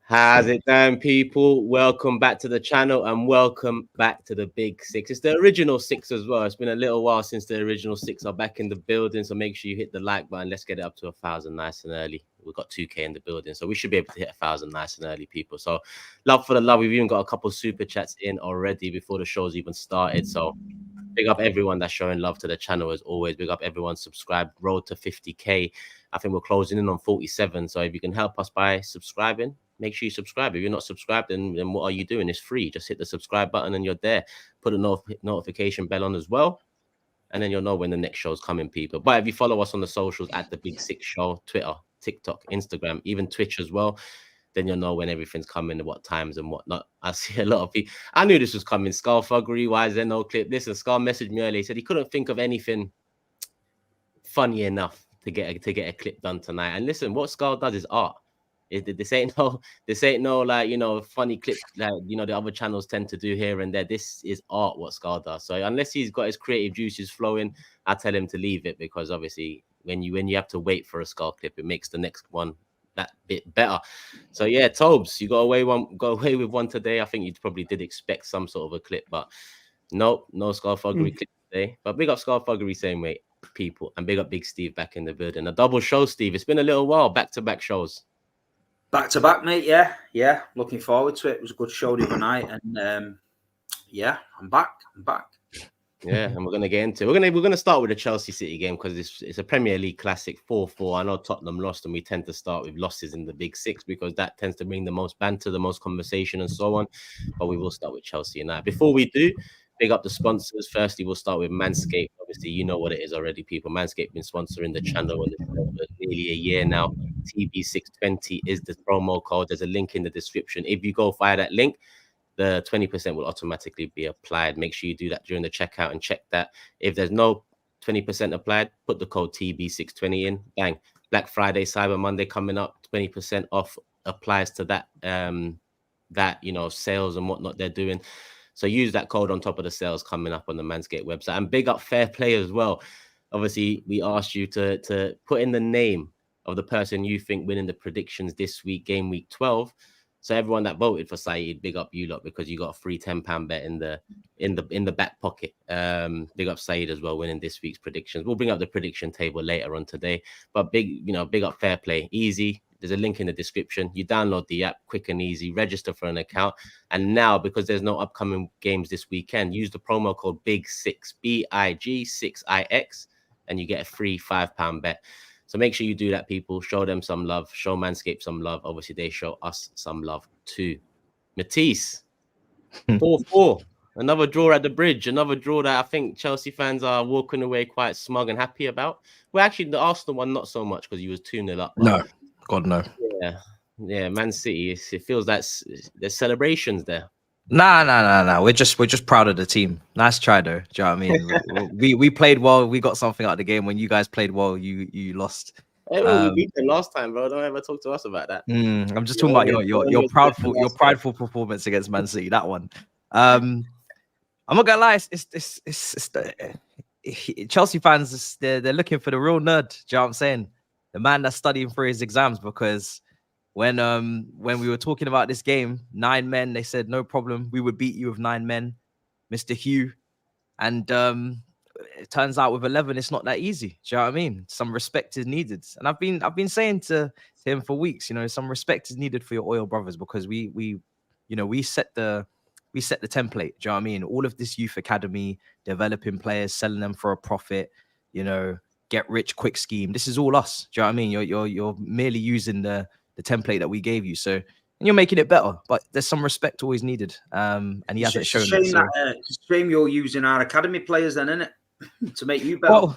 How's it going, people? Welcome back to the channel and welcome back to the Big Six. It's the original six as well. It's been a little while since the original six are back in the building, so make sure you hit the like button. Let's get it up to 1,000 nice and early. We've got 2K in the building, so we should be able to hit 1,000 nice and early, people. So love for the love. We've even got a couple super chats in already before the show's even started. So big up everyone that's showing love to the channel as always. Big up everyone subscribed. Road to 50K. I think we're closing in on 47. So if you can help us by subscribing, make sure you subscribe. If you're not subscribed, then what are you doing? It's free. Just hit the subscribe button and you're there. Put a notification bell on as well, and then you'll know when the next show's coming, people. But if you follow us on the socials at the Big Six Show, Twitter, TikTok, Instagram, even Twitch as well, then you'll know when everything's coming, what times and whatnot. I see a lot of people. I knew this was coming. Skull Thuggery, why is there no clip? Listen, Skull messaged me earlier. He said he couldn't think of anything funny enough to get a clip done tonight. And listen, what Skull does is art. This ain't no like, you know, funny clip like, you know, the other channels tend to do here and there. This is art, what Skull does. So unless he's got his creative juices flowing, I tell him to leave it, because obviously when you have to wait for a Skull clip, it makes the next one that bit better. So yeah, Tobes, you got away with one today. I think you probably did expect some sort of a clip, but nope, no Skull Thuggery clip today. But big up Skull Thuggery same way, people, and big up Big Steve back in the building. A double show, Steve. It's been a little while, back-to-back shows. Back to back, mate. Yeah. Looking forward to it. It was a good show the other night, and yeah, I'm back. Yeah, and we're gonna get into it. We're gonna start with the Chelsea City game because it's a Premier League classic, 4-4. I know Tottenham lost, and we tend to start with losses in the Big Six because that tends to bring the most banter, the most conversation, and so on. But we will start with Chelsea United. Before we do, big up the sponsors. Firstly, we'll start with Manscaped. Obviously, you know what it is already, people. Manscaped been sponsoring the channel for nearly a year now. TB620 is the promo code. There's a link in the description. If you go via that link, the 20% will automatically be applied. Make sure you do that during the checkout and check that. If there's no 20% applied, put the code TB620 in. Bang. Black Friday, Cyber Monday coming up. 20% off applies to that, you know, sales and whatnot they're doing. So use that code on top of the sales coming up on the Manscaped website. And big up Fair Play as well. Obviously, we asked you to put in the name of the person you think winning the predictions this week, game week 12. So everyone that voted for Saeed, big up you lot, because you got a free £10 bet in the back pocket. Big up Saeed as well, winning this week's predictions. We'll bring up the prediction table later on today. But big up Fair Play. Easy. There's a link in the description. You download the app, quick and easy, register for an account. And now, because there's no upcoming games this weekend, use the promo code BIG6, BIG6IX, and you get a free £5 bet. So make sure you do that, people. Show them some love. Show Manscaped some love. Obviously, they show us some love too. Matisse, 4-4. Another draw at the bridge. Another draw that I think Chelsea fans are walking away quite smug and happy about. Well, actually, the Arsenal one, not so much, because he was 2-0 up. No. God, no. Yeah, Man City. It feels like there's celebrations there. Nah. We're just proud of the team. Nice try, though. Do you know what I mean? we played well. We got something out of the game. When you guys played well, you lost. Hey, we beat them last time, bro. Don't ever talk to us about that. I'm just talking about your prideful performance against Man City. That one. I'm not gonna lie. It's Chelsea fans. They're looking for the real nerd. Do you know what I'm saying? The man that's studying for his exams, because when we were talking about this game, 9 men, they said no problem, we would beat you with 9 men, Mr. Hugh, and it turns out with 11 it's not that easy. Do you know what I mean? Some respect is needed, and I've been saying to him for weeks, you know, some respect is needed for your oil brothers, because we set the template. Do you know what I mean? All of this youth academy, developing players, selling them for a profit, you know, get rich quick scheme. This is all us. Do you know what I mean? You're merely using the template that we gave you. So, and you're making it better, but there's some respect always needed. And he hasn't shown it. It's a shame you're using our academy players then, isn't it? To make you better.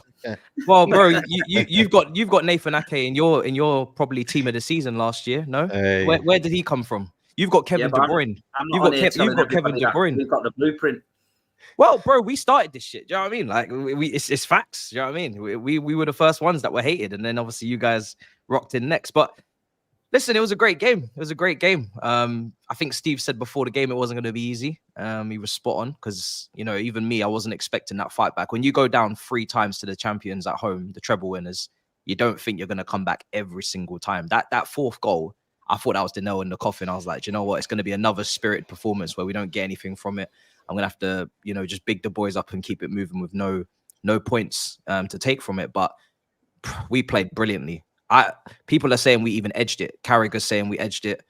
Well, bro, you've got Nathan Ake in your probably team of the season last year. No, where did he come from? You've got Kevin De Bruyne. You've got Kevin De Bruyne. We've got the blueprint. Well, bro, we started this shit. Do you know what I mean? Like, it's facts. Do you know what I mean? We were the first ones that were hated, and then obviously you guys rocked in next. But listen, it was a great game. It was a great game. I think Steve said before the game it wasn't going to be easy. He was spot on, because, you know, even me, I wasn't expecting that fight back. When you go down 3 times to the champions at home, the treble winners, you don't think you're going to come back every single time. That 4th goal, I thought that was the nail in the coffin. I was like, you know what? It's going to be another spirited performance where we don't get anything from it. I'm going to have to, you know, just big the boys up and keep it moving with no points to take from it. But we played brilliantly. People are saying we even edged it. Carragher's saying we edged it.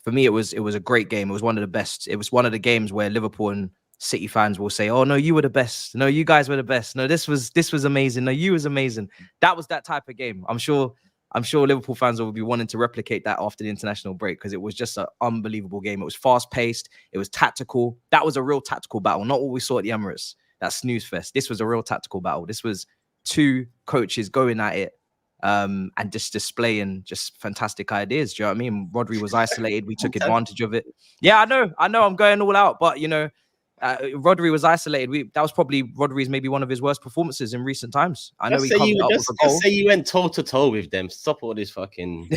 For me, it was a great game. It was one of the best. It was one of the games where Liverpool and City fans will say, "Oh no, you were the best. No, you guys were the best. No, this was amazing. No, you was amazing." That was that type of game. I'm sure Liverpool fans will be wanting to replicate that after the international break because it was just an unbelievable game. It was fast paced. It was tactical. That was a real tactical battle, not what we saw at the Emirates. That snooze fest. This was a real tactical battle. This was two coaches going at it and just displaying just fantastic ideas. Do you know what I mean? Rodri was isolated. We took advantage of it. Yeah, I know. I'm going all out, but you know, Rodri was isolated. That was probably Rodri's maybe one of his worst performances in recent times. I know he covered up with a goal. Just say you went toe to toe with them. Stop all this fucking.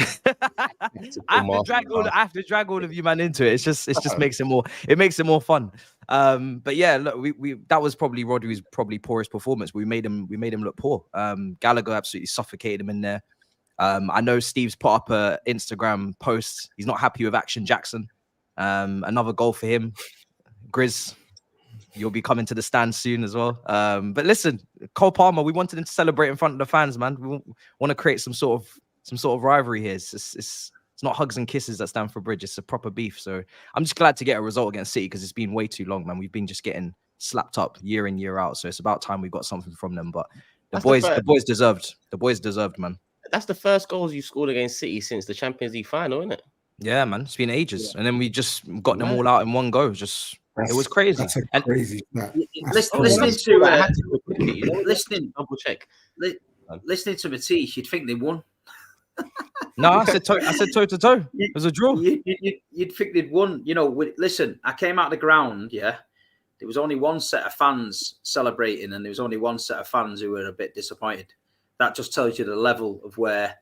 I have to drag all of you man into it. It just makes it more. It makes it more fun. But yeah, look, we that was probably Rodri's poorest performance. We made him look poor. Gallagher absolutely suffocated him in there. I know Steve's put up a Instagram post. He's not happy with Action Jackson. Another goal for him. GRIZZ, you'll be coming to the stand soon as well. But listen, Cole Palmer, we wanted him to celebrate in front of the fans, man. We want to create some sort of rivalry here. It's not hugs and kisses at Stamford Bridge. It's a proper beef. So I'm just glad to get a result against City because it's been way too long, man. We've been just getting slapped up year in, year out. So it's about time we got something from them. But the boys deserved, man. That's the first goals you scored against City since the Champions League final, isn't it? Yeah, man. It's been ages. Yeah. And then we just got them all out in one go. It was crazy. That's crazy. Listening to Matisse, you'd think they won. No, I said toe to toe. It was a draw. You'd think they'd won. You know, listen, I came out of the ground, yeah. There was only one set of fans celebrating, and there was only one set of fans who were a bit disappointed. That just tells you the level of where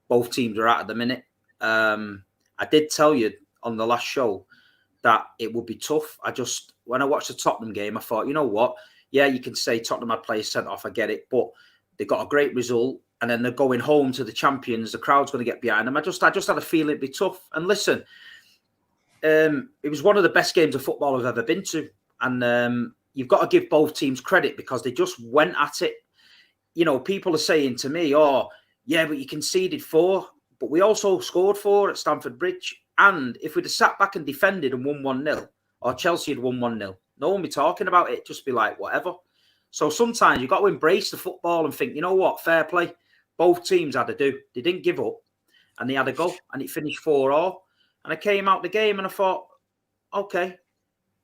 both teams are at the minute. I did tell you on the last show that it would be tough. When I watched the Tottenham game, I thought, you know what? Yeah, you can say Tottenham had players sent off. I get it, but they got a great result, and then they're going home to the champions. The crowd's going to get behind them. I just had a feeling it'd be tough. And listen, it was one of the best games of football I've ever been to, and you've got to give both teams credit because they just went at it. You know, people are saying to me, "Oh, yeah, but you conceded 4, but we also scored 4 at Stamford Bridge." And if we'd have sat back and defended and won 1-0, or Chelsea had won 1-0, no one would be talking about it. Just be like, whatever. So sometimes you've got to embrace the football and think, you know what, fair play. Both teams had to do. They didn't give up, and they had a go, and it finished 4-4. And I came out the game and I thought, okay,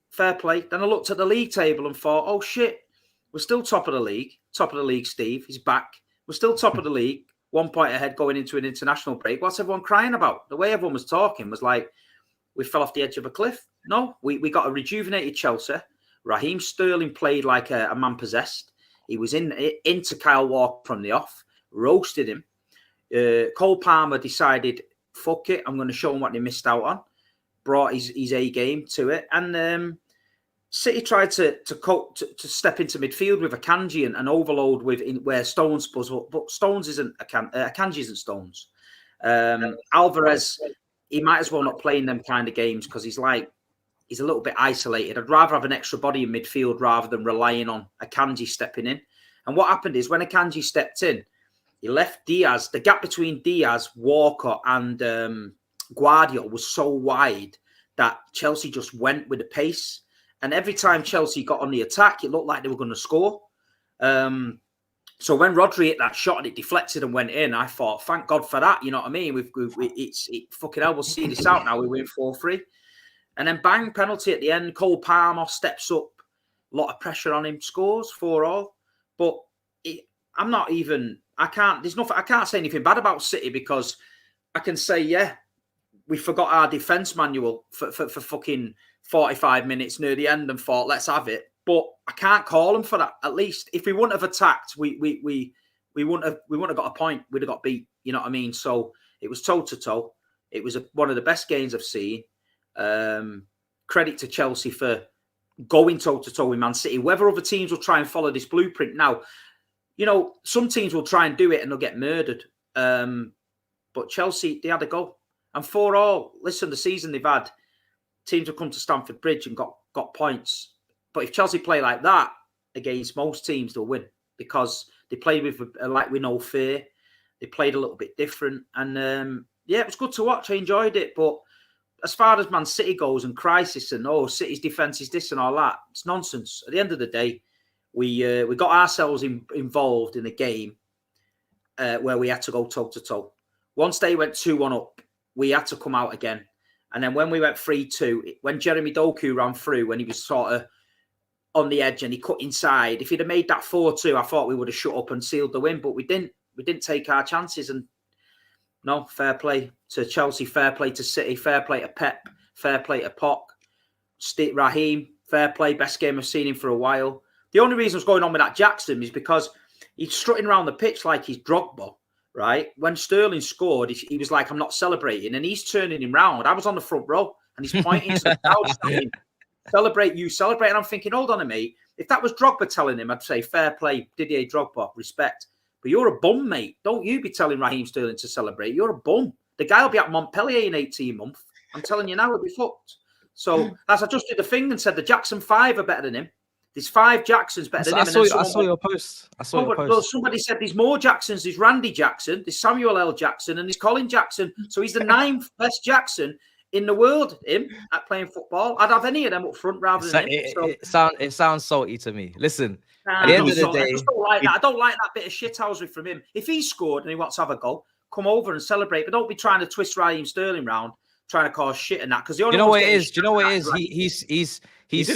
fair play. Then I looked at the league table and thought, oh shit, we're still top of the league. Top of the league, Steve. He's back. We're still top of the league. 1 point ahead going into an international break. What's everyone crying about? The way everyone was talking was like, we fell off the edge of a cliff. No, we got a rejuvenated Chelsea. Raheem Sterling played like a man possessed. He was into Kyle Walker from the off, roasted him. Cole Palmer decided, fuck it, I'm going to show him what they missed out on. Brought his A game to it. And City tried to step into midfield with Akanji and overload where Stones was, but Stones isn't Akanji isn't Stones. Alvarez, he might as well not play in them kind of games because he's a little bit isolated. I'd rather have an extra body in midfield rather than relying on Akanji stepping in. And what happened is when Akanji stepped in, he left Diaz. The gap between Diaz, Walker, and Guardiola was so wide that Chelsea just went with the pace. And every time Chelsea got on the attack, it looked like they were going to score. So when Rodri hit that shot and it deflected and went in, I thought, thank God for that. You know what I mean? It's fucking hell, we'll see this out now. We win 4-3. And then bang, penalty at the end. Cole Palmer steps up. A lot of pressure on him. Scores 4-4. But I can't say anything bad about City because I can say, yeah, we forgot our defence manual for fucking 45 minutes near the end and thought, let's have it. But I can't call them for that. At least if we wouldn't have attacked, we wouldn't have got a point. We'd have got beat. You know what I mean? So it was toe to toe. It was one of the best games I've seen. Credit to Chelsea for going toe to toe with Man City. Whether other teams will try and follow this blueprint now, you know, some teams will try and do it and they'll get murdered. But Chelsea, they had a go. And 4-4, listen, the season they've had, teams have come to Stamford Bridge and got points. But if Chelsea play like that against most teams, they'll win because they played with no fear. They played a little bit different. And yeah, it was good to watch. I enjoyed it. But as far as Man City goes and crisis and City's defence is this and all that, it's nonsense. At the end of the day, we got ourselves involved in a game where we had to go toe-to-toe. Once they went 2-1 up, we had to come out again. And then when we went 3-2, when Jeremy Doku ran through, when he was sort of on the edge and he cut inside, if he'd have made that 4-2, I thought we would have shut up and sealed the win. But we didn't. We didn't take our chances. And no, fair play to Chelsea, fair play to City, fair play to Pep, fair play to Poch, Steve Raheem, fair play, best game I've seen him for a while. The only reason what's going on with that Jackson is because he's strutting around the pitch like he's Drogba, right? When Sterling scored, he was like, I'm not celebrating, and he's turning him round. I was on the front row, and he's pointing to the crowd saying, celebrate, you celebrate. And I'm thinking, hold on a minute. If that was Drogba telling him, I'd say, fair play, Didier Drogba, respect. But you're a bum, mate. Don't you be telling Raheem Sterling to celebrate. You're a bum. The guy will be at Montpellier in 18 months. I'm telling you now, he'll be fucked. So as I just did the thing and said the Jackson 5 are better than him. There's 5 Jacksons better than him. I saw your post. Well, somebody said there's more Jacksons. There's Randy Jackson, there's Samuel L. Jackson, and there's Colin Jackson. So he's the 9th best Jackson in the world, him, at playing football. I'd have any of them up front rather than him. It sounds salty to me. Listen, at the end of the day, I just don't like that. I don't like that bit of shithousery from him. If he scored and he wants to have a go, come over and celebrate. But don't be trying to twist Raheem Sterling round, trying to cause shit and that. Because the only what it is? Do you know what it is? He's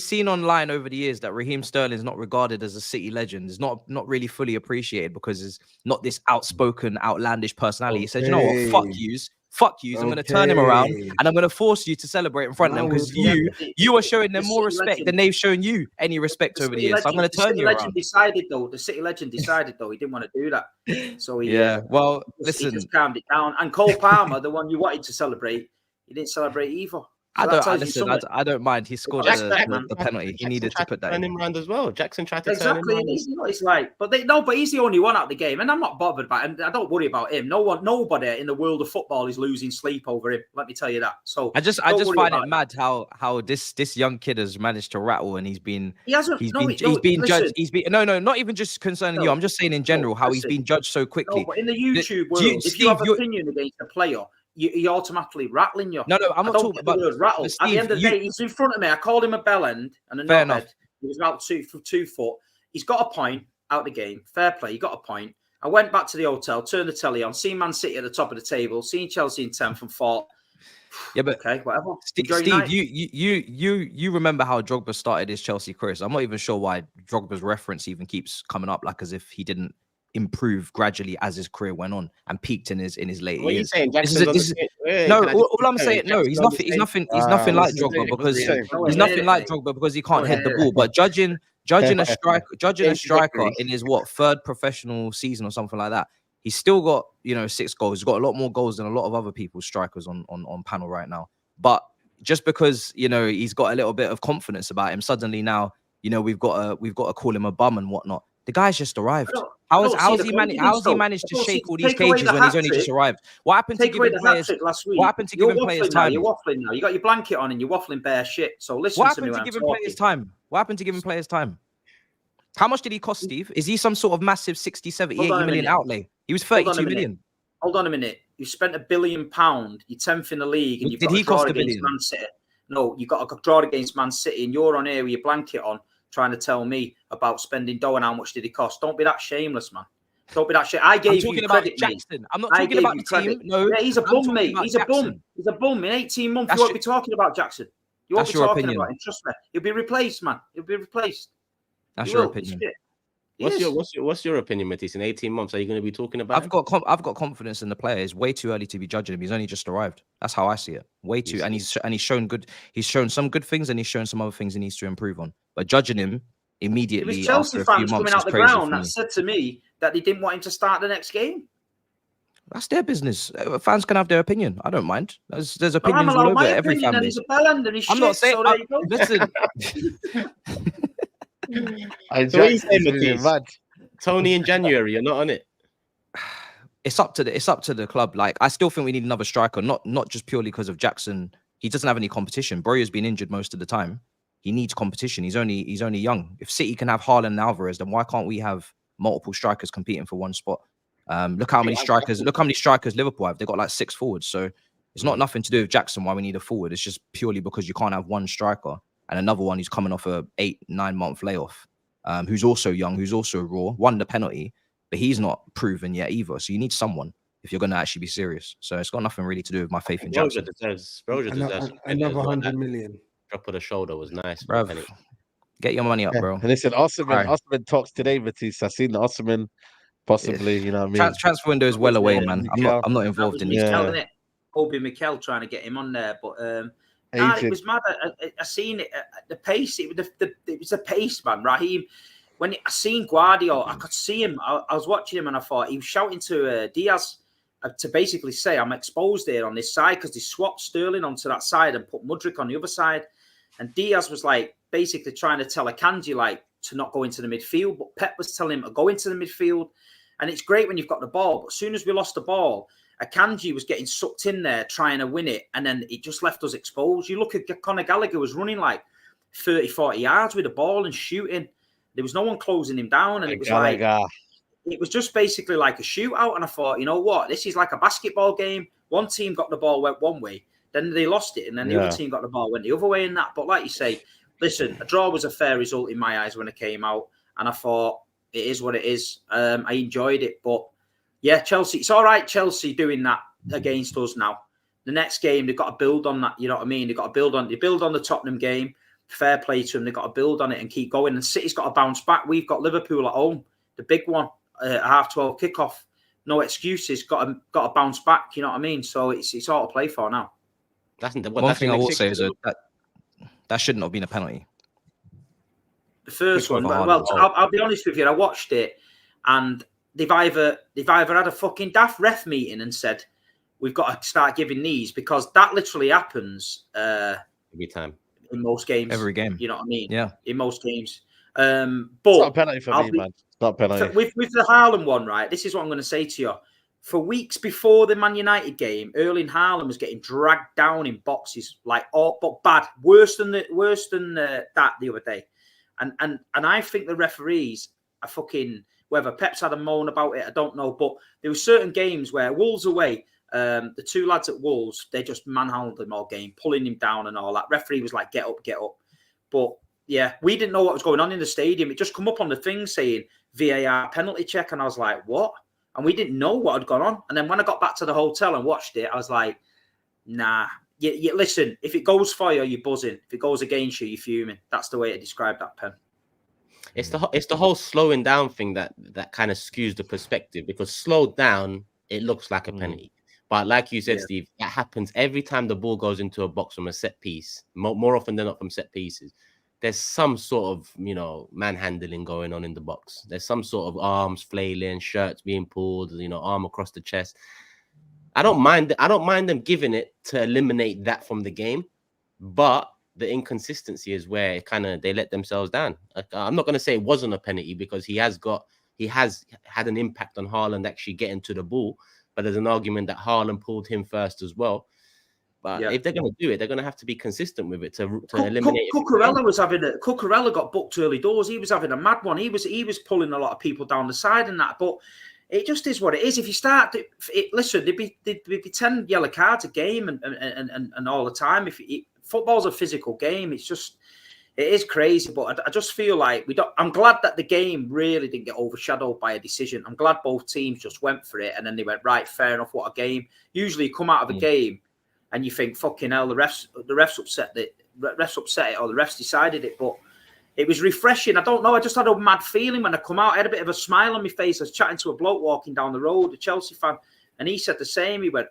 seen online over the years that Raheem Sterling is not regarded as a City legend. Is not really fully appreciated because he's not this outspoken, outlandish personality. He said, you know what? Fuck you. I'm going to turn him around and I'm going to force you to celebrate in front of them because you are showing them more respect than they've shown you any respect over the years. So I'm going to turn you around. The City legend decided though he didn't want to do that. So he, listen, he just calmed it down. And Cole Palmer, the one you wanted to celebrate, he didn't celebrate either. So I don't mind. He scored the penalty. He needed to put that in. Turn him around as well. Jackson tried to turn him around. Exactly. It's like, but he's the only one out of the game, and I'm not bothered by him. I don't worry about him. Nobody in the world of football is losing sleep over him. Let me tell you that. So I just find it mad how this young kid has managed to rattle, and he's been judged. Not even just concerning you. I'm just saying in general how he's been judged so quickly. No, but in the YouTube world, if you have an opinion against a player, you're automatically rattling you. No, I'm not talking about the rattle. Steve, at the end of the day, he's in front of me. I called him a bell end and a knobhead. He was about 2 foot. He's got a point out the game. Fair play. He got a point. I went back to the hotel, turned the telly on, seen Man City at the top of the table, seen Chelsea in 10th and 4th. Yeah, but okay, whatever. Steve, you remember how Drogba started his Chelsea career? So I'm not even sure why Drogba's reference even keeps coming up, like as if he didn't improve gradually as his career went on and peaked in his later years. All I'm saying, he's nothing like Drogba because he can't head the ball. But judging a striker in his 3rd professional season or something like that, he's still got 6 goals. He's got a lot more goals than a lot of other people's strikers on panel right now. But just because he's got a little bit of confidence about him, suddenly now we've got to call him a bum and whatnot. The guy's just arrived. How has he managed to shake all these cages when he's only just arrived? What happened to giving players last week? What happened to giving players time? You're waffling now. You got your blanket on and you're waffling bare shit. So listen to me. What happened to giving players time? What happened to giving players time? How much did he cost, Steve? Is he some sort of massive 60, 70, 80 million outlay? He was 32 million. Hold on a minute. You spent £1 billion. You're 10th in the league, and you've got to draw against Man City. No, you got to draw against Man City, and you're on here with your blanket on, trying to tell me about spending dough and how much did it cost. Don't be that shameless, man. Don't be that shit. I gave you credit, Jackson. I'm not talking about the team. No, yeah, he's a bum, mate. He's a bum. He's a bum. In 18 months, you won't be talking about Jackson. You won't be talking about him. Trust me. He'll be replaced, man. He'll be replaced. That's your opinion. What's your opinion, Matisse? In 18 months, are you going to be talking about? I've got confidence in the player. It's way too early to be judging him. He's only just arrived. That's how I see it. Way too, and he's shown good. He's shown some good things, and he's shown some other things he needs to improve on. But judging him immediately after a few months coming out the ground that said to me that they didn't want him to start the next game. That's their business. Fans can have their opinion. I don't mind. There's opinions all over every fan base. I'm not saying. Listen. So what are you saying, Matisse? Tony in January, you're not on it. it's up to the club. Like, I still think we need another striker, not just purely because of Jackson. He doesn't have any competition. Broya's been injured most of the time. He needs competition. He's only young. If City can have Haaland and Alvarez, then why can't we have multiple strikers competing for one spot? Look how many strikers Liverpool have. They've got like 6 forwards. So it's not nothing to do with Jackson why we need a forward. It's just purely because you can't have one striker and another one who's coming off a 8-9 month layoff, who's also young, who's also raw, won the penalty, but he's not proven yet either. So you need someone if you're going to actually be serious. So it's got nothing really to do with my faith in Jackson. Broja deserves another 100 million. Drop of the shoulder was nice, bro. Get your money up, bro. And listen, Osman talks today, Matisse. I've seen the Osman possibly, you know what I mean? Transfer window is well away, man. I'm not involved in this. Obi Mikel trying to get him on there, but it was mad. I seen it at the pace. It was a pace, man. Raheem, when I seen Guardiola, I could see him. I was watching him and I thought he was shouting to Diaz to basically say, I'm exposed here on this side, because they swapped Sterling onto that side and put Mudryk on the other side. And Diaz was like basically trying to tell Akanji like to not go into the midfield, but Pep was telling him to go into the midfield. And it's great when you've got the ball, but as soon as we lost the ball, Akanji was getting sucked in there trying to win it, and then it just left us exposed. You look at Conor Gallagher was running like 30, 40 yards with the ball and shooting. There was no one closing him down, and it was it was just basically like a shootout. And I thought, you know what, this is like a basketball game. One team got the ball, went one way, then they lost it, and then the other team got the ball, went the other way in that. But like you say, listen, a draw was a fair result in my eyes when it came out, and I thought it is what it is. I enjoyed it, but yeah, Chelsea, it's all right, Chelsea doing that against us now. The next game, they've got to build on that, you know what I mean? They've got to build on the Tottenham game. Fair play to them. They've got to build on it and keep going. And City's got to bounce back. We've got Liverpool at home, the big one, a 12:30 kickoff. No excuses. Got to bounce back, you know what I mean? So it's all to play for now. One thing I will say is that shouldn't have been a penalty. The first one, well, I'll be honest with you. I watched it, and they've either had a fucking daft ref meeting and said we've got to start giving these, because that literally happens every time in most games. Every game, you know what I mean? Yeah, in most games. But it's not a penalty for me, man. It's not a penalty. With the Haaland one, right? This is what I'm going to say to you. For weeks before the Man United game, Erling Haaland was getting dragged down in boxes, like but bad, worse than that the other day. And I think the referees are fucking, whether Pep's had a moan about it, I don't know. But there were certain games where Wolves away, the two lads at Wolves, they just manhandled him all game, pulling him down and all that. Referee was like, get up, get up. But yeah, we didn't know what was going on in the stadium. It just come up on the thing saying VAR penalty check. And I was like, what? And we didn't know what had gone on. And then when I got back to the hotel and watched it, I was like, nah. Listen, if it goes for you, you're buzzing. If it goes against you, you're fuming. That's the way to describe that pen. It's the whole slowing down thing that kind of skews the perspective, because slowed down, it looks like a penalty. But like you said, Steve, that happens every time the ball goes into a box from a set piece, more often than not from set pieces. There's some sort of, manhandling going on in the box. There's some sort of arms flailing, shirts being pulled, arm across the chest. I don't mind them giving it to eliminate that from the game, but the inconsistency is where they let themselves down. I'm not going to say it wasn't a penalty, because he has had an impact on Haaland actually getting to the ball, but there's an argument that Haaland pulled him first as well. But if they're going to do it, they're going to have to be consistent with it to eliminate. Cucurella got booked early doors. He was having a mad one. He was pulling a lot of people down the side and that. But it just is what it is. If you start, listen, there'd be 10 yellow cards a game and all the time. Football's a physical game. It is crazy. But I just feel like I'm glad that the game really didn't get overshadowed by a decision. I'm glad both teams just went for it, and then they went, right, fair enough, what a game. Usually you come out of a game and you think, fucking hell, the refs upset it, or the refs decided it. But it was refreshing. I don't know. I just had a mad feeling when I come out. I had a bit of a smile on my face. I was chatting to a bloke walking down the road, a Chelsea fan, and he said the same. He went,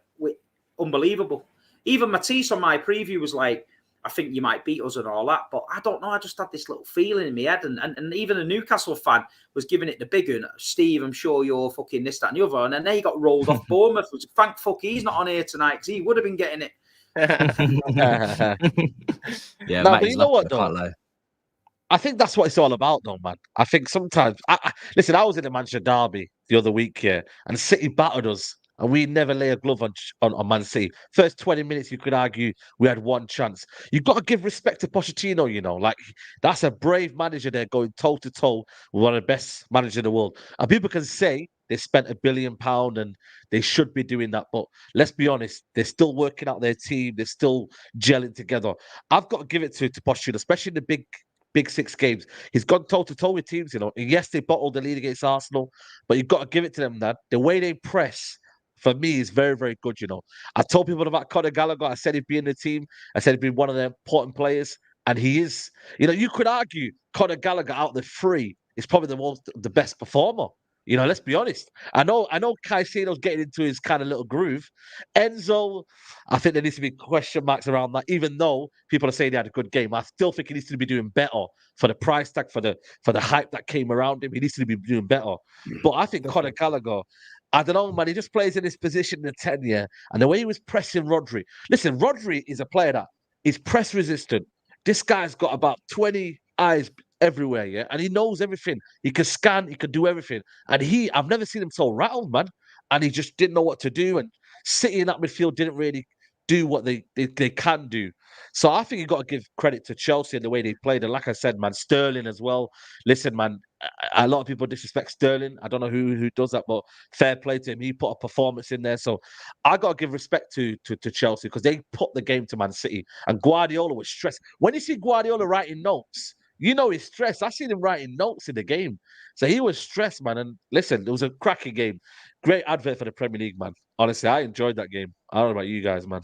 unbelievable. Even Matisse on my preview was like, I think you might beat us and all that. But I don't know. I just had this little feeling in my head. And even a Newcastle fan was giving it the big one. Steve, I'm sure you're fucking this, that, and the other. And then they got rolled off Bournemouth. Thank fuck he's not on here tonight, because he would have been getting it. Yeah, no, but you know what, though? I think that's what it's all about, though, man. I think sometimes, listen, I was in the Manchester derby the other week here, and City battered us, and we never lay a glove on Man City. First 20 minutes, you could argue we had one chance. You've got to give respect to Pochettino, you know, like that's a brave manager there going toe to toe with one of the best managers in the world. And people can say they spent £1 billion and they should be doing that, but let's be honest, they're still working out their team, they're still gelling together. I've got to give it to Pochettino, especially in the big 6 games. He's gone toe to toe with teams, you know. And yes, they bottled the lead against Arsenal, but you've got to give it to them that the way they press for me is very, very good, you know. I told people about Conor Gallagher. I said he'd be in the team. I said he'd be one of the important players, and he is. You know, you could argue Conor Gallagher out of the 3 is probably the best performer. You know, let's be honest. I know Caicedo's getting into his kind of little groove. Enzo, I think there needs to be question marks around that, even though people are saying he had a good game. I still think he needs to be doing better for the price tag, for the hype that came around him. He needs to be doing better. But I think Conor Gallagher, I don't know, man, he just plays in his position in the 10 year. And the way he was pressing Rodri. Listen, Rodri is a player that is press resistant. This guy's got about 20 eyes everywhere, yeah, and he knows everything. He can scan, he can do everything. And I've never seen him so rattled, man. And he just didn't know what to do. And City in that midfield didn't really do what they can do. So I think you got to give credit to Chelsea and the way they played. And like I said, man, Sterling as well. Listen, man, a lot of people disrespect Sterling. I don't know who does that, but fair play to him. He put a performance in there. So I got to give respect to Chelsea because they put the game to Man City. And Guardiola was stressed. When you see Guardiola writing notes, you know he's stressed. I seen him writing notes in the game. So he was stressed, man. And listen, it was a cracking game. Great advert for the Premier League, man. Honestly, I enjoyed that game. I don't know about you guys, man.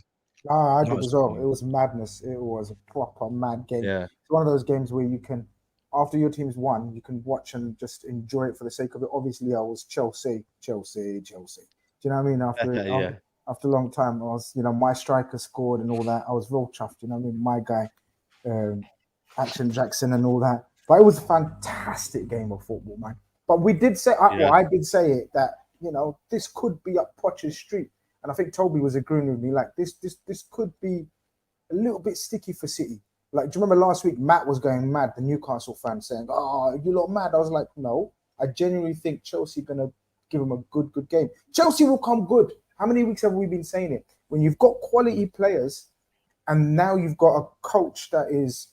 I did as well. It was madness. It was a proper mad game. Yeah. It's one of those games where you can, after your team's won, you can watch and just enjoy it for the sake of it. Obviously, I was Chelsea. Do you know what I mean? After a long time, I was, you know, my striker scored and all that. I was real chuffed. You know what I mean? My guy, Action Jackson and all that. But it was a fantastic game of football, man. But we did say, I did say it, that, you know, this could be up Poch's street. And I think Toby was agreeing with me, like, this could be a little bit sticky for City. Like, do you remember last week, Matt was going mad, the Newcastle fan, saying, oh, you lot mad. I was like, no, I genuinely think Chelsea going to give him a good game. Chelsea will come good. How many weeks have we been saying it? When you've got quality players and now you've got a coach that he's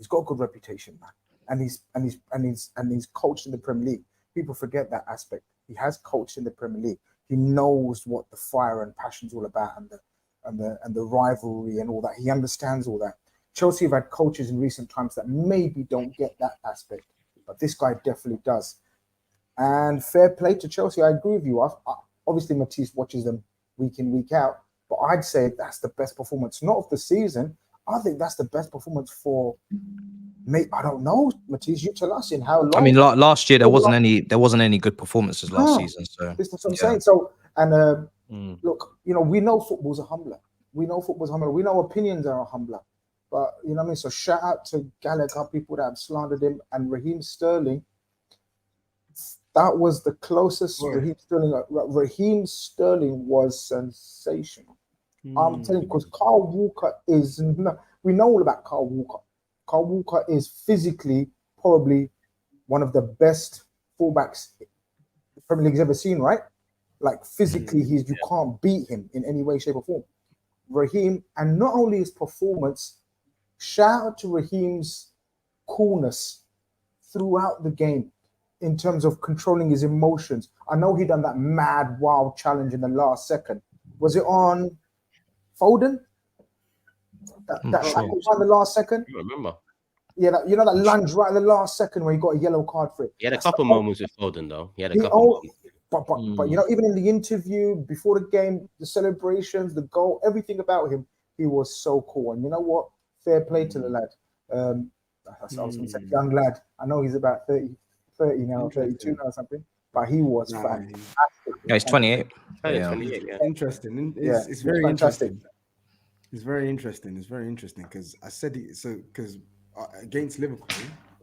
got a good reputation, man. And he's coached in the Premier League. People forget that aspect. He has coached in the Premier League. He knows what the fire and passion's all about, and the rivalry and all that. He understands all that. Chelsea have had coaches in recent times that maybe don't get that aspect, but this guy definitely does. And fair play to Chelsea. I agree with you. Obviously, Matisse watches them week in, week out, but I'd say that's the best performance, not of the season. I think that's the best performance for, mate. I don't know, Matisse. You tell us in how long. I mean, last year there wasn't any good performances last season. So this is what I'm saying. So look, you know, we know football's a humbler. We know opinions are a humbler. But you know what I mean. So shout out to Gallagher, people that have slandered him, and Raheem Sterling. That was the closest. Raheem Sterling was sensational. I'm telling you, because Carl Walker is. We know all about Carl Walker. Carl Walker is physically probably one of the best fullbacks the Premier League's ever seen, right? Like physically, you can't beat him in any way, shape, or form. Raheem, and not only his performance, shout out to Raheem's coolness throughout the game in terms of controlling his emotions. I know he done that mad, wild challenge in the last second. Was it on Foden? That tackle in the last second? I remember. Yeah, that lunge right in the last second where he got a yellow card for it. He had a couple moments with Foden, though. He had a couple moments. But you know, even in the interview, before the game, the celebrations, the goal, everything about him, he was so cool. And you know what? Fair play to the lad. I was going to say young lad. I know he's about 30 now, 32 now or something. But he was fantastic. Yeah, he's 28. Yeah. 28, yeah. Interesting. It's very interesting. It's very interesting because I said because against Liverpool,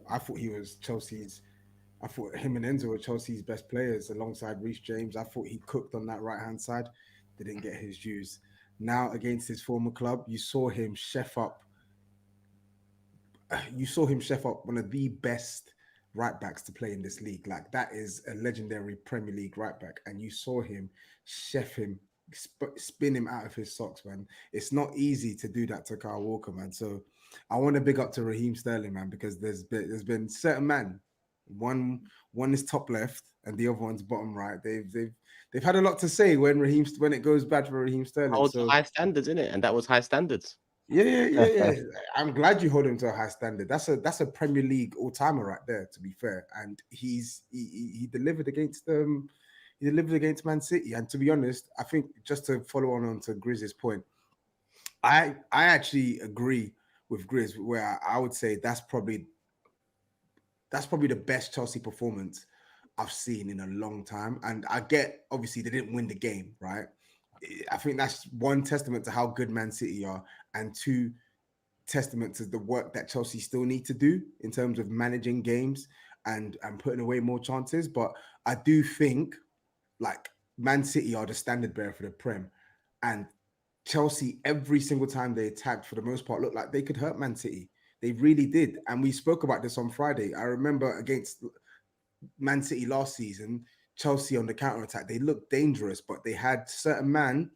I thought I thought him and Enzo were Chelsea's best players alongside Reece James. I thought he cooked on that right-hand side. They didn't get his dues. Now against his former club, you saw him chef up you saw him chef up one of the best right backs to play in this league. Like, that is a legendary Premier League right back, and you saw him chef him, spin him out of his socks, man. It's not easy to do that to Kyle Walker, man. So I want to big up to Raheem Sterling, man, because there's been certain man, one is top left and the other one's bottom right. They've had a lot to say when it goes bad for Raheem Sterling. Holds high standards, in it, and that was high standards. Yeah. I'm glad you hold him to a high standard. That's a Premier League all-timer right there, to be fair. And he delivered against he delivered against Man City. And to be honest, I think, just to follow on to GRIZZ's point, I actually agree with GRIZZ, where I would say that's probably the best Chelsea performance I've seen in a long time. And I get, obviously, they didn't win the game, right? I think that's one testament to how good Man City are, and two, testament to the work that Chelsea still need to do in terms of managing games and putting away more chances. But I do think, like, Man City are the standard bearer for the Prem, and Chelsea, every single time they attacked, for the most part, looked like they could hurt Man City. They really did. And we spoke about this on Friday. I remember against Man City last season, Chelsea on the counter-attack, they looked dangerous, but they had certain men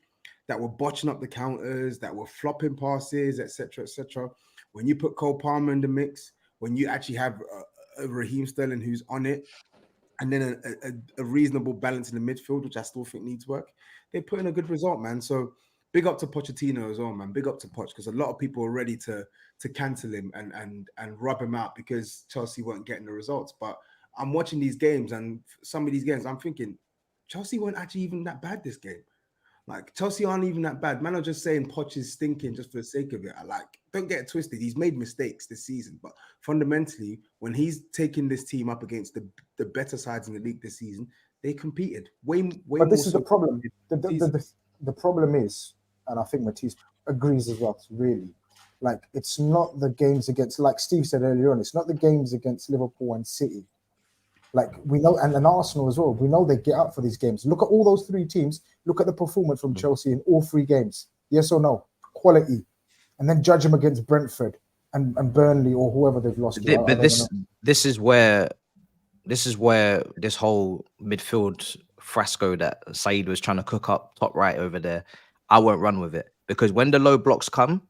that were botching up the counters, that were flopping passes, etc., etc. When you put Cole Palmer in the mix, when you actually have a Raheem Sterling who's on it, and then a reasonable balance in the midfield, which I still think needs work, they put in a good result, man. So big up to Pochettino as well, man. Big up to Poch, because a lot of people are ready to cancel him and rub him out because Chelsea weren't getting the results. But I'm watching these games, and some of these games, I'm thinking Chelsea weren't actually even that bad this game. Like, Chelsea aren't even that bad. Man, I'm just saying Poch is stinking just for the sake of it. Don't get it twisted. He's made mistakes this season, but fundamentally, when he's taking this team up against the better sides in the league this season, they competed way But this is the problem. The problem is, and I think Matisse agrees as well, really, like, it's not the games against, like Steve said earlier on, it's not the games against Liverpool and City. Like, we know, and Arsenal as well, we know they get up for these games. Look at all those three teams. Look at the performance from Chelsea in all three games. Yes or no? Quality. And then judge them against Brentford and Burnley or whoever they've lost to. But this is where this whole midfield fresco that Saeed was trying to cook up top right over there, I won't run with it. Because when the low blocks come,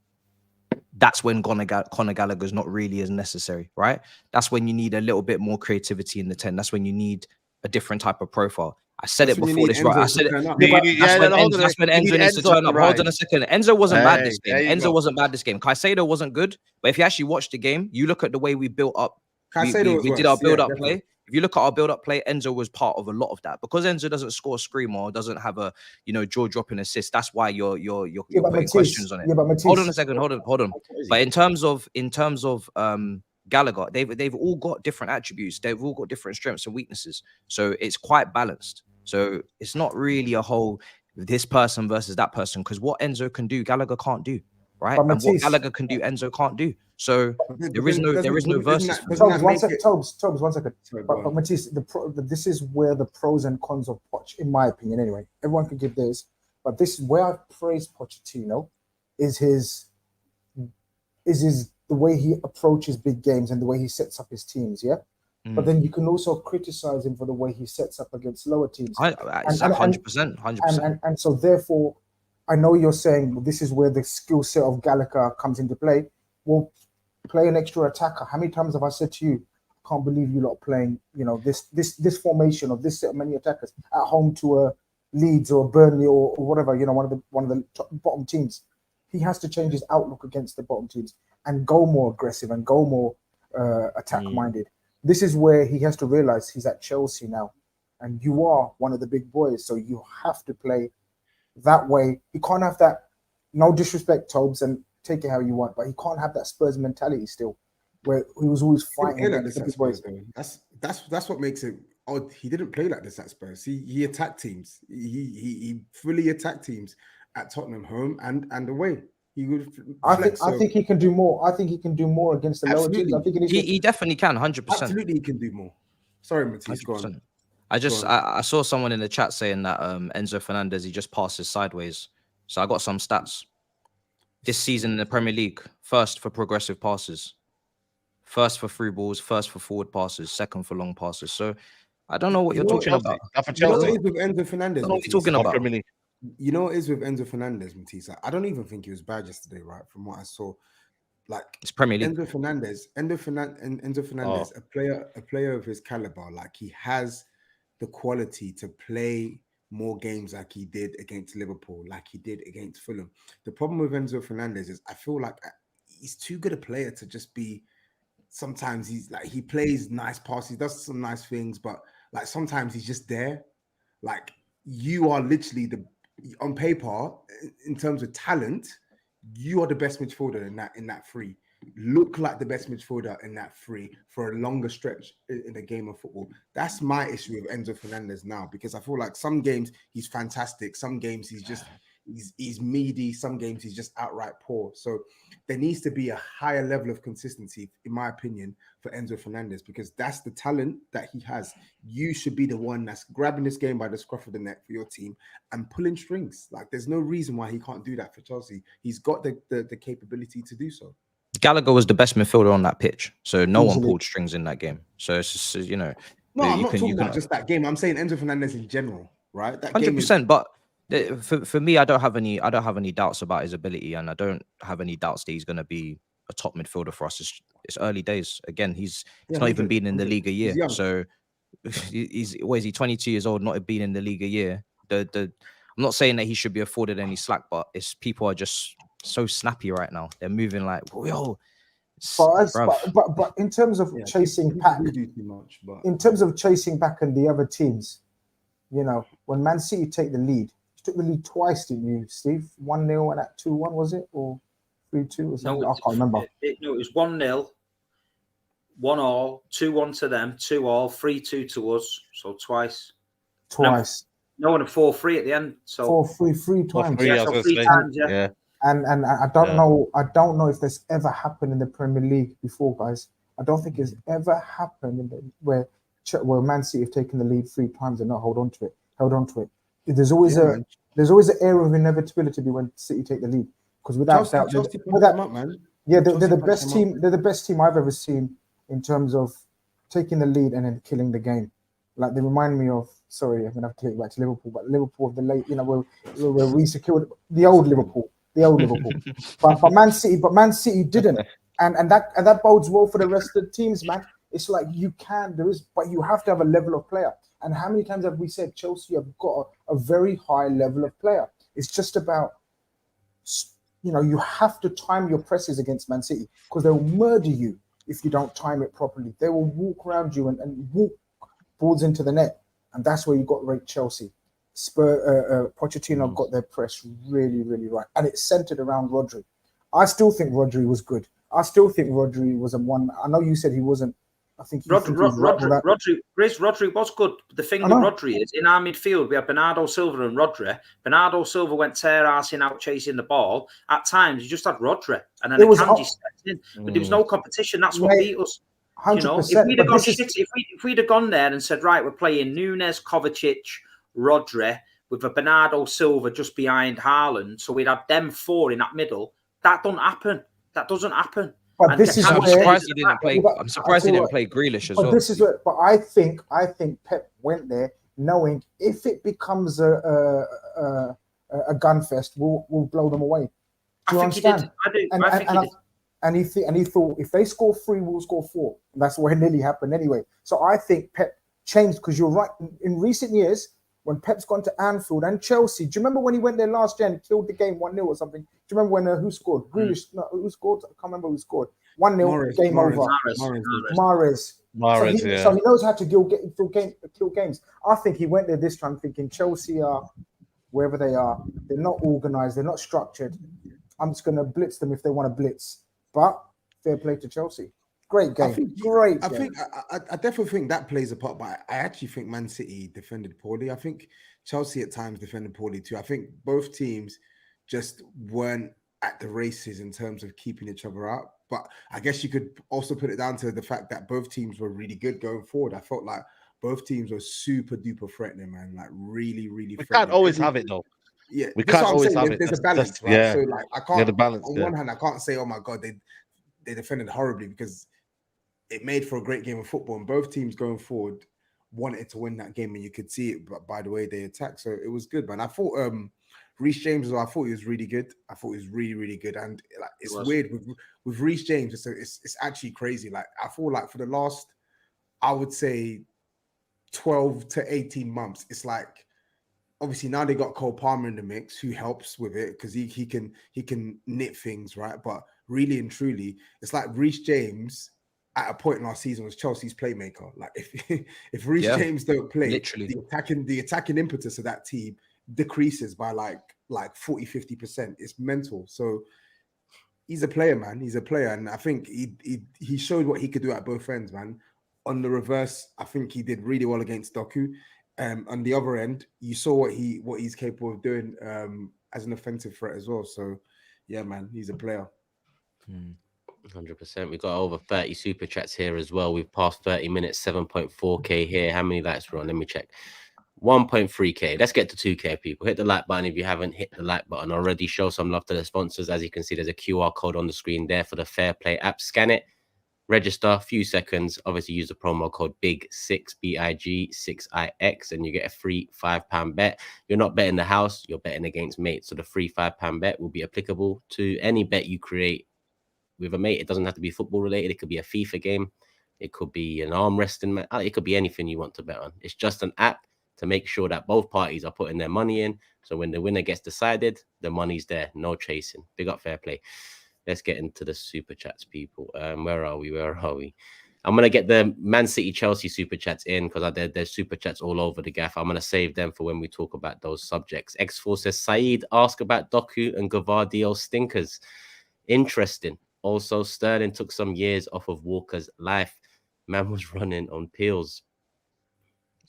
that's when Conor Gallagher's not really as necessary, right? That's when you need a little bit more creativity in the 10. That's when you need a different type of profile. I said it before this, right? I said it. That's when Enzo needs to turn up. Hold on a second. Enzo wasn't bad this game. Enzo wasn't bad this game. Caicedo wasn't good. But if you actually watch the game, you look at the way we built up. We did our build-up play. If you look at our build-up play, Enzo was part of a lot of that. Because Enzo doesn't score a screamer or doesn't have a, jaw-dropping assist, that's why you're putting questions on it. Yeah, but hold on a second. Hold on. But in terms of Gallagher, they've all got different attributes. They've all got different strengths and weaknesses. So it's quite balanced. So it's not really a whole this person versus that person, because what Enzo can do, Gallagher can't do, right? And what Gallagher can do, Enzo can't do. So there is no versus. Tobes, one second. But Matisse, this is where the pros and cons of Poch, in my opinion, anyway. Everyone can give theirs, but this is where I praise Pochettino is the way he approaches big games and the way he sets up his teams. Yeah. But then you can also criticize him for the way he sets up against lower teams. 100%. And so therefore, I know you're saying this is where the skill set of Gallagher comes into play. Well, play an extra attacker. How many times have I said to you, I can't believe you lot playing, this formation of this set of many attackers at home to a Leeds or a Burnley or whatever, one of the bottom teams. He has to change his outlook against the bottom teams and go more aggressive and go more attack-minded. This is where he has to realize he's at Chelsea now, and you are one of the big boys, so you have to play that way. You can't have that, no disrespect, Tobes, and take it how you want, but he can't have that Spurs mentality still, where he was always fighting against the big boys. That's what makes it odd. He didn't play like this at Spurs. He attacked teams. He fully attacked teams at Tottenham, home and away. I think he can do more. I think he can do more against the lower teams. I think he definitely can, 100%. Absolutely, he can do more. Sorry, Matisse, go on. I saw someone in the chat saying that Enzo Fernandez, he just passes sideways. So I got some stats. This season in the Premier League, first for progressive passes. first for through balls, first for forward passes, second for long passes. So I don't know what you're For talking Chelsea. about. That for You know what Chelsea. it is with Enzo Fernandez? I don't know what you're Matisse? talking about. Premier League. You know what it is with Enzo Fernandez, Matisse? I don't even think he was bad yesterday, right? From what I saw, like It's Premier League. Enzo Fernandez, a player of his caliber, like he has the quality to play more games like he did against Liverpool, like he did against Fulham. The problem with Enzo Fernandez is I feel like he's too good a player to just be. Sometimes he's like he plays nice passes, he does some nice things, but like sometimes he's just there. Like you are literally on paper in terms of talent, you are the best midfielder in that three. Look like the best midfielder in that three for a longer stretch in a game of football. That's my issue with Enzo Fernandez now, because I feel like some games he's fantastic, some games he's meaty, some games he's just outright poor. So there needs to be a higher level of consistency, in my opinion, for Enzo Fernandez, because that's the talent that he has. You should be the one that's grabbing this game by the scruff of the neck for your team and pulling strings. Like there's no reason why he can't do that for Chelsea. He's got the capability to do so. Gallagher was the best midfielder on that pitch, so no one pulled strings in that game. So it's just, you know, no, I'm not talking about just that game. I'm saying Enzo Fernandez in general, right? That 100%. But for me, I don't have any doubts about his ability, and I don't have any doubts that he's going to be a top midfielder for us. It's early days. Again, he's not even been in the league a year, so he's 22 years old, not been in the league a year. I'm not saying that he should be afforded any slack, but it's people are just so snappy right now. They're moving like, whoa. But in terms of chasing back, in terms of chasing back and the other teams, you know, when Man City take the lead, you took the lead twice, didn't you, Steve? 1-0 and at 2-1, was it? Or 3-2 or something? No, I can't remember. It was 1-0, 1-1, 2-1 to them, 2-2, 3-2 to us. So twice. No, and a 4-3 at the end. So 4-3 three times. 4-3, yeah, so 3 times, yeah. And I don't know if this ever happened in the Premier League before, guys. I don't think it's ever happened where Man City have taken the lead 3 times and not held on to it. There's always an air of inevitability when City take the lead, because without that, they're the best team. They're the best team I've ever seen in terms of taking the lead and then killing the game. Like they remind me of. Sorry, I'm gonna have to take it back to Liverpool, but Liverpool of the late, you know, where we secured the old Liverpool. but Man City didn't, and that bodes well for the rest of the teams, man. It's like but you have to have a level of player. And how many times have we said Chelsea have got a very high level of player? It's just about, you know, you have to time your presses against Man City, because they'll murder you if you don't time it properly. They will walk around you and walk balls into the net, and that's where you got rate Chelsea. Pochettino got their press really, really right, and it's centered around Rodri. I still think Rodri was good. I still think Rodri was a one. I know you said he wasn't. I think Rodri was good. The thing with Rodri is, in our midfield, we have Bernardo Silva and Rodri. Bernardo Silva went tear-assing out chasing the ball. At times, you just had Rodri, and then Akanji stepped in. But there was no competition. That's what beat us. 100%. You know, if we'd have gone there and said, right, we're playing Nunes, Kovacic, Rodri, with a Bernardo Silva just behind Haaland, so we'd have them 4 in that middle. That doesn't happen. But I'm surprised he didn't play. I'm surprised he didn't play Grealish as well. This is what. But I think Pep went there knowing if it becomes a gun fest, we'll blow them away. Do you understand? And he thought if they score 3, we'll score 4. And that's what nearly happened anyway. So I think Pep changed, because you're right. In recent years, when Pep's gone to Anfield and Chelsea, do you remember when he went there last year and killed the game 1-0 or something? Do you remember when who scored? Grealish? No, who scored? I can't remember who scored. 1-0, game over. Mahrez. So he knows how to kill games. I think he went there this time thinking Chelsea are wherever they are. They're not organised. They're not structured. I'm just going to blitz them if they want to blitz. But fair play to Chelsea. Great game. I definitely think that plays a part, but I actually think Man City defended poorly. I think Chelsea at times defended poorly too. I think both teams just weren't at the races in terms of keeping each other out. But I guess you could also put it down to the fact that both teams were really good going forward. I felt like both teams were super duper threatening, man. Like really, really. We can't always have it though. Yeah, we can't always have it. There's a balance, right? Yeah. So like I can't. The balance, on one hand, I can't say, oh my god, they defended horribly, because it made for a great game of football, and both teams going forward wanted to win that game, and you could see it by the way they attacked. So it was good, man. I thought Reece James as well, I thought he was really good. I thought he was really, really good. And like, it's weird with Reece James, it's actually crazy. Like, I feel like for the last, I would say 12 to 18 months, it's like, obviously now they got Cole Palmer in the mix, who helps with it because he can knit things, right? But really and truly, it's like Reece James at a point last season was Chelsea's playmaker. Like, if Reece James don't play, literally the attacking impetus of that team decreases by like 40-50%. It's mental. So he's a player, man. He's a player, and I think he showed what he could do at both ends, man. On the reverse, I think he did really well against Doku. On the other end, you saw what he's capable of doing as an offensive threat as well. So yeah, man, he's a player. 100%. We got over 30 super chats here as well. We've passed 30 minutes, 7.4k here. How many likes we're on? Let me check. 1.3k. Let's get to 2k, people. Hit the like button if you haven't hit the like button already. Show some love to the sponsors. As you can see, there's a QR code on the screen there for the Fair Play app. Scan it, register, a few seconds. Obviously, use the promo code BIG6, BIG6IX, and you get a free £5 bet. You're not betting the house, you're betting against mates. So the free £5 bet will be applicable to any bet you create with a mate. It doesn't have to be football related. It could be a FIFA game. It could be an arm wrestling match. It could be anything you want to bet on. It's just an app to make sure that both parties are putting their money in. So when the winner gets decided, the money's there. No chasing. Big up Fair Play. Let's get into the super chats, people. Where are we? I'm going to get the Man City Chelsea super chats in because there's super chats all over the gaff. I'm going to save them for when we talk about those subjects. X4 says, Saeed, ask about Doku and Gavardio stinkers. Interesting. Also, Sterling took some years off of Walker's life. Man was running on pills.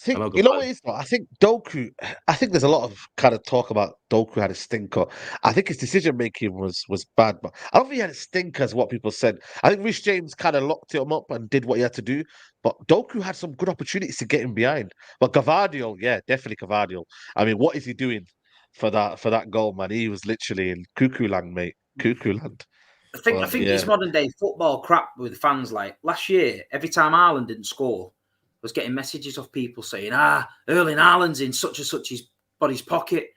You know what it is, though? I think Doku, I think there's a lot of kind of talk about Doku had a stinker. I think his decision making was bad, but I don't think he had a stinker as what people said. I think Reece James kind of locked him up and did what he had to do, but Doku had some good opportunities to get him behind. But Gavardio, yeah, definitely Gavardio. I mean, what is he doing for that goal, man? He was literally in cuckoo land, mate. Cuckoo land. I think it's modern day football crap with fans. Like last year, every time Haaland didn't score, was getting messages of people saying, Erling Haaland's in such and such his body's pocket.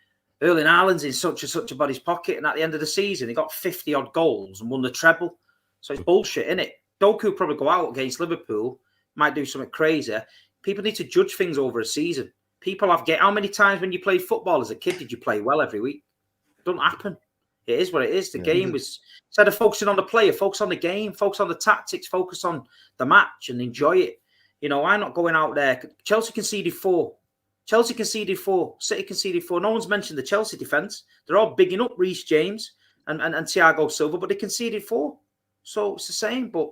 Erling Haaland's in such and such a body's pocket. And at the end of the season, he got 50 odd goals and won the treble. So it's bullshit, isn't it? Doku will probably go out against Liverpool, might do something crazy. People need to judge things over a season. People how many times when you played football as a kid did you play well every week? It doesn't happen. It is what it is. The game was, instead of focusing on the player, focus on the game, focus on the tactics, focus on the match and enjoy it. You know, I'm not going out there. Chelsea conceded 4. City conceded 4. No one's mentioned the Chelsea defence. They're all bigging up Reece James and Thiago Silva, but they conceded 4. So it's the same. But,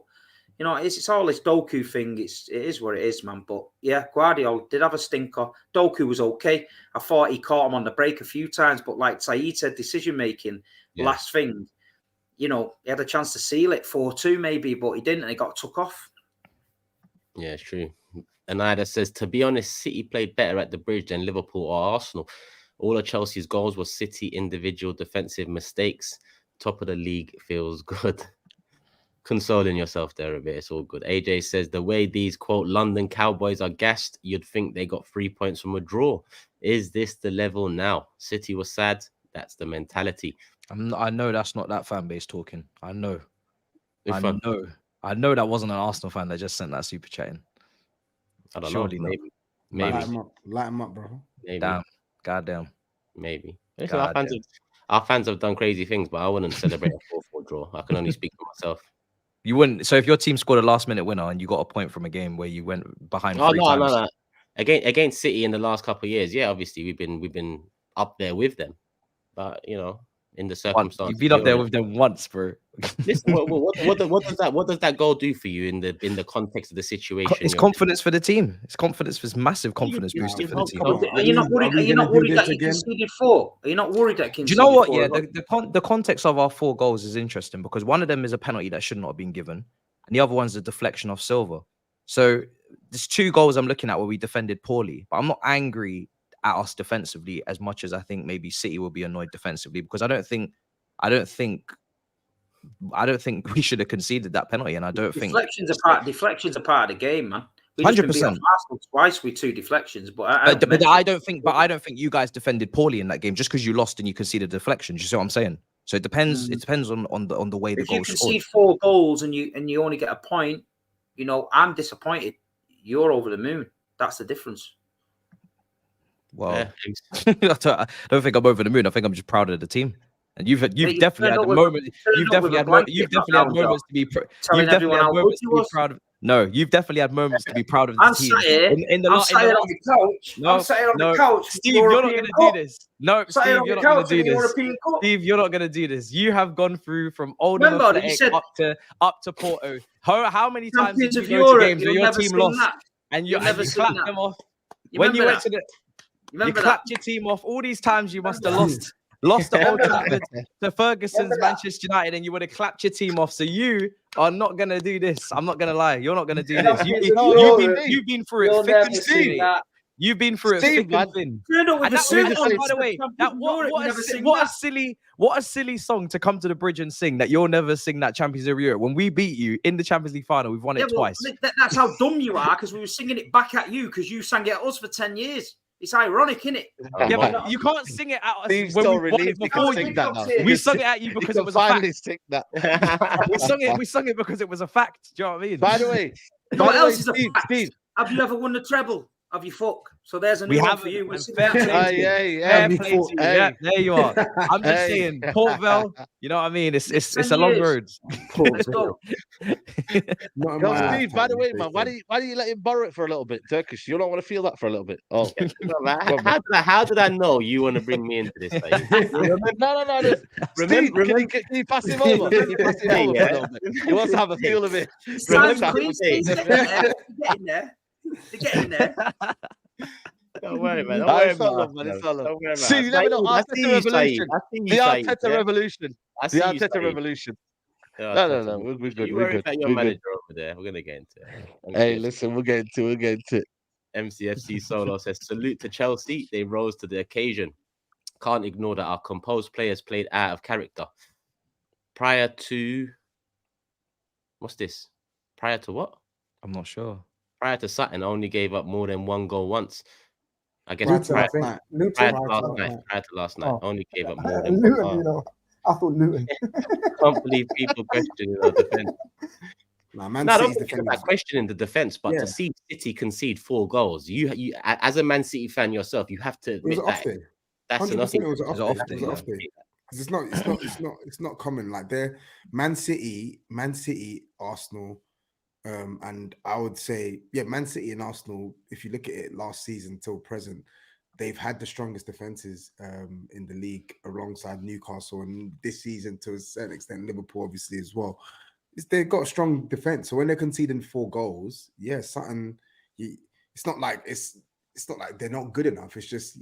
you know, it's all this Doku thing. It is what it is, man. But, yeah, Guardiola did have a stinker. Doku was okay. I thought he caught him on the break a few times. But like Saeed said, decision-making, last thing, you know, he had a chance to seal it 4-2 maybe, but he didn't and he got took off. Yeah, it's true. And Ida says, to be honest, City played better at the Bridge than Liverpool or Arsenal. All of Chelsea's goals were City individual defensive mistakes. Top of the league feels good. Consoling yourself there a bit. It's all good. AJ says, the way these, quote, London Cowboys are gassed, you'd think they got 3 points from a draw. Is this the level now? City was sad. That's the mentality. I know that's not that fan base talking. I know that wasn't an Arsenal fan that just sent that super chat in. I don't know. Maybe. Light him up, bro. Maybe. Damn. Goddamn. Maybe. Our fans have done crazy things, but I wouldn't celebrate a 4-4 draw. I can only speak for myself. You wouldn't. So if your team scored a last-minute winner and you got a point from a game where you went behind 3 times. No. Against City in the last couple of years, yeah, obviously we've been up there with them. But, you know, in the circumstances, you've been up there with them once, bro. Listen, what does that goal do for you in the context of the situation? It's confidence for the team. It's confidence. It's massive confidence booster for the team. Are you not worried that you conceded 4? Are you not worried that? Do you know what? Yeah, the context of our 4 goals is interesting because one of them is a penalty that should not have been given, and the other one's a deflection of Silva. So there's 2 goals I'm looking at where we defended poorly, but I'm not angry at us defensively as much as I think maybe City will be annoyed defensively because I don't think I don't think we should have conceded that penalty, and I don't think deflections are part of the game, man. We've 100%. just been beat off Arsenal twice with 2 deflections, but I don't think you guys defended poorly in that game just because you lost and you conceded deflections. You see what I'm saying? So it depends. It depends on the way the if you goals concede scored. 4 goals and you only get a point, you know, I'm disappointed. You're over the moon. That's the difference. Well, I don't think I'm over the moon. I think I'm just proud of the team. And you've definitely had moments. You've definitely had moments to be proud of. No, you've definitely had moments to be proud of the team. I'm sat here on the couch. I'm sat here on the couch. Steve, you're not going to do this. No, Steve, you're not going to do this. Steve, you're not going to do this. You have gone through from Old Athletic up to Porto. How many times did you go to games where your team lost and you clapped them off? When you went to you clapped your team off. All these times you must have lost the Old Trafford to Ferguson's Manchester United, and you would have clapped your team off. So you are not gonna do this. I'm not gonna lie. You're not gonna do this. You've been through it thick and thin. You've been through it thick and thin. By the way, what a silly song to come to the bridge and sing that you'll never sing that Champions League Europe. When we beat you in the Champions League final, we've won it twice. That's how dumb you are, because we were singing it back at you because you sang it at us for 10 years. It's ironic, isn't it? Yeah, but you can't sing it at us. When we won it before you. We sung it at you because it was a fact. We sung it because it was a fact. Do you know what I mean? By the way, what else is a fact? Have you ever won the treble? Have you fuck? So there's a new one for you. Fair play. Yeah, there you are. I'm just saying, Port Vale, you know what I mean? It's a long road. Let's go. Steve, by the way, man, why do you let him borrow it for a little bit? Turkish, you don't want to feel that for a little bit. Oh, how did I know you want to bring me into this? No. Steve, can you pass him over? Can you pass him over for a little bit? He wants to have a feel of it. They're getting there. Don't worry, man. Don't worry about it. See, you never know. Arteta Revolution. The Arteta Revolution. The Arteta Revolution. No. We're good. We're good. Your manager over there. We're gonna get into it. Hey, listen, we'll get into it. MCFC Solo says, salute to Chelsea. They rose to the occasion. Can't ignore that our composed players played out of character. Prior to what's this? Prior to what? I'm not sure. Prior to Sutton, only gave up more than 1 goal once. I guess prior to last night, only gave up more than Luton, you know. I thought Luton. Can't believe people questioning our defense. No, don't think about questioning the defense, but to see City concede 4 goals, you as a Man City fan yourself, you have to admit that that's nothing. It was off day. It's not common. Like they're Man City, Arsenal. And I would say, Man City and Arsenal, if you look at it last season till present, they've had the strongest defenses in the league alongside Newcastle, and this season to a certain extent Liverpool obviously as well. They've got a strong defense. So when they're conceding 4 goals, something. It's not like they're not good enough. It's just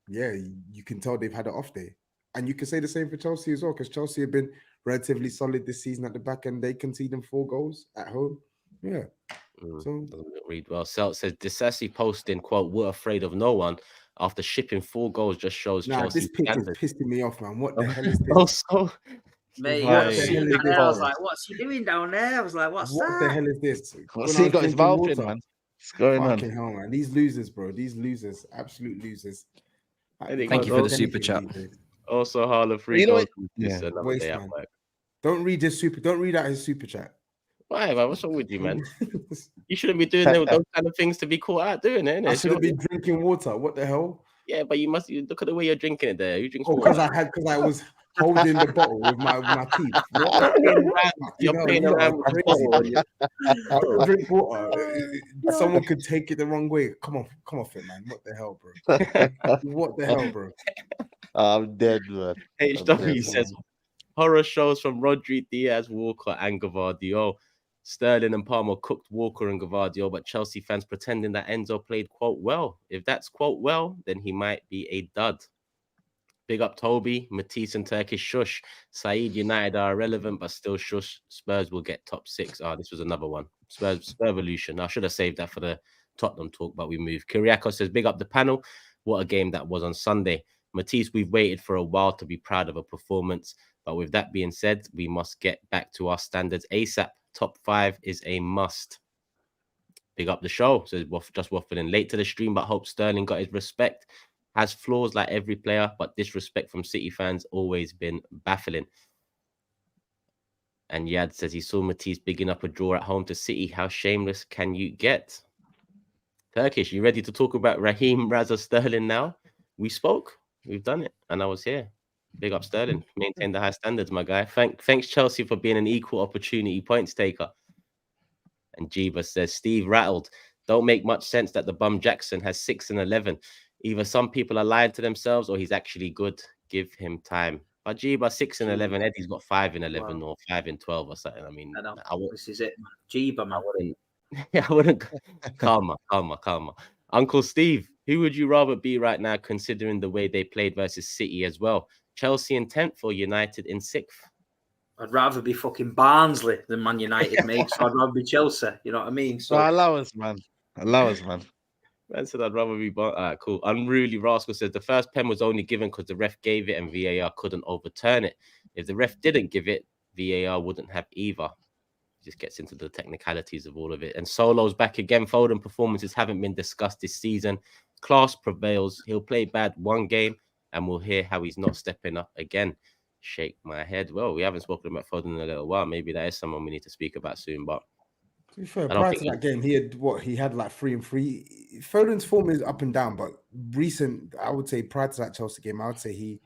you can tell they've had an off day, and you can say the same for Chelsea as well, because Chelsea have been relatively solid this season at the back, and they conceding 4 goals at home. So doesn't read well. Celt says Disassi posting, quote, "We're afraid of no one," after shipping 4 goals just shows Chelsea. This picture is pissing me off, man. What the hell is this? Mate, I was like, what's he doing down there? I was like, what the hell is this? What's he got his mouth in, man? What's going on? Hell, man. These losers, bro. These losers, absolute losers. Thank you for the super chat. Also, Harlem free. You know what? Don't read out his super chat. Why, man? What's wrong with you, man? You shouldn't be doing those kind of things to be caught out doing it. I shouldn't be drinking water. What the hell? Yeah, but you look at the way you're drinking it there. You drink because I was holding the bottle with my teeth. You're playing around with the bottle. I don't drink water. Someone could take it the wrong way. Come off it, man. What the hell, bro? What the hell, bro? I'm dead, man. HW says horror shows from Rodri, Diaz, Walker, and Gvardiol. Sterling and Palmer cooked Walker and Gvardiol, but Chelsea fans pretending that Enzo played, quote, well. If that's, quote, well, then he might be a dud. Big up Toby, Matisse and Turkish shush. Saeed, United are irrelevant, but still shush. Spurs will get top 6. This was another one. Spurs Evolution. I should have saved that for the Tottenham talk, but we moved. Kyriakos says, big up the panel. What a game that was on Sunday. Matisse, we've waited for a while to be proud of a performance. But with that being said, we must get back to our standards ASAP. Top 5 is a must. Big up the show. So just waffling late to the stream, but hope Sterling got his respect. Has flaws like every player, but disrespect from City fans always been baffling. And Yad says he saw Matisse bigging up a draw at home to City. How shameless can you get? Turkish, you ready to talk about Raheem Raza Sterling now? We spoke. We've done it. And I was here. Big up Sterling. Maintain the high standards, my guy. Thanks, Chelsea, for being an equal opportunity points taker. And Jiva says, Steve rattled. Don't make much sense that the bum Jackson has 6 and 11. Either some people are lying to themselves or he's actually good. Give him time. But Jiva, 6 and 11. Eddie's got 5 and 11 or 5 and 12 or something. I mean, this is it, man. Jiva, man. I wouldn't. Calma. Uncle Steve, who would you rather be right now, considering the way they played versus City as well? Chelsea in 10th or United in 6th? I'd rather be fucking Barnsley than Man United, mate. So I'd rather be Chelsea. You know what I mean? So allow us, man. Man said I'd rather be All right, cool. Unruly Rascal says the first pen was only given because the ref gave it and VAR couldn't overturn it. If the ref didn't give it, VAR wouldn't have either. Just gets into the technicalities of all of it. And Solo's back again. Foden performances haven't been discussed this season. Class prevails. He'll play bad one game and we'll hear how he's not stepping up again. Shake my head. Well, we haven't spoken about Foden in a little while. Maybe that is someone we need to speak about soon. But to be fair, prior to that game, he had like 3 and 3. Foden's form is up and down, but recent, I would say prior to that Chelsea game, I would say he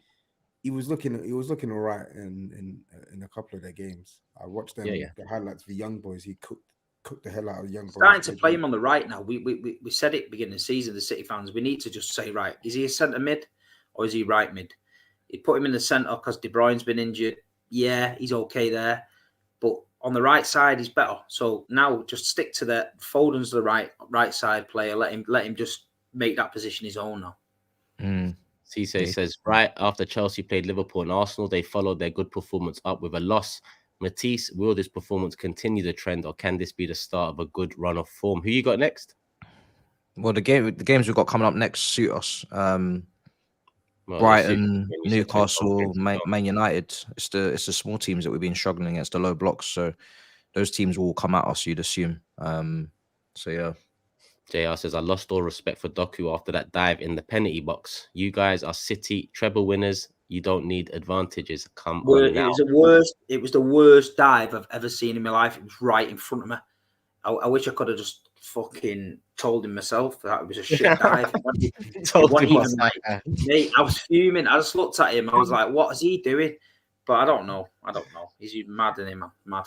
was looking all right in a couple of their games. I watched them the highlights for young boys. He cooked the hell out of young boys. Starting to play him on the right now. We said it beginning of the season, the City fans. We need to just say, right, is he a centre mid or is he right mid? He put him in the centre because De Bruyne's been injured. Yeah, he's okay there. But on the right side, he's better. So now just stick to that. Foden's the right side player. Let him just make that position his own now. Cisse says, right after Chelsea played Liverpool and Arsenal, they followed their good performance up with a loss. Matisse, will this performance continue the trend or can this be the start of a good run of form? Who you got next? Well, the games we've got coming up next suit us. Brighton, Newcastle, Man United. It's the small teams that we've been struggling against, the low blocks. So those teams will come at us, you'd assume. So yeah. JR says, I lost all respect for Doku after that dive in the penalty box. You guys are City treble winners. You don't need advantages. Come on now. It was the worst dive I've ever seen in my life. It was right in front of me. I wish I could have just fucking told him myself that it was a shit dive. Mate, I was fuming. I just looked at him. I was like, what is he doing? But I don't know. He's mad in him, mad.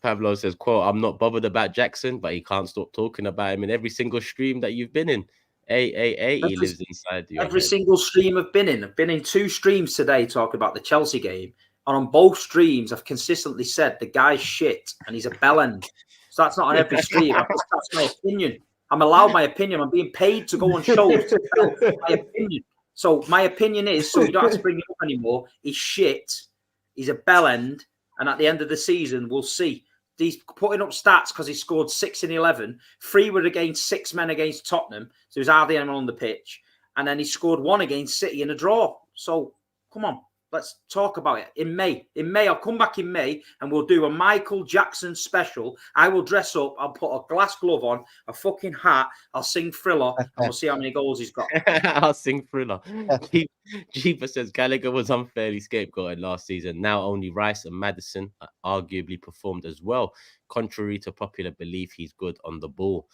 Pablo says, quote, I'm not bothered about Jackson, but he can't stop talking about him in every single stream that you've been in. He lives inside you. Every single stream I've been in. I've been in 2 streams today talking about the Chelsea game. And on both streams, I've consistently said the guy's shit and he's a bellend. So that's not on every stream. That's my opinion. I'm allowed my opinion. I'm being paid to go on shows to tell my opinion. So my opinion is, so you don't have to bring it up anymore. He's shit. He's a bellend. And at the end of the season, we'll see. He's putting up stats because he scored 6 in 11. 3 were against 6 men against Tottenham. So there's hardly anyone on the pitch. And then he scored 1 against City in a draw. So come on. Let's talk about it in May. I'll come back in May and we'll do a Michael Jackson special. I will dress up. I'll put a glass glove on, a fucking hat. I'll sing Thriller and we'll see how many goals he's got. I'll sing Thriller. Jeeper says Gallagher was unfairly scapegoated last season. Now only Rice and Maddison arguably performed as well. Contrary to popular belief, he's good on the ball.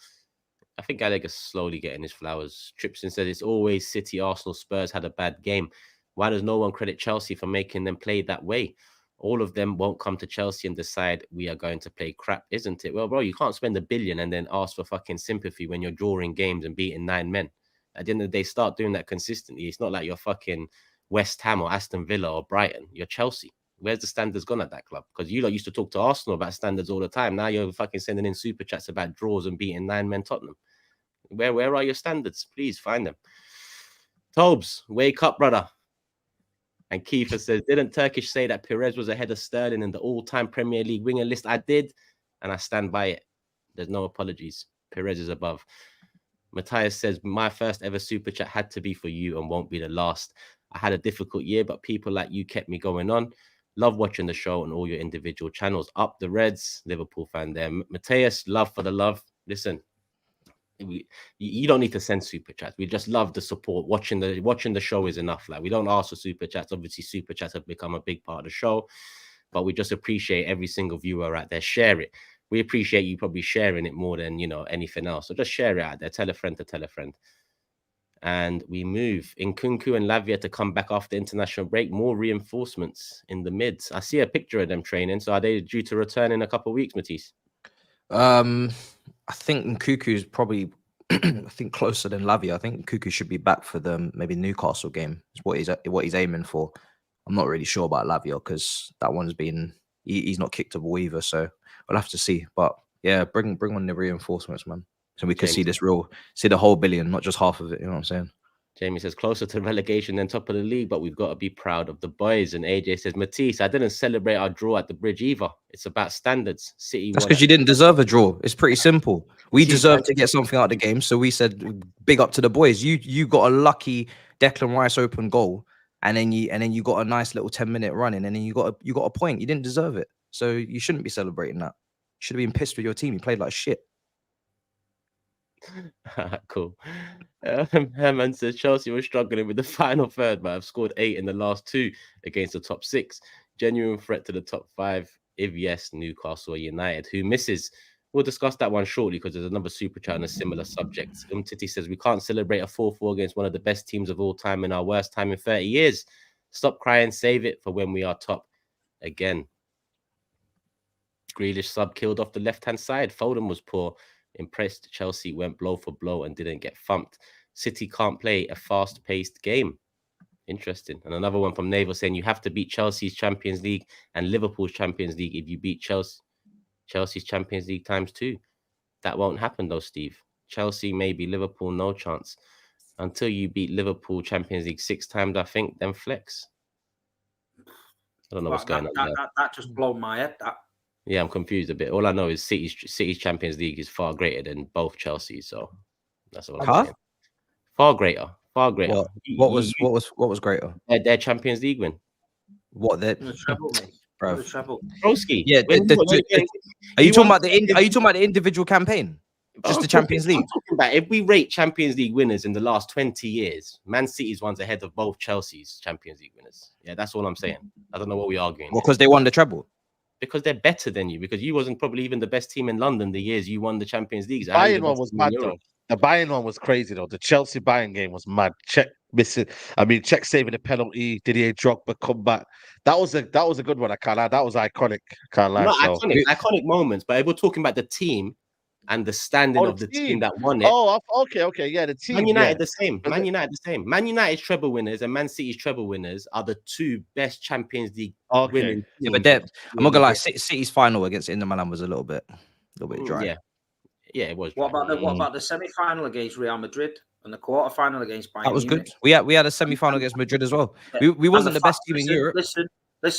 I think Gallagher's slowly getting his flowers. Tripson said it's always City, Arsenal, Spurs had a bad game. Why does no one credit Chelsea for making them play that way? All of them won't come to Chelsea and decide we are going to play crap, isn't it? Well, bro, you can't spend $1 billion and then ask for fucking sympathy when you're drawing games and beating 9 men. At the end of the day, start doing that consistently. It's not like you're fucking West Ham or Aston Villa or Brighton. You're Chelsea. Where's the standards gone at that club? Because you lot used to talk to Arsenal about standards all the time. Now you're fucking sending in super chats about draws and beating 9 men Tottenham. Where are your standards? Please find them. TOBS, wake up, brother. And Kiefer says, didn't Turkish say that Perez was ahead of Sterling in the all-time Premier League winger list? I did, and I stand by it. There's no apologies. Perez is above. Matthias says, my first ever super chat had to be for you and won't be the last. I had a difficult year, but people like you kept me going on. Love watching the show on all your individual channels. Up the Reds, Liverpool fan there. Matthias, love for the love. Listen, you don't need to send super chats. We just love the support. Watching the show is enough. Like, we don't ask for super chats. Obviously, super chats have become a big part of the show, but we just appreciate every single viewer out there. Share it. We appreciate you probably sharing it more than, you know, anything else. So just share it out there. Tell a friend to tell a friend. And we move Nkunku and Lavia to come back after international break. More reinforcements in the mids. I see a picture of them training. So are they due to return in a couple of weeks, Matisse? I think Nkunku is probably, I think, closer than Lavia. I think Nkunku should be back for the maybe Newcastle game. Is what he's aiming for. I'm not really sure about Lavia because that one's been he's not kicked a ball either. So we'll have to see. But yeah, bring on the reinforcements, man. So we can see the whole billion, not just half of it. You know what I'm saying? Jamie says closer to relegation than top of the league, but we've got to be proud of the boys. And AJ says, Matisse, I didn't celebrate our draw at the Bridge either. It's about standards. City. That's because you didn't deserve a draw. It's pretty simple. We deserved to get something out of the game, so we said big up to the boys. You got a lucky Declan Rice open goal, and then you got a nice little 10-minute run in, and then you got a point. You didn't deserve it, so you shouldn't be celebrating that. You should have been pissed with your team. You played like shit. Cool. Herman says Chelsea was struggling with the final third, but have scored 8 in the last 2 against the top 6. Genuine threat to the top 5. If yes, Newcastle or United. Who misses? We'll discuss that one shortly because there's another super chat on a similar subject. Titi says we can't celebrate a 4-4 against one of the best teams of all time in our worst time in 30 years. Stop crying, save it for when we are top again. Grealish sub killed off the left-hand side. Foden was poor. Impressed Chelsea went blow for blow and didn't get thumped. City can't play a fast-paced game. Interesting. And another one from Naval saying you have to beat Chelsea's Champions League and Liverpool's Champions League if you beat Chelsea's Champions League ×2. That won't happen though, Steve. Chelsea maybe, Liverpool no chance. Until you beat Liverpool Champions League 6 times, I think, then flex. I don't know what's going on there. That just blown my head. Yeah, I'm confused a bit. All I know is City's Champions League is far greater than both Chelsea's, so that's what I'm saying. Far greater. What was greater? Their Champions League win. What their Treble. Broski. Yeah. Are you talking about the individual campaign? Just the Champions League. I'm talking about if we rate Champions League winners in the last 20 years, Man City's one's ahead of both Chelsea's Champions League winners. Yeah, that's all I'm saying. I don't know what we're arguing. Well, because they won the treble. Because they're better than you. Because you wasn't probably even the best team in London the years you won the Champions League. Bayern one was mad though. The Bayern one was crazy though. The Chelsea Bayern game was mad. Czech missing. I mean, Czech saving a penalty. Didier Drogba come back. That was a good one. I can't lie. That was iconic. Can't lie. Iconic moments. But we're talking about the team and the standing of the team that won it. Oh, okay. Yeah, the team. Man United the same. Man United's treble winners and Man City's treble winners are the 2 best Champions League winning. Yeah, but I'm not gonna lie. City's final against Inter Milan was a little bit dry. Yeah, it was. What about the semi-final against Real Madrid and the quarter-final against Bayern? That was good. We had a semi-final against Madrid as well. We wasn't the best team in Europe. Listen.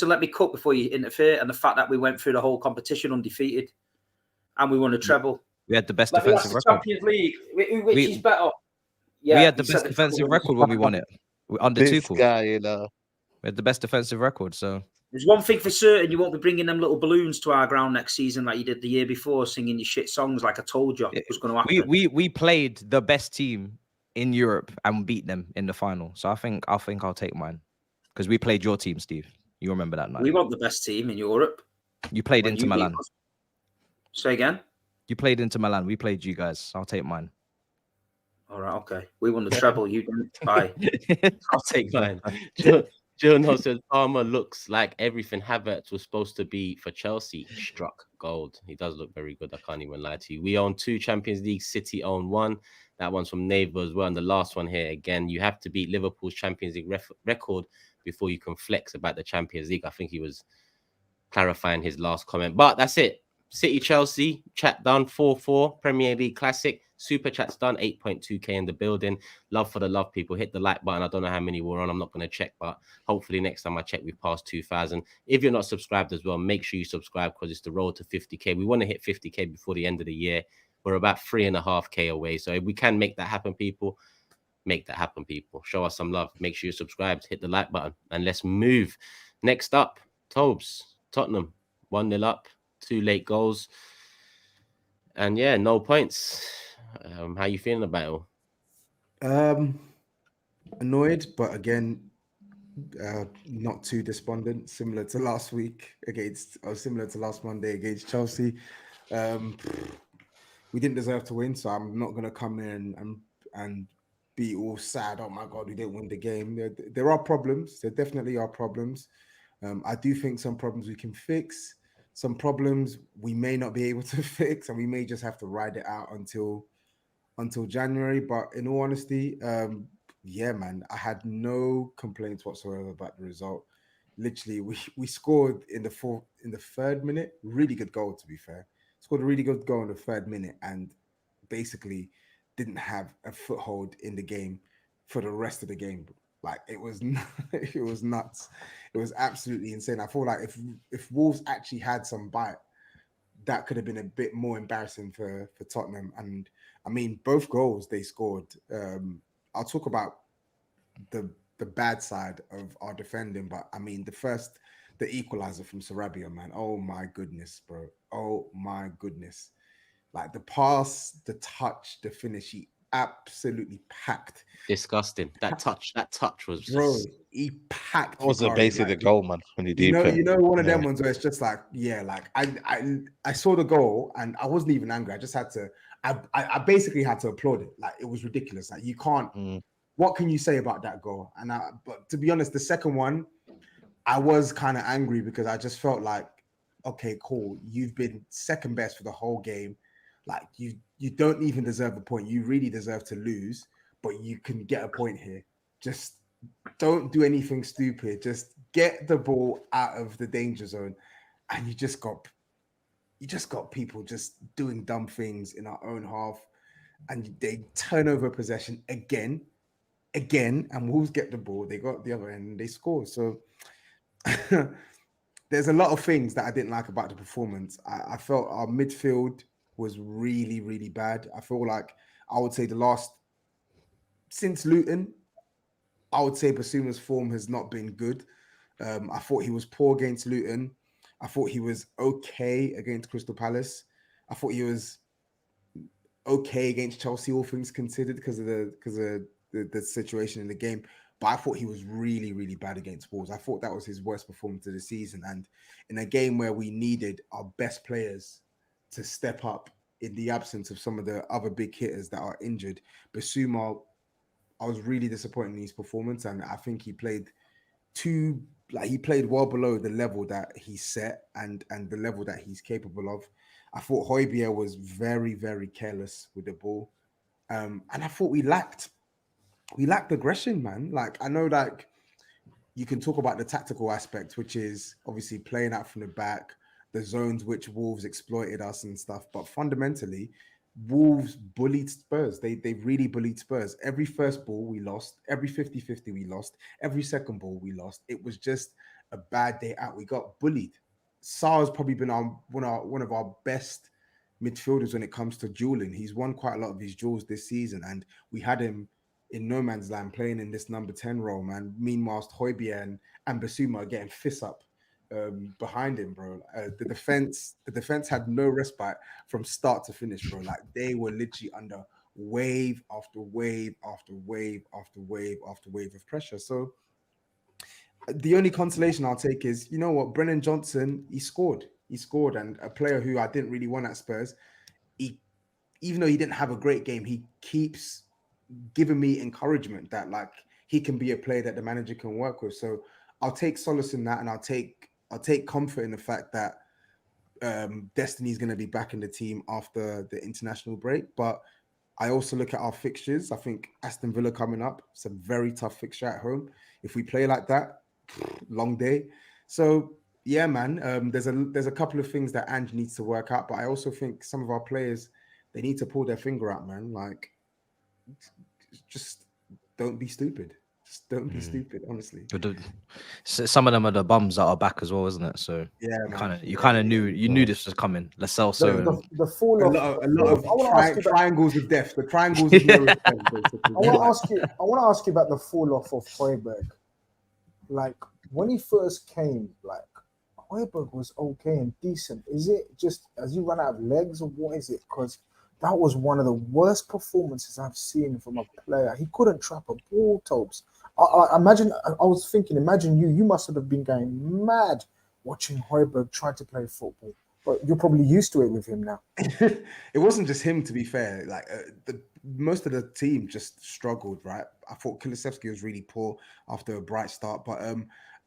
Let me cut before you interfere. And the fact that we went through the whole competition undefeated, and we won a treble. We had the best defensive record. Champions League, which is better. Yeah, we had the best defensive record when we won it. Under Tuchel. Guy, you know. We had the best defensive record. So there's one thing for certain: you won't be bringing them little balloons to our ground next season like you did the year before, singing your shit songs like I told you it was going to happen. We played the best team in Europe and beat them in the final. So I think I'll take mine because we played your team, Steve. You remember that night? We weren't the best team in Europe. You played Inter Milan. Say again. You played Inter Milan. We played you guys. I'll take mine. All right, okay. We won the treble. You didn't. Bye. I'll take mine. Jono says Palmer looks like everything Havertz was supposed to be for Chelsea. Struck gold. He does look very good. I can't even lie to you. We own 2 Champions League. City own 1. That one's from Neighbour as well. And the last one here again. You have to beat Liverpool's Champions League record before you can flex about the Champions League. I think he was clarifying his last comment. But that's it. City Chelsea chat done 4-4 Premier League Classic. Super chats done 8.2k in the building. Love for the love, people. Hit the like button. I don't know how many we're on. I'm not going to check, but hopefully next time I check, we've passed 2,000. If you're not subscribed as well, make sure you subscribe because it's the road to 50k. We want to hit 50k before the end of the year. We're about 3.5k away. So if we can make that happen, people, make that happen, people. Show us some love. Make sure you're subscribed, hit the like button, and let's move. Next up, TOBS, Tottenham, 1-0 up, 2 late goals. And yeah, no points. How you feeling about it? Annoyed, but again, not too despondent. Similar to last week or similar to last Monday against Chelsea. We didn't deserve to win, so I'm not gonna come in and be all sad. Oh my god, we didn't win the game. There are problems. There definitely are problems. I do think some problems we can fix. Some problems we may not be able to fix, and we may just have to ride it out until January. But in all honesty, yeah, man, I had no complaints whatsoever about the result. Literally, we scored in the third minute. Really good goal, to be fair. Scored a really good goal in the third minute, and basically didn't have a foothold in the game for the rest of the game. Like it was, it was nuts. It was absolutely insane. I feel like if Wolves actually had some bite, that could have been a bit more embarrassing for Tottenham. And I mean, both goals they scored. I'll talk about the bad side of our defending, but I mean, the equalizer from Sarabia, man. Oh my goodness, bro. Oh my goodness. Like the pass, the touch, the finish, he absolutely packed. Disgusting. That touch was just... Bro, he packed. That was basically the goal, man. When you deep you know, one of them ones where it's just like, yeah, like I saw the goal and I wasn't even angry. I just had to, I basically had to applaud it. Like it was ridiculous. Like you can't. What can you say about that goal? And but to be honest, the second one, I was kind of angry because I just felt like, okay, cool. You've been second best for the whole game. Like you don't even deserve a point. You really deserve to lose, but you can get a point here. Just don't do anything stupid. Just get the ball out of the danger zone. And you just got people just doing dumb things in our own half. And they turn over possession again, and Wolves get the ball. They got the other end and they score. So there's a lot of things that I didn't like about the performance. I felt our midfield was really, really bad. I feel like I would say since Luton, I would say Basuma's form has not been good. I thought he was poor against Luton. I thought he was okay against Crystal Palace. I thought he was okay against Chelsea, all things considered, because of the situation in the game. But I thought he was really, really bad against Wolves. I thought that was his worst performance of the season. And in a game where we needed our best players to step up in the absence of some of the other big hitters that are injured, Basuma, I was really disappointed in his performance. And I think he played well below the level that he set and the level that he's capable of. I thought Højbjerg was very, very careless with the ball. And I thought we lacked aggression, man. Like, I know, like, you can talk about the tactical aspect, which is obviously playing out from the back, the zones which Wolves exploited us and stuff. But fundamentally, Wolves bullied Spurs. They really bullied Spurs. Every first ball we lost, every 50-50 we lost, every second ball we lost. It was just a bad day out. We got bullied. Sar's probably been one of our best midfielders when it comes to dueling. He's won quite a lot of his duels this season, and we had him in no man's land playing in this number 10 role, man. Meanwhile, Højbjerg and Basuma are getting fists up behind him, bro. The defense had no respite from start to finish, bro. Like they were literally under wave after wave after wave after wave after wave of pressure. So the only consolation I'll take is, you know what, Brennan Johnson, he scored, and a player who I didn't really want at Spurs. Even though he didn't have a great game, he keeps giving me encouragement that like he can be a player that the manager can work with. So I'll take solace in that, and I'll take comfort in the fact that Destiny is going to be back in the team after the international break. But I also look at our fixtures. I think Aston Villa coming up, it's a very tough fixture at home. If we play like that, long day. So yeah, man, there's a couple of things that Ange needs to work out, but I also think some of our players, they need to pull their finger out, man. Like, just don't be stupid. Just don't be stupid, honestly. Some of them are the bums that are back as well, isn't it? So Yeah, you kind of knew this was coming. Let's sell The fall a off. lot of I want to ask you about. triangles of death. The triangles of no return, basically. I want to ask you about the fall off of Højbjerg. Like when he first came, like Højbjerg was okay and decent. Is it just as you run out of legs, or what is it? Because that was one of the worst performances I've seen from a player. He couldn't trap a ball, Tobes. I imagine. I was thinking. Imagine you must have been going mad watching Højbjerg try to play football. But you're probably used to it with him now. It wasn't just him, to be fair. Like most of the team just struggled, right? I thought Kulusevski was really poor after a bright start, but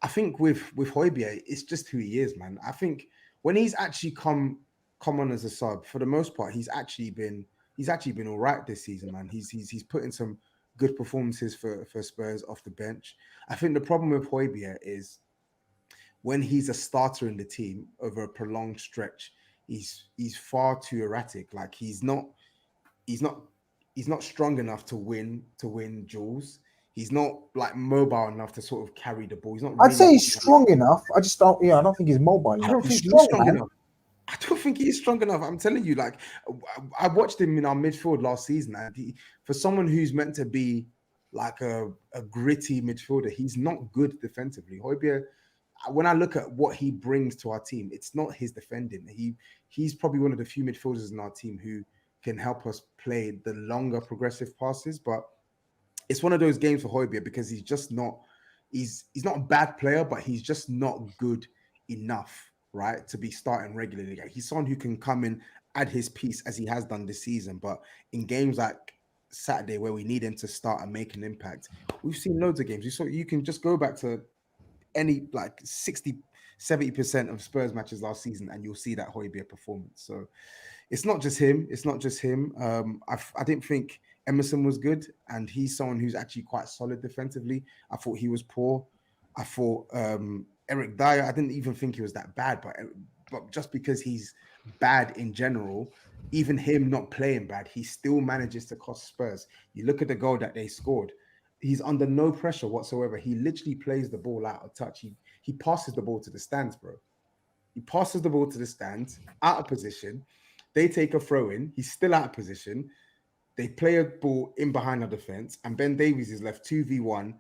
I think with Højbjerg, it's just who he is, man. I think when he's actually come on as a sub, for the most part, he's actually been all right this season, man. He's put in some good performances for Spurs off the bench. I think the problem with Højbjerg is when he's a starter in the team over a prolonged stretch, he's far too erratic. Like he's not strong enough to win duels. He's not like mobile enough to sort of carry the ball. He's not. I'd say he's strong enough. I just don't. Yeah, I don't think he's mobile enough. I don't think he's strong enough. I don't think he's strong enough. I'm telling you, like I watched him in our midfield last season, and for someone who's meant to be like a gritty midfielder, he's not good defensively. Højbjerg, when I look at what he brings to our team, it's not his defending. He's probably one of the few midfielders in our team who can help us play the longer progressive passes. But it's one of those games for Højbjerg because he's just not. He's not a bad player, but he's just not good enough, right, to be starting regularly. He's someone who can come in, add his piece as he has done this season. But in games like Saturday, where we need him to start and make an impact, we've seen loads of games. You can just go back to any like 60-70% of Spurs matches last season and you'll see that Højbjerg performance. So it's not just him. I didn't think Emerson was good, and he's someone who's actually quite solid defensively. I thought he was poor. I thought Eric Dyer, I didn't even think he was that bad, but just because he's bad in general, even him not playing bad, he still manages to cost Spurs. You look at the goal that they scored. He's under no pressure whatsoever. He literally plays the ball out of touch. He passes the ball to the stands, bro. He passes the ball to the stands, out of position. They take a throw in. He's still out of position. They play a ball in behind the defense, and Ben Davies is left 2v1.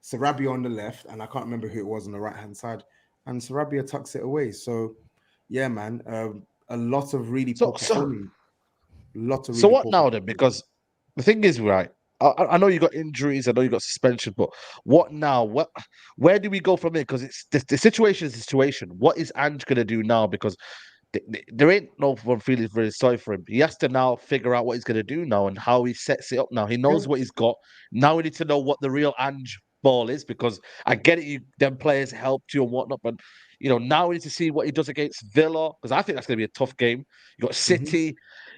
Sarabia on the left, and I can't remember who it was on the right-hand side. And Sarabia tucks it away. So, yeah, man, a lot of really poor performing. So what now then? Because the thing is, right, I know you got injuries, I know you got suspension, but what now? Where do we go from here? Because it's the situation is the situation. What is Ange gonna do now? Because there ain't no one feeling very sorry for him. He has to now figure out what he's gonna do now and how he sets it up now. He knows what he's got. Now we need to know what the real Ange ball is, because I get it, them players helped you and whatnot, but now we need to see what he does against Villa, because I think that's gonna be a tough game. You got City.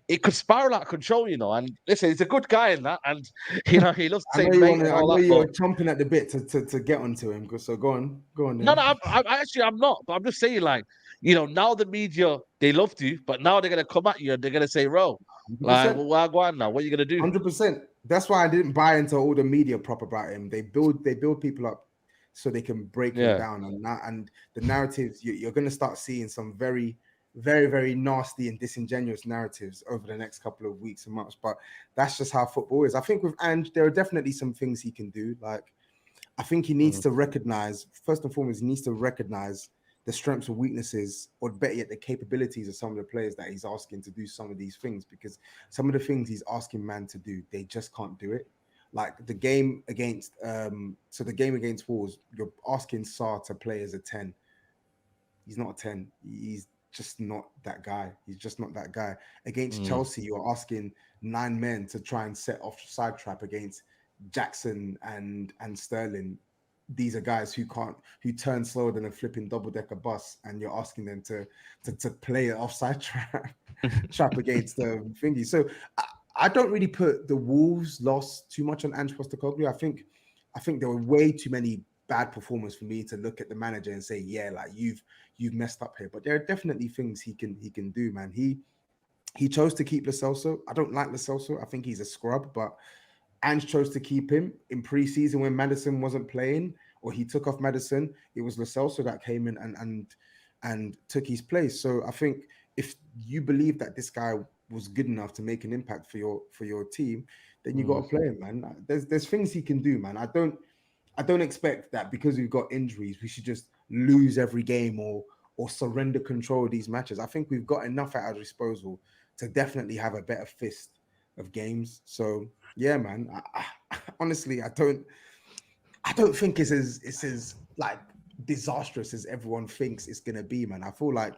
It could spiral out of control, and listen, he's a good guy in that, and he loves to say mate and all that. You're chomping at the bit to get onto him. So go on. Then. No, I'm not. But I'm just saying, like, now the media, they loved you, but now they're gonna come at you and they're gonna say, "Ro, like, well, go on now. What are you gonna do?" 100%. That's why I didn't buy into all the media prop about him. They build people up so they can break him down, and the narratives. You're gonna start seeing some very, very, very nasty and disingenuous narratives over the next couple of weeks and months. But that's just how football is. I think with Ange, there are definitely some things he can do. Like, I think he needs to recognize, first and foremost, he needs to recognize the strengths and weaknesses, or better yet, the capabilities of some of the players that he's asking to do some of these things, because some of the things he's asking man to do, they just can't do it. Like the game against Wolves, you're asking Sarr to play as a 10. He's not a 10. He's just not that guy. Against Chelsea, you're asking 9 men to try and set off side trap against Jackson and Sterling. These are guys who turn slower than a flipping double-decker bus, and you're asking them to play an offside trap against the thingy. So I don't really put the Wolves loss too much on Ange Postecoglou. I think there were way too many bad performers for me to look at the manager and say, yeah, like you've messed up here. But there are definitely things he can do, man. He chose to keep Lo Celso. I don't like Lo Celso. I think he's a scrub, but Ange chose to keep him in pre-season when Maddison wasn't playing, or he took off Maddison. It was Lo Celso that came in and took his place. So I think if you believe that this guy was good enough to make an impact for your team, then you got to play him, man. There's things he can do, man. I don't expect that because we've got injuries, we should just lose every game or surrender control of these matches. I think we've got enough at our disposal to definitely have a better fist of games. So yeah, man. I honestly, I don't think it's as like disastrous as everyone thinks it's gonna be, man. I feel like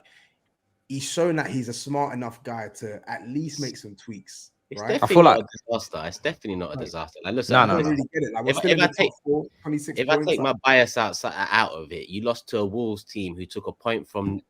he's shown that he's a smart enough guy to at least make some tweaks. It's right? definitely not a disaster. It's definitely not a disaster. Like, listen, I don't really get it. Like, we're still in the top 4, 26 if points. I take my bias out of it, you lost to a Wolves team who took a point from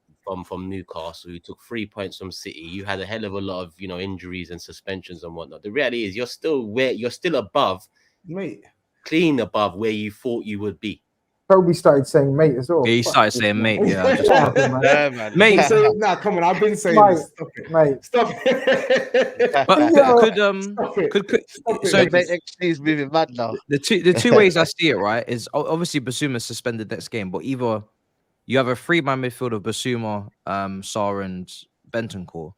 Newcastle, who took 3 points from City. You had a hell of a lot of injuries and suspensions and whatnot. The reality is you're still above, mate, clean above where you thought you would be. Toby started saying mate as well. Yeah, he started saying mate. Yeah, yeah, man. Mate. Nah, come on. I've been saying mate, this. Stop it, mate. Stop it. So he's moving mad now. The two ways I see it, right, is obviously Basuma suspended next game, but either you have a 3-man midfield of Basuma, Sarr, and Bentancur,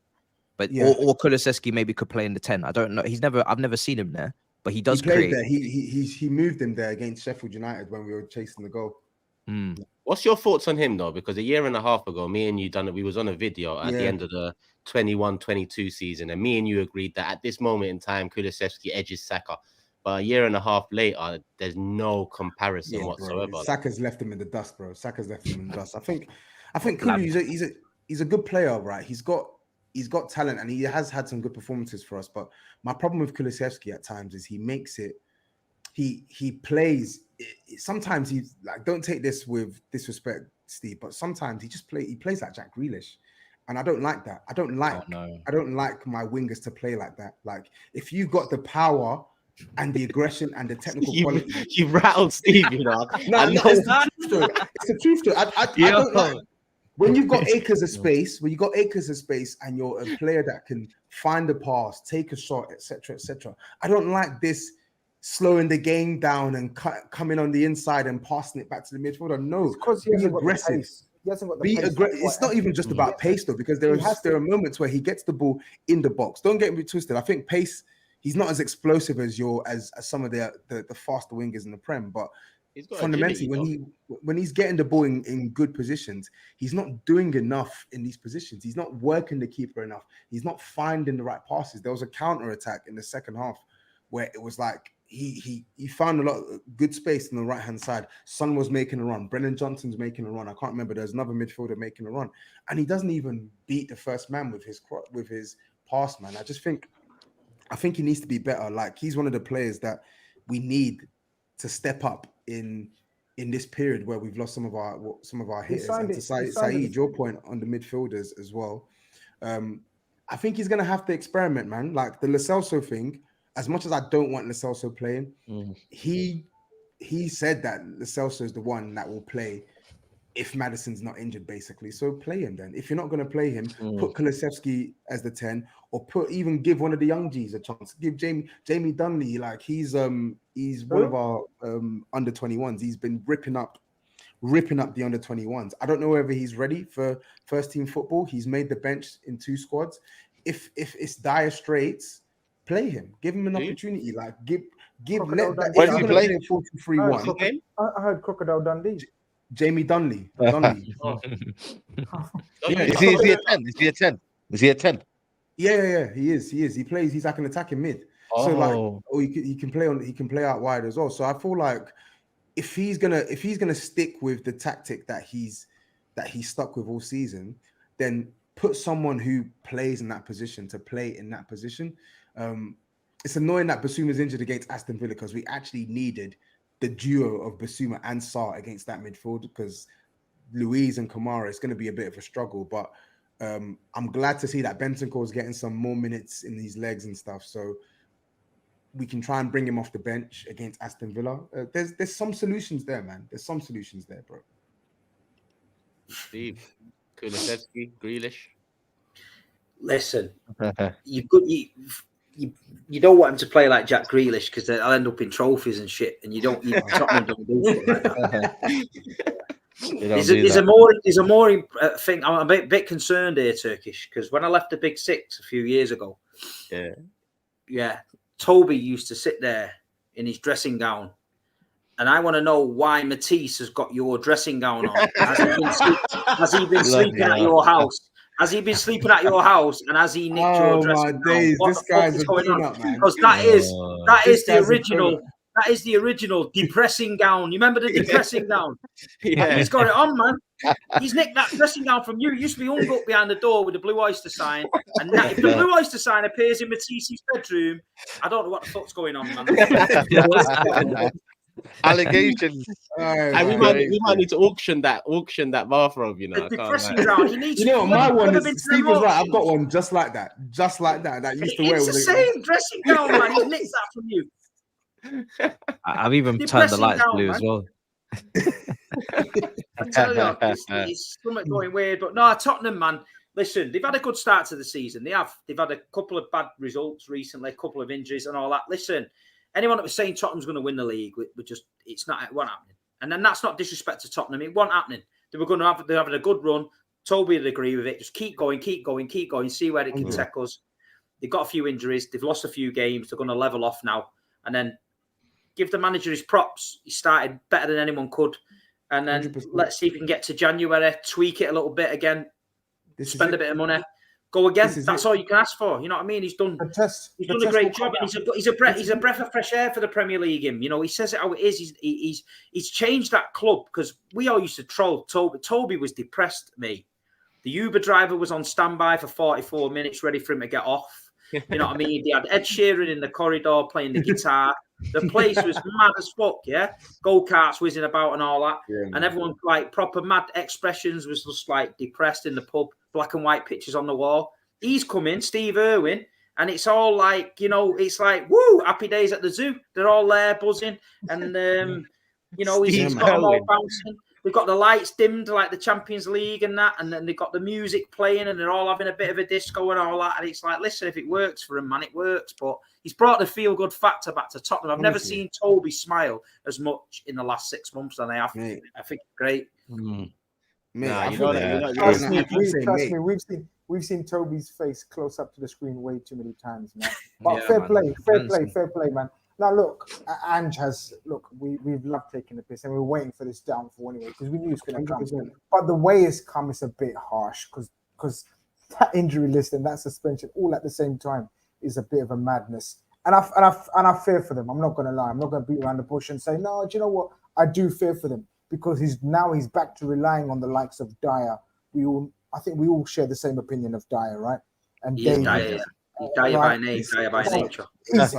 but or Kulusevski maybe could play in the 10. I don't know. I've never seen him there. But he does play create. there. He moved him there against Sheffield United when we were chasing the goal. What's your thoughts on him though? Because a year and a half ago, me and you we was on a video at the end of the 21-22 season, and me and you agreed that at this moment in time, Kulusevski edges Saka. But a year and a half later, there's no comparison whatsoever. Bro. Saka's left him in the dust, bro. Saka's left him in the dust. I think Kulu, he's a good player, right? He's got talent and he has had some good performances for us. But my problem with Kulusevski at times is he makes it. He plays. Sometimes he's like, don't take this with disrespect, Steve, but sometimes he plays like Jack Grealish, and I don't like that. I don't like my wingers to play like that. Like, if you've got the power and the aggression and the technical quality, you rattled Steve. No, it's the truth. I don't like. When you've got acres of space, and you're a player that can find a pass, take a shot, etc., I don't like this slowing the game down and coming on the inside and passing it back to the midfielder. No, because he hasn't got the pace. He hasn't got the pace. It's not even just about pace though, because there are moments where he gets the ball in the box. Don't get me twisted. I think pace. He's not as explosive as some of the faster wingers in the Prem, but fundamentally, when he's getting the ball in good positions, he's not doing enough in these positions. He's not working the keeper enough. He's not finding the right passes. There was a counter attack in the second half where it was like he found a lot of good space on the right hand side. Son was making a run. Brennan Johnson's making a run. I can't remember. There's another midfielder making a run, and he doesn't even beat the first man with his pass. Man, I think he needs to be better. Like, he's one of the players that we need to step up in this period where we've lost some of our hitters. And to Saeed, your point on the midfielders as well, I think he's going to have to experiment, man. Like the Lo Celso thing, as much as I don't want Lo Celso playing, he said that Lo Celso is the one that will play if Maddison's not injured, basically. So play him then. If you're not going to play him, put Kulusevski as the 10, or give one of the young G's a chance. Give Jamie Dunley, like he's one of our under 21s. He's been ripping up the under 21s. I don't know whether he's ready for first team football. He's made the bench in 2 squads. If it's dire straits, play him. Give him an opportunity. Like give let that. Where did he play? 4-2-3-1. I heard Crocodile Dundee. Jamie Dunley. Yeah, is he a 10? Is he a 10? Yeah, he is. He plays. He's like an attacking mid. So like, he can play out wide as well. So I feel like if he's gonna stick with the tactic that he's stuck with all season, then put someone who plays in that position to play in that position. It's annoying that Basuma's injured against Aston Villa, because we actually needed the duo of Basuma and Sarr against that midfield, because Luiz and Kamara, it's going to be a bit of a struggle. But I'm glad to see that Bentancur is getting some more minutes in these legs and stuff, so we can try and bring him off the bench against Aston Villa. There's some solutions there, man. There's some solutions there, bro. Steve, Kulusevski, Grealish. Listen, you don't want him to play like Jack Grealish because they'll end up in trophies and shit, and you don't. Tottenham don't do shit like that. There's a more thing. I'm a bit concerned here, Turkish, because when I left the Big Six a few years ago, Toby used to sit there in his dressing gown, and I want to know why Matisse has got your dressing gown on. Has he been sleeping at your house? Has he been sleeping at your house, and has he nicked your dressing gown? What this guy's going on? up, man. Because that is the original. That is the original depressing gown. You remember the depressing gown? Yeah. He's got it on, man. He's nicked that dressing gown from you. It used to be hung up behind the door with the blue oyster sign. And now, if the blue oyster sign appears in Matisse's bedroom, I don't know what the fuck's going on, man. Allegations. And we might need to auction that bathrobe, you know. The depressing gown. He needs my one is Steve was right. I've got one just like that. That used to wear. It's the same dressing gown, man. He nicked that from you. I've even turned the lights blue as well. I tell you, it's something going weird. But no, Tottenham, man. Listen, they've had a good start to the season. They've had a couple of bad results recently, a couple of injuries and all that. Listen, anyone that was saying Tottenham's going to win the league, it wasn't happening. And then that's not disrespect to Tottenham. It wasn't happening. They're having a good run. Toby would agree with it. Just keep going, see where it can take us. They've got a few injuries. They've lost a few games. They're going to level off now. And then give the manager his props. He started better than anyone could. And then 100%. Let's see if we can get to January, tweak it a little bit again, spend a bit of money, go again. That's all you can ask for. You know what I mean? He's done a great job. And he's a breath of fresh air for the Premier League. You know, he says it how it is. He's changed that club because we all used to troll Toby. Toby was depressed, me. The Uber driver was on standby for 44 minutes, ready for him to get off. You know what I mean? They had Ed Sheeran in the corridor playing the guitar. The place was mad as fuck, yeah? Go-karts whizzing about and all that. Yeah, and everyone, like, proper mad expressions was just, like, depressed in the pub, black and white pictures on the wall. He's come in, Steve Irwin, and it's all like, you know, it's like, woo, happy days at the zoo. They're all there buzzing. And, you know, he's got them all bouncing. They've got the lights dimmed like the Champions League and that, and then they've got the music playing and they're all having a bit of a disco and all that. And it's like, listen, if it works for him, man, it works. But he's brought the feel-good factor back to Tottenham. I've never seen Toby smile as much in the last 6 months than I have. Mate. I think great. Trust me, we've seen Toby's face close up to the screen way too many times, man. But fair play, man. Now, look, Ange we've loved taking the piss and we're waiting for this downfall anyway because we knew it's going to come. But the way it's come is a bit harsh because that injury list and that suspension all at the same time is a bit of a madness. And I fear for them. I'm not going to lie. I'm not going to beat around the bush and say, no, do you know what? I do fear for them because he's back to relying on the likes of Dyer. I think we all share the same opinion of Dyer, right? And Dyer by nature. He's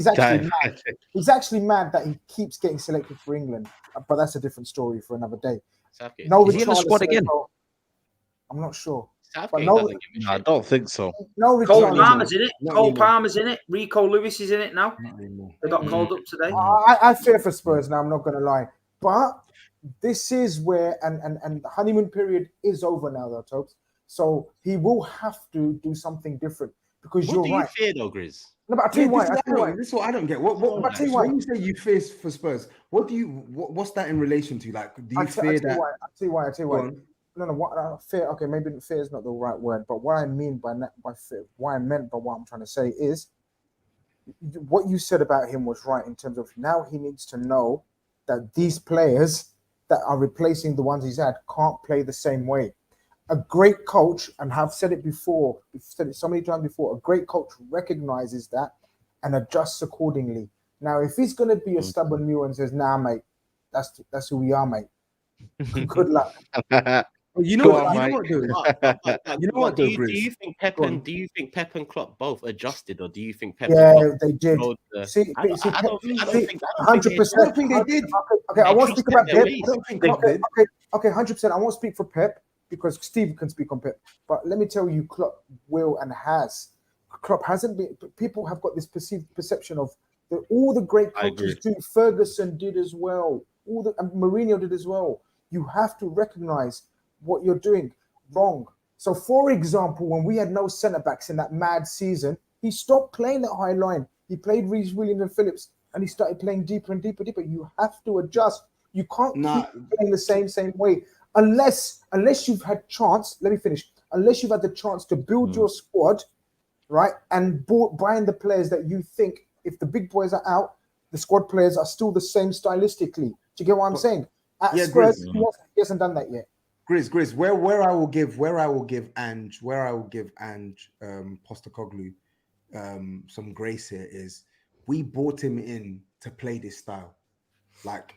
actually mad. He's actually mad that he keeps getting selected for England, but that's a different story for another day. No, is he in the squad again? I'm not sure. I don't think so. No, Cole Palmer's in it. Cole Palmer's in it. Rico Lewis is in it now. They got called up today. I fear for Spurs now. I'm not going to lie, but this is where and the honeymoon period is over now, though, Tobes. So he will have to do something different. Because what you're do right. you fear, though, Grizz? No, but I tell you why. This is what I don't get. When you say you fear for Spurs, what's that in relation to? Like, do you fear that? I tell you why. No. What fear? Okay, maybe fear is not the right word, but what I mean by fear, what I meant by what I'm trying to say is, what you said about him was right in terms of now he needs to know that these players that are replacing the ones he's had can't play the same way. A great coach, and I've said it before, we've said it so many times before, a great coach recognizes that and adjusts accordingly. Now, if he's going to be a stubborn mule and says, nah, mate, that's who we are, mate. Good luck. You know what? Do you think Pep and Klopp both adjusted, or do you think Pep? Yeah, they did. I don't think 100%. I think they did. Okay, I won't speak about Pep. I don't think Klopp did. Okay, 100%. I won't speak for Pep, because Steve can speak on Pep. But let me tell you, Klopp will and has. Klopp hasn't been... People have got this perceived perception of all the great coaches do. Ferguson did as well. And Mourinho did as well. You have to recognize what you're doing wrong. So, for example, when we had no centre-backs in that mad season, He stopped playing that high line. He played Reece Williams and Phillips, and he started playing deeper and deeper. You have to adjust. You can't keep playing the same way unless you've had chance. Let me finish. Unless you've had the chance to build your squad, right, and buying the players that you think, if the big boys are out, the squad players are still the same stylistically. Do you get what I'm saying? At Spurs, he hasn't done that yet. Grizz, where I will give Ange Postecoglou some grace here is we brought him in to play this style. Like,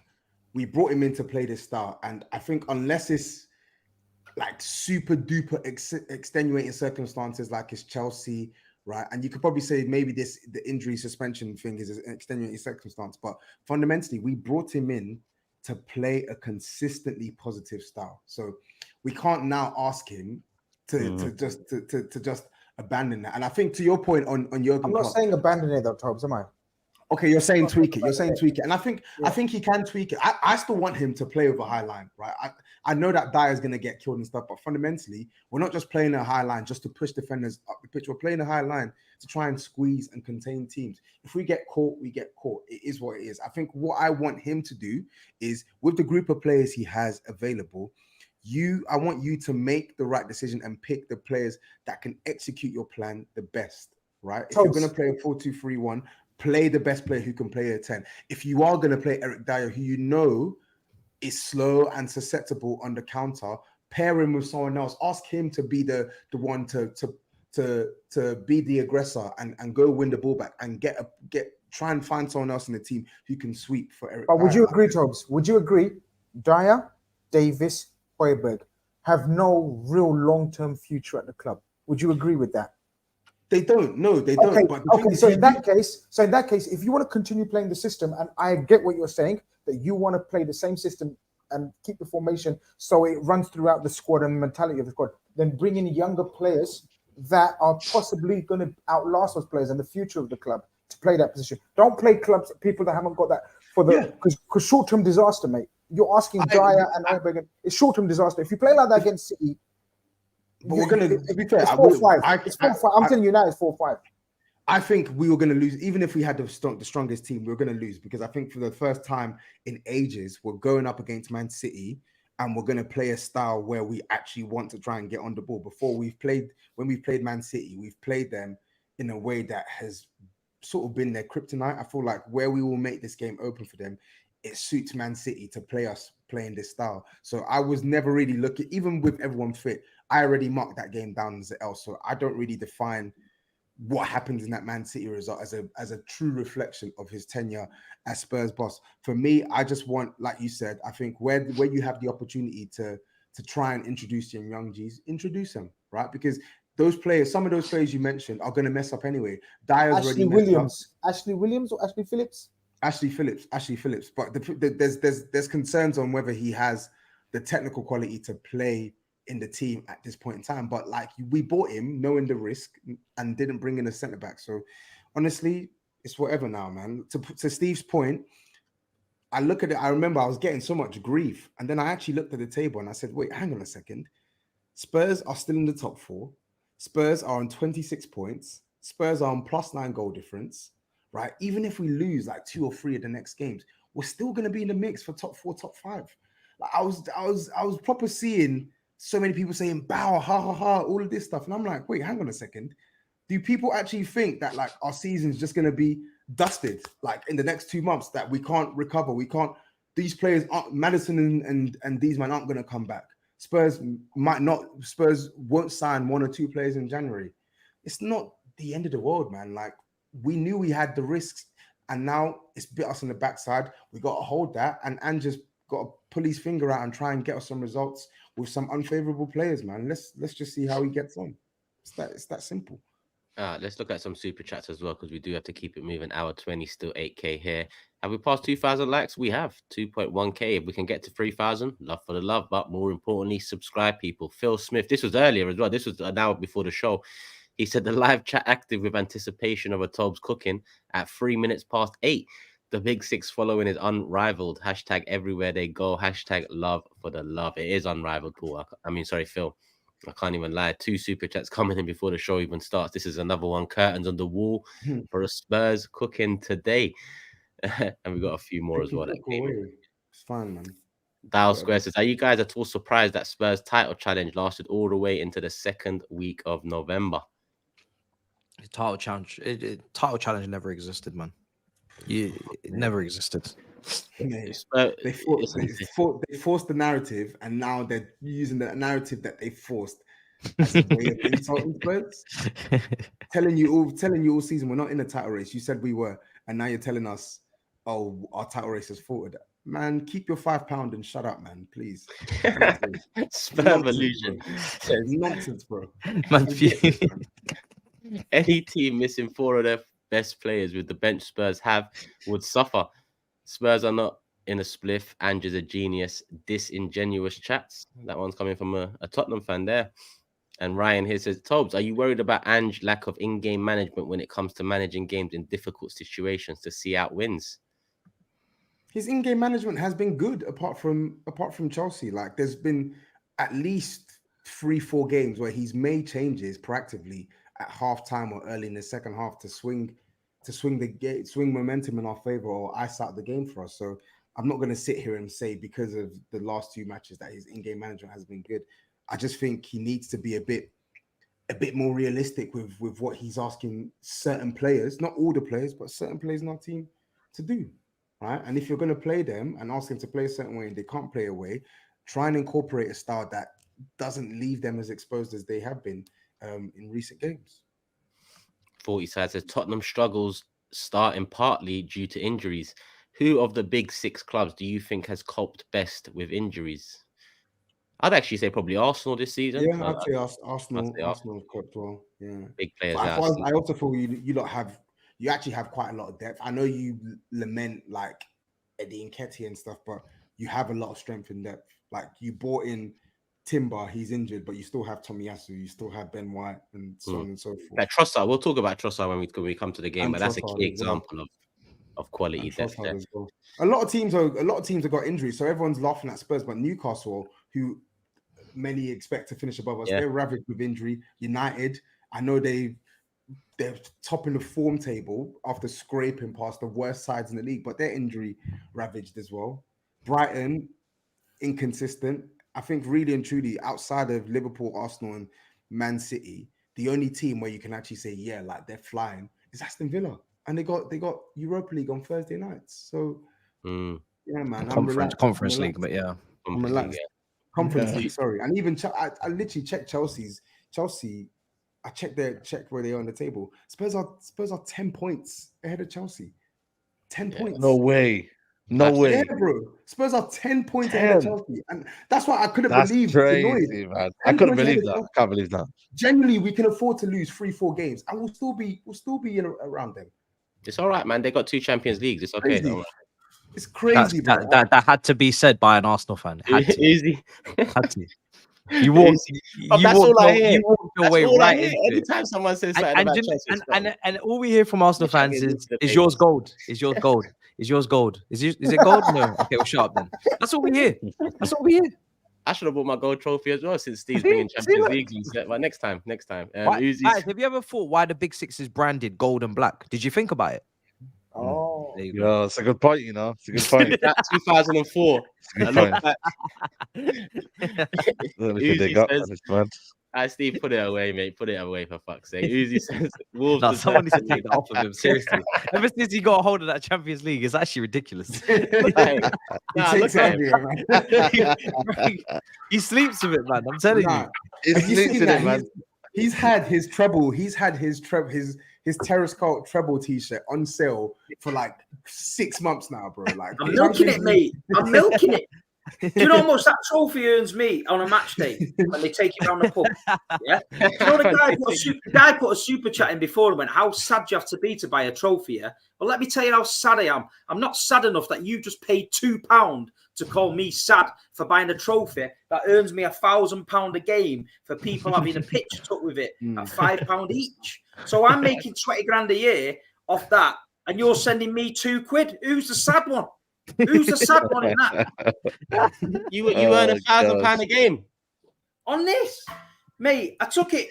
we brought him in to play this style, and I think unless it's like super duper extenuating circumstances like it's Chelsea, right? And you could probably say maybe the injury suspension thing is an extenuating circumstance, but fundamentally we brought him in to play a consistently positive style. So we can't now ask him to just abandon that. And I think to your point on Jurgen I'm not saying abandon it though, TOBS, am I? Okay, you're saying tweak it. You're saying tweak it. And I think he can tweak it. I still want him to play with a high line, right? I know that Dyer's going to get killed and stuff, but fundamentally, we're not just playing a high line just to push defenders up the pitch. We're playing a high line to try and squeeze and contain teams. If we get caught, we get caught. It is what it is. I think what I want him to do is, with the group of players he has available, I want you to make the right decision and pick the players that can execute your plan the best, right? If you're going to play a 4-2-3-1, play the best player who can play a 10. If you are going to play Eric Dyer, who you know is slow and susceptible on the counter, pair him with someone else. Ask him to be the one to be the aggressor and go win the ball back and try and find someone else in the team who can sweep for Eric Dyer. But would you agree, TOBS? Would you agree? Dyer, Davis, Højbjerg have no real long-term future at the club. Would you agree with that? They don't. No, they don't. Okay, but so in that case, if you want to continue playing the system, and I get what you're saying, that you want to play the same system and keep the formation so it runs throughout the squad and the mentality of the squad, then bring in younger players that are possibly going to outlast those players and the future of the club to play that position. Don't play people that haven't got that because short-term disaster, mate. You're asking Dyer and Højbjerg, it's short-term disaster. If you play like that against City, but we're going to be fair. It's 4-5. It's 4-5. I'm telling you now, it's 4-5. I think we were going to lose, even if we had the strongest team. We were going to lose because I think for the first time in ages, we're going up against Man City and we're going to play a style where we actually want to try and get on the ball. When we've played Man City, we've played them in a way that has sort of been their kryptonite. I feel like where we will make this game open for them, it suits Man City to play us playing this style. So I was never really looking, even with everyone fit, I already marked that game down as an L. So I don't really define what happens in that Man City result as a true reflection of his tenure as Spurs boss. For me, I just want, like you said, I think where you have the opportunity to try and introduce young G's, introduce them, right? Because those players, some of those players you mentioned are going to mess up anyway. Dyer's already messed up. Ashley Williams or Ashley Phillips? Ashley Phillips. But there's concerns on whether he has the technical quality to play in the team at this point in time. But like, we bought him knowing the risk and didn't bring in a centre back. So honestly, it's whatever now, man. To Steve's point, I look at it, I remember I was getting so much grief. And then I actually looked at the table and I said, wait, hang on a second. Spurs are still in the top 4. Spurs are on 26 points. Spurs are on +9 goal difference, right? Even if we lose like 2 or 3 of the next games, we're still going to be in the mix for top 4, top 5. Like I was proper seeing so many people saying bow, ha ha ha, all of this stuff. And I'm like, wait, hang on a second. Do people actually think that like our season's just going to be dusted like in the next 2 months, that we can't recover? These players aren't, Maddison and these men aren't going to come back. Spurs won't sign 1 or 2 players in January. It's not the end of the world, man. Like, we knew we had the risks and now it's bit us on the backside. We got to hold that and just got to pull his finger out and try and get us some results with some unfavorable players, man. Let's just see how he gets on. It's that simple. Let's look at some super chats as well, because we do have to keep it moving. Hour 20, still 8K here. Have we passed 2,000 likes? We have 2.1K. If we can get to 3,000, love for the love. But more importantly, subscribe, people. Phil Smith, this was earlier as well. This was an hour before the show. He said the live chat active with anticipation of a TOBS cooking at 3 minutes past 8. The big 6 following is unrivaled. Hashtag everywhere they go. Hashtag love for the love. It is unrivaled, Paul. Phil. I can't even lie. 2 super chats coming in before the show even starts. This is another one. Curtains on the wall for the Spurs cooking today. And we got a few more as well that came in. It's fine, man. Dial Square says, are you guys at all surprised that Spurs title challenge lasted all the way into the second week of November? The title challenge never existed, man. It never existed. They forced the narrative, and now they're using the narrative that they forced as a way of insulting Spurs. telling you all season we're not in a title race. You said we were, and now you're telling us, oh, our title race has faltered. Man, keep your £5 and shut up, man, please. Spurs illusion. Nonsense, bro. Man, any team missing 4 of their best players with the bench Spurs have would suffer. Spurs are not in a spliff. Ange is a genius. Disingenuous chats. That one's coming from a Tottenham fan there. And Ryan here says, Tobs, are you worried about Ange's lack of in-game management when it comes to managing games in difficult situations to see out wins? His in-game management has been good, apart from Chelsea. Like, there's been at least 3-4 games where he's made changes proactively at half-time or early in the second half to swing momentum in our favor or ice out the game for us. So I'm not going to sit here and say because of the last 2 matches that his in-game management has been good. I just think he needs to be a bit more realistic with what he's asking certain players, not all the players, but certain players in our team to do. Right? And if you're going to play them and ask them to play a certain way and they can't play a way, try and incorporate a style that doesn't leave them as exposed as they have been in recent games. 40 side says Tottenham struggles starting partly due to injuries. Who of the big 6 clubs do you think has coped best with injuries? I'd actually say probably Arsenal this season. Yeah, I'd say Arsenal have coped well. Yeah, big players. I also feel you actually have quite a lot of depth. I know you lament like Eddie Nketiah and stuff, but you have a lot of strength in depth. Like, you bought in Timber, he's injured, but you still have Tomiyasu, you still have Ben White, and so on and so forth. Like Trossard, we'll talk about Trossard when we come to the game, but that's a key example of quality depth there. Well. A lot of teams have got injuries, so everyone's laughing at Spurs, but Newcastle, who many expect to finish above us, they're ravaged with injury. United, I know they're top in the form table after scraping past the worst sides in the league, but they're injury ravaged as well. Brighton, inconsistent. I think really and truly, outside of Liverpool, Arsenal, and Man City, the only team where you can actually say, yeah, like they're flying is Aston Villa. And they got Europa League on Thursday nights. So yeah, man. Conference League, but yeah. I'm relaxed. Conference League, sorry. And even I literally checked Chelsea. I checked where they are on the table. Spurs are 10 points ahead of Chelsea. 10 points. No way. Yeah, bro. Spurs are 10 points ahead of Chelsea. And that's why I couldn't believe crazy, man. I couldn't believe that. I can't believe that. Genuinely, we can afford to lose 3-4 games and we'll still be around them. It's all right, man. They got 2 Champions Leagues. It's okay. It's crazy, bro. That had to be said by an Arsenal fan. Easy. Had to. You walked away right into it. Anytime someone says something about Chelsea, and all we hear from Arsenal fans is yours gold. Is yours gold. Is yours gold. Is it gold? No. Okay, we'll shut up then. That's all we hear. I should have bought my gold trophy as well since Steve's bringing Champions League. But next time. Guys, have you ever thought why the Big Six is branded gold and black? Did you think about it? Oh, yeah, it's a good point. It's a good point. That's 2004. Steve, put it away, mate. Put it away for fuck's sake. Uzi says, Wolves. No, someone needs to take that off of him. Seriously. Ever since he got a hold of that Champions League, it's actually ridiculous. He sleeps with it, man. I'm telling you. He sleeps with it, man. He's had his treble. He's had his Terrace Cult treble t-shirt on sale for like 6 months now, bro. Like, I'm milking it, mate. I'm milking it. Do you know how much that trophy earns me on a match day when they take it around the pub? Yeah. You know, the guy put a super chat in before and went, "How sad do you have to be to buy a trophy?" Yeah. Well, let me tell you how sad I am. I'm not sad enough that you just paid £2 to call me sad for buying a trophy that earns me £1,000 a game for people having a picture took with it at £5 each. So I'm making 20 grand a year off that, and you're sending me £2. Who's the sad one? Who's the sad one in that? You earn £1,000 a game on this, Mate, I took it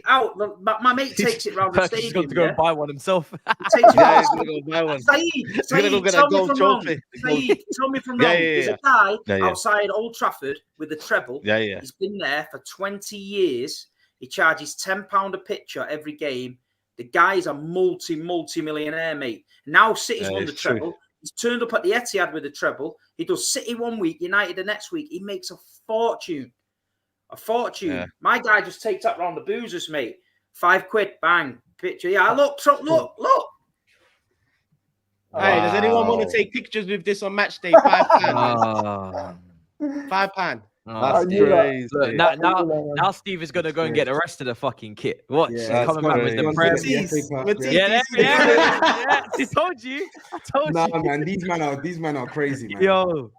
out. My mate takes it round the stadium. He's got to go and buy one himself. He takes it Yeah, round. he's gonna go buy one. Saeed, gonna go get tell a me gold from wrong. trophy. Saeed, tell me from Yeah, wrong. yeah, There's yeah. a guy Yeah, yeah. outside Old Trafford with a treble. Yeah, yeah. He's been there for 20 years. He charges £10 a picture every game. The guy's a multi-millionaire, mate. Now City's won the it's true. treble. He's turned up at the Etihad with a treble. He does City one week, United the next week. He makes a fortune. A fortune. Yeah. My guy just takes that round the boozers, mate. £5, bang, picture. Yeah, look. Hey, does anyone want to take pictures with this on match day? £5. £5. That's knew that. crazy. Look, now Steve is gonna go and get the rest of the fucking kit. Watch, he's Yeah, coming back with the press. Yeah. He told you. I told Nah, you. man, these men are crazy, man. Yo,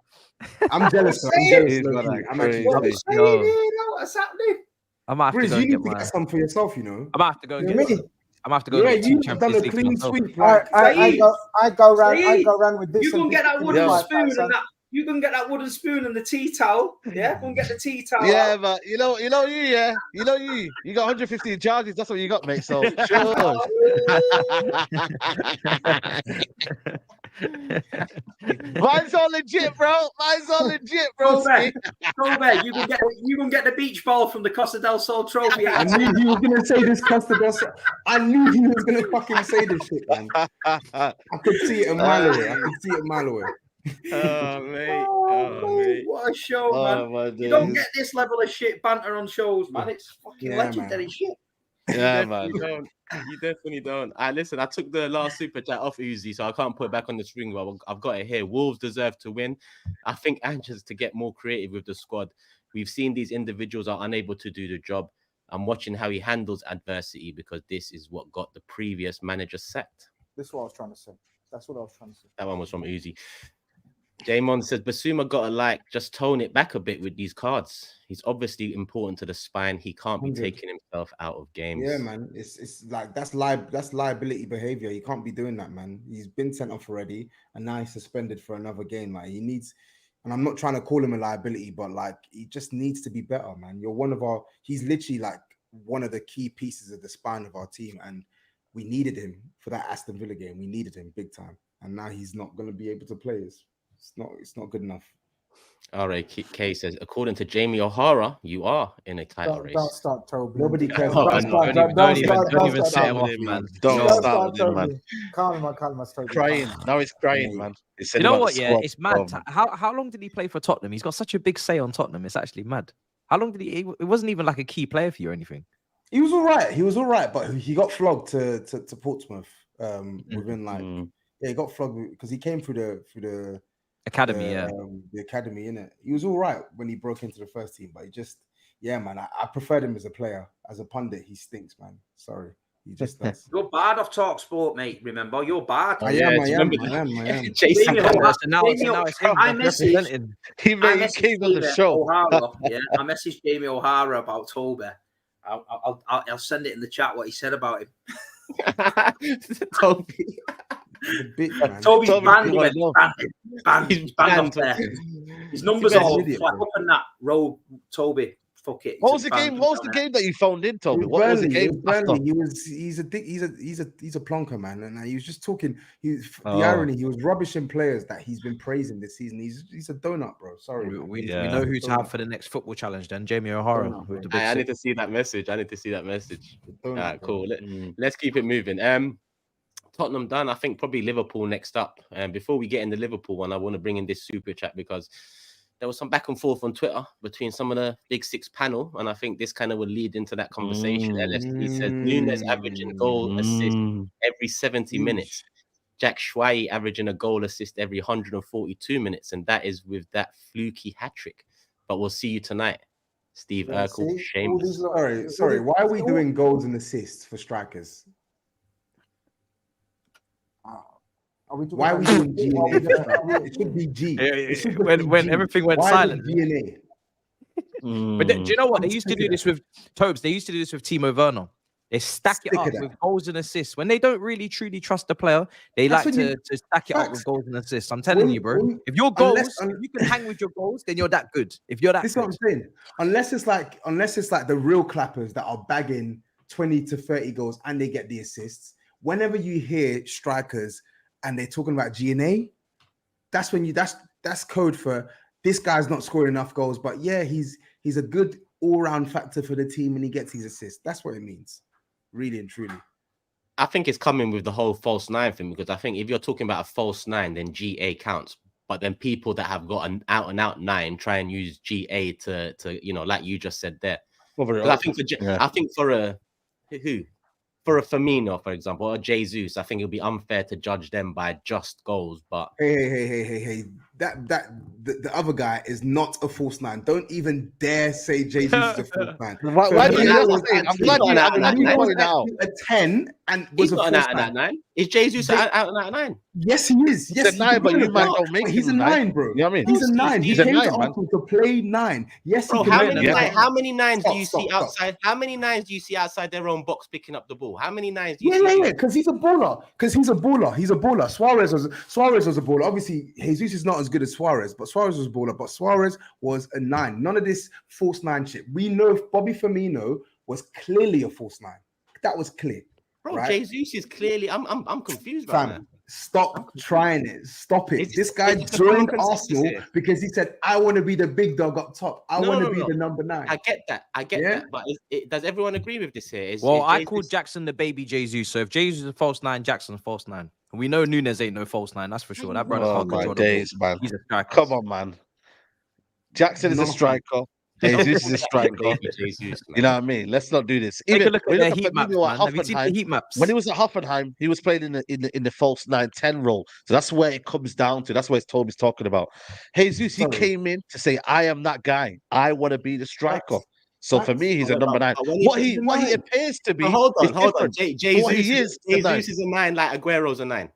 I'm jealous. I'm He's jealous. got low-key. that I'm actually crazy. jealous. What's happening? I might have to Grizz, go you and need get to mine. get some for yourself, you know. I might have to go and You get. mean? I might have to go and Yeah, get two you have done Champions a League clean myself. sweep. Like, I go round with this. You can get that wooden Yeah. spoon and that. You can get that wooden spoon and the tea towel. Yeah, go and get the tea towel. Yeah, out. but you know you, yeah. You got 115 charges. That's what you got, mate. So sure. Mine's all legit, bro. Kobe, you can get the beach ball from the Costa del Sol trophy. I knew he was gonna say this Costa del Sol. I knew he was gonna fucking say this shit, man. I could see it a mile away. Oh, mate. What a show, man. You don't get this level of shit banter on shows, man. It's fucking legendary shit. Yeah, man. You definitely don't. Listen, I took the last super chat off Uzi, so I can't put it back on the screen. But I've got it here. Wolves deserve to win. I think anxious to get more creative with the squad. We've seen these individuals are unable to do the job. I'm watching how he handles adversity because this is what got the previous manager sacked. This is what I was trying to say. That's what I was trying to say. That one was from Uzi. Jamon says, Basuma got to just tone it back a bit with these cards. He's obviously important to the spine. He can't be taking himself out of games. Yeah, man. It's like that's liability behavior. He can't be doing that, man. He's been sent off already, and now he's suspended for another game. Like he needs, and I'm not trying to call him a liability, but like he just needs to be better, man. He's literally like one of the key pieces of the spine of our team, and we needed him for that Aston Villa game. We needed him big time, and now he's not going to be able to play. It's not good enough. R.A.K. says, according to Jamie O'Hara, you are in a title race. Don't start, Toby. Nobody cares. Don't even say him off, man. Don't start with him, man. Calm, Toby. Crying. Now he's crying, man. You know what? Yeah, it's mad. How long did he play for Tottenham? He's got such a big say on Tottenham. It's actually mad. How long did he? It wasn't even like a key player for you or anything. He was all right, but he got flogged to Portsmouth. Within he got flogged because he came through the academy, the academy, innit? He was all right when he broke into the first team, but he just, man, I preferred him as a player. As a pundit, he stinks, man. Sorry, he just does. You're bad off Talk Sport, mate. Remember, you're bad. I am. Jason, now it's him. I messaged. He came on the show. O'Hara, I messaged Jamie O'Hara about Toby. I'll send it in the chat what he said about him. Toby. Toby's banned. He's banned off there. His numbers are all flat up in that row. Toby, fuck it. What was the game? What was the game that you phoned in, Toby? What was the game? He's a plonker, man, and he was just talking. The irony, he was rubbishing players that he's been praising this season. He's a donut, bro. Sorry, we know who to have for the next football challenge. Then Jamie O'Hara. I need to see that message. Cool. Let's keep it moving. Tottenham done. I think probably Liverpool next up. And before we get in the Liverpool one, I want to bring in this super chat because there was some back and forth on Twitter between some of the Big Six panel, and I think this kind of will lead into that conversation. LSP says Nunes averaging goal assist every 70 minutes. Jack Schwei averaging a goal assist every 142 minutes, and that is with that fluky hat-trick. But we'll see you tonight. Steve Urkel, shameless. Sorry. Why are we doing goals and assists for strikers? Why are we doing G? It should be G. When everything went silent. G&A? But do you know what? They used to do this with Tobes. They used to do this with Timo Werner. They stack it Stick up of that. with goals and assists. When they don't really truly trust the player, they That's like when you- to stack it up with Facts. goals and assists. I'm telling you, bro. When- If your unless- goals, if you can hang with your goals, then you're that good. If you're that This is good. what I'm saying. Unless it's like the real clappers that are bagging 20 to 30 goals and they get the assists. Whenever you hear strikers and they're talking about G&A, that's when that's code for this guy's not scoring enough goals, but yeah, he's a good all-round factor for the team and he gets his assists. That's what it means, really and truly. I think it's coming with the whole false nine thing, because I think if you're talking about a false nine, then GA counts. But then people that have got an out and out nine try and use GA to like you just said there. I think for a Firmino, for example, or Jesus, I think it would be unfair to judge them by just goals. But Hey, the other guy is not a false nine. Don't even dare say Jesus is a false nine. Why do you Firmino I'm was glad actually- you Firmino was pointed out. actually a 10 and he's was a not false an out and nine. out nine. Is Jesus an out and out nine? Yes, he is. Yes, He's a nine, but you might not make he's a him nine, bro. You know what I mean? He's a nine. He's He a came to nine, man. Arsenal to play nine. Yes, Bro, he how can many play nine. how many nines do you Stop, see stop. outside? How many nines do you see outside their own box picking up the ball? How many nines do you Yeah, see? because he's a baller. He's a baller. Suarez was a baller. Obviously, Jesus is not as good as Suarez, but Suarez was a baller. But Suarez was a nine. None of this false nine shit. We know Bobby Firmino was clearly a false nine. That was clear. Bro, right? Jesus is clearly. I'm confused right now. Fam, stop trying it. Stop it. It's This just- guy it's just a joined common consensus Arsenal here. because he said, I want to be the big dog up top. I want to be the number nine. I get that. Yeah? But does everyone agree with this here? Well, I Jesus- called Jackson the baby Jesus. So if Jesus is a false nine, Jackson's a false nine. And we know Nunes ain't no false nine. That's for sure. That brother Oh can't my control the ball. days, man. He's a striker. Come on, man. Jackson is a No. striker. Jesus is a striker. Baby Jesus, You know what I mean? Let's not do this. Take Even a look when at you their heat maps, Firmino at man. Have you seen the Hoffenheim, heat maps? when he was at Hoffenheim, he was playing in the false 9-10 role. So that's where it comes down to. That's what TOBS talking about. Jesus, he Sorry. came in to say, I am that guy. I want to be the striker. So for me, he's a number 9. But when What he's he a what he nine- appears to be. But hold is on. different. What Jesus he is a nine. Jesus is a nine, like Aguero's a nine.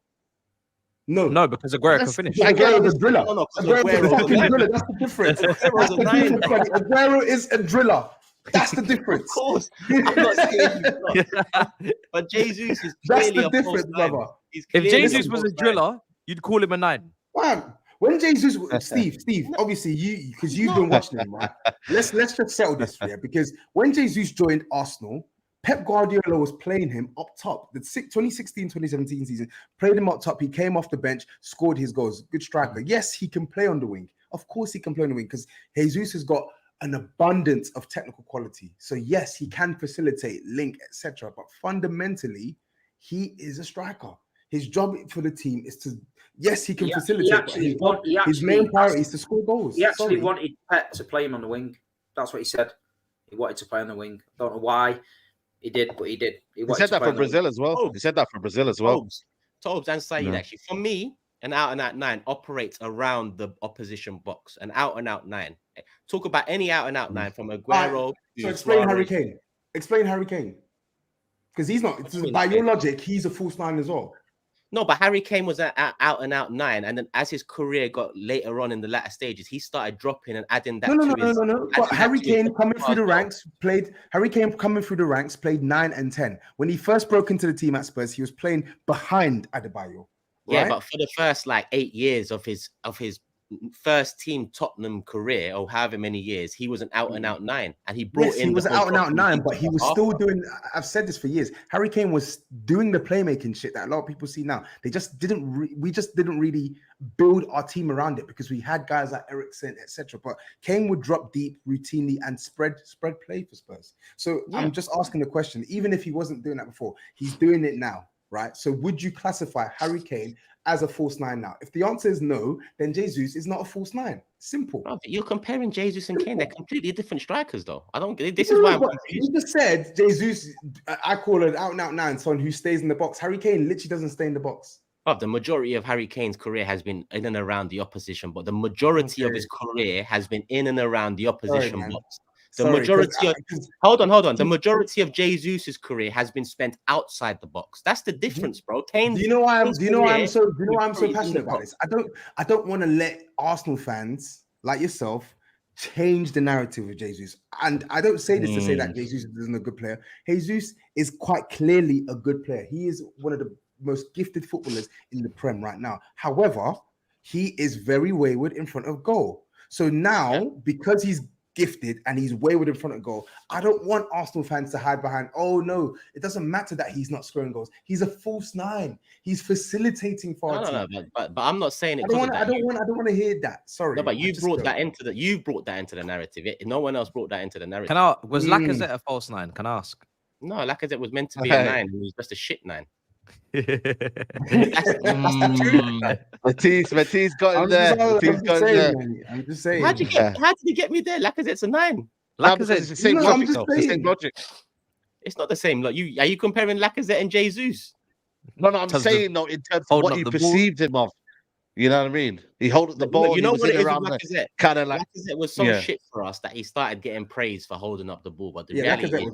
No, because Aguero can That's- finish. I get Aguero's it. a driller. No, 'cause Aguero's a Aguero's fucking a nine. driller. That's the difference. Aguero's That's a the nine, difference, bro. buddy. Aguero is a driller. That's the Of difference. course, I'm not saying he's not. But Jesus is That's clearly the a false difference, nine. brother. He's If clearly Jesus was a false nine. driller, you'd call him a nine. Man, when Jesus, Steve, obviously because you've been watching him, right? Let's just settle this here, because when Jesus joined Arsenal, Pep Guardiola was playing him up top. The 2016-2017 season, played him up top. He came off the bench, scored his goals. Good striker. Yes, he can play on the wing. Of course, he can play on the wing because Jesus has got an abundance of technical quality. So yes, he can facilitate, link, etc. But fundamentally, he is a striker. His job for the team is to, yes, he can facilitate. His main priority is to score goals. He actually wanted Pep to play him on the wing. That's what he said. He wanted to play on the wing. Don't know why he did, but he did. He said that for Brazil as well. He said that for Brazil as well. TOBS and Saeed, actually. For me, an out-and-out nine operates around the opposition box. An out-and-out nine. Talk about any out-and-out nine from Aguero. So explain Harry Kane. Explain Harry Kane. Because he's not, by your logic, he's a false nine as well. No, but Harry Kane was an out-and-out nine. And then as his career got later on in the latter stages, he started dropping and adding that No. But Harry Kane coming through the ranks, played 9 and 10. When he first broke into the team at Spurs, he was playing behind Adebayo. Yeah, right? but for the first 8 years of his first team Tottenham career, or however many years, he was an out and out nine, and he brought in. He was an out and out nine, but he was still doing. I've said this for years. Harry Kane was doing the playmaking shit that a lot of people see now. They just didn't. We just didn't really build our team around it because we had guys like Eriksen, etc. But Kane would drop deep routinely and spread play for Spurs. So I'm just asking the question. Even if he wasn't doing that before, he's doing it now. Right. So would you classify Harry Kane as a false nine now? If the answer is no, then Jesus is not a false nine. Simple. Bro, you're comparing Jesus and Kane. They're completely different strikers, though. I don't get. This is why I'm confused. You just said Jesus. I call it out and out nine, someone who stays in the box. Harry Kane literally doesn't stay in the box. The majority of Harry Kane's career has been in and around the opposition, but the majority of his career has been in and around the opposition box. The majority of hold on. The majority of Jesus's career has been spent outside the box. That's the difference, bro. Kane. Do you know why I'm so passionate about this? I don't want to let Arsenal fans like yourself change the narrative with Jesus. And I don't say this to say that Jesus isn't a good player. Jesus is quite clearly a good player. He is one of the most gifted footballers in the Prem right now. However, he is very wayward in front of goal. So now, because he's gifted and he's wayward in front of goal, I don't want Arsenal fans to hide behind, oh no, it doesn't matter that he's not scoring goals. He's a false nine. He's facilitating for our team. But I'm not saying it. I don't want to hear that. Sorry. No, but you brought that into the narrative. No one else brought that into the narrative. Was Lacazette a false nine? Can I ask? No, Lacazette was meant to be a 9, and he was just a shit 9. Matisse got in there. Matisse got in there. I'm just saying. How did he get me there? Lacazette's a 9. Lacazette's the same logic, though. The same logic. It's not the same. Like, are you comparing Lacazette and Jesus? No, I'm saying no in terms of what you perceived him of. You know what I mean? He held up the ball. You know what it is around with Lacazette? Kind of like Lacazette was so shit for us that he started getting praise for holding up the ball. But the reality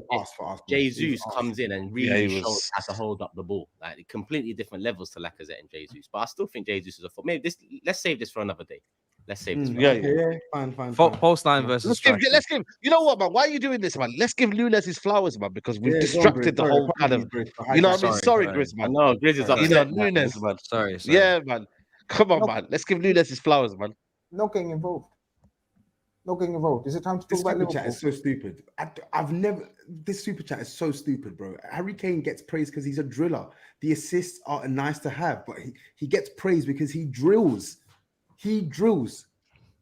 is, Jesus comes in and really shows how to hold up the ball. Like completely different levels to Lacazette and Jesus. But I still think Jesus is a maybe this. Let's save this for another day. Let's save this. Fine. False 9 versus. Let's give. You know what, man? Why are you doing this, man? Let's give Nunes his flowers, man, because we've distracted the whole kind of. You know what I mean? Sorry, GRIZZ, man. No, GRIZZ is upset. Nunes, man. Sorry. Yeah, man. Come on, man. Let's give Nunes his flowers, man. Not getting involved. Is it time to talk about Liverpool? Super chat is so stupid. I've never. This super chat is so stupid, bro. Harry Kane gets praised because he's a driller. The assists are nice to have, but he gets praised because he drills. He drills.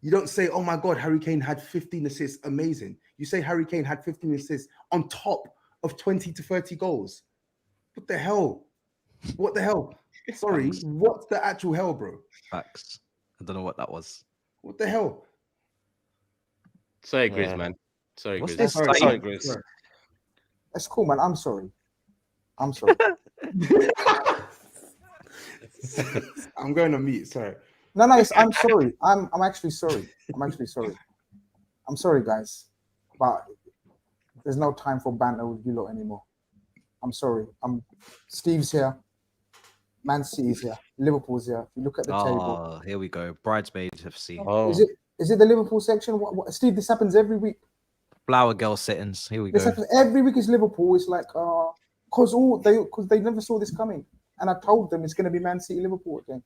You don't say, "Oh my God, Harry Kane had 15 assists, amazing." You say Harry Kane had 15 assists on top of 20 to 30 goals. What the hell? What the hell? Sorry, what's the actual hell, bro? Facts. I don't know what that was. What the hell? Sorry, GRIZZ, man. Sorry, What's GRIZZ. this? Sorry, GRIZZ. That's cool, man. I'm sorry. I'm going on mute. Sorry. No, I'm sorry. I'm actually sorry. I'm sorry, guys. But there's no time for banter with you lot anymore. I'm sorry. Steve's here. Man City's here. Liverpool's here. If you look at the table. Here we go. Bridesmaids FC. Oh. Is it the Liverpool section? What, Steve, this happens every week. Flower girl sittings. Here we go. This happens every week. Is Liverpool? It's like because they never saw this coming, and I told them it's going to be Man City Liverpool again.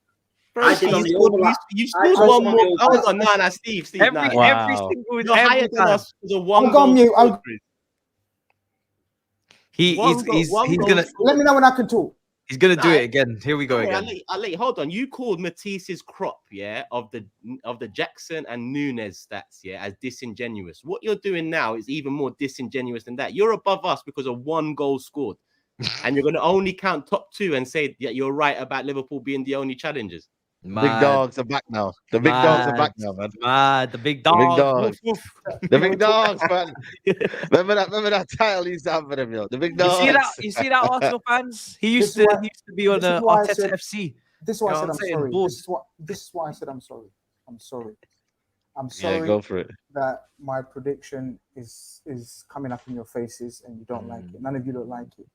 Bro, you scored one more. Hold on, no, Steve. Every single. You're higher than us for the one. I'll go on mute. He's gonna let me know when I can talk. He's gonna do it again. Here we go again. Hold on. You called Matisse's crop, of the Jackson and Nunes stats, as disingenuous. What you're doing now is even more disingenuous than that. You're above us because of 1 goal scored, and you're going to only count top 2 and say that you're right about Liverpool being the only challengers. The big dogs are back now. The big dogs are back now, man. The big dogs. The big dogs, man. Remember that title he used to have for them, yo. The big dogs. You see that Arsenal fans? He used to be on the Arteta FC. This is why I said I'm sorry. This is why I said I'm sorry. I'm sorry. Yeah, go for it. That my prediction is coming up in your faces and you don't like it. None of you don't like it.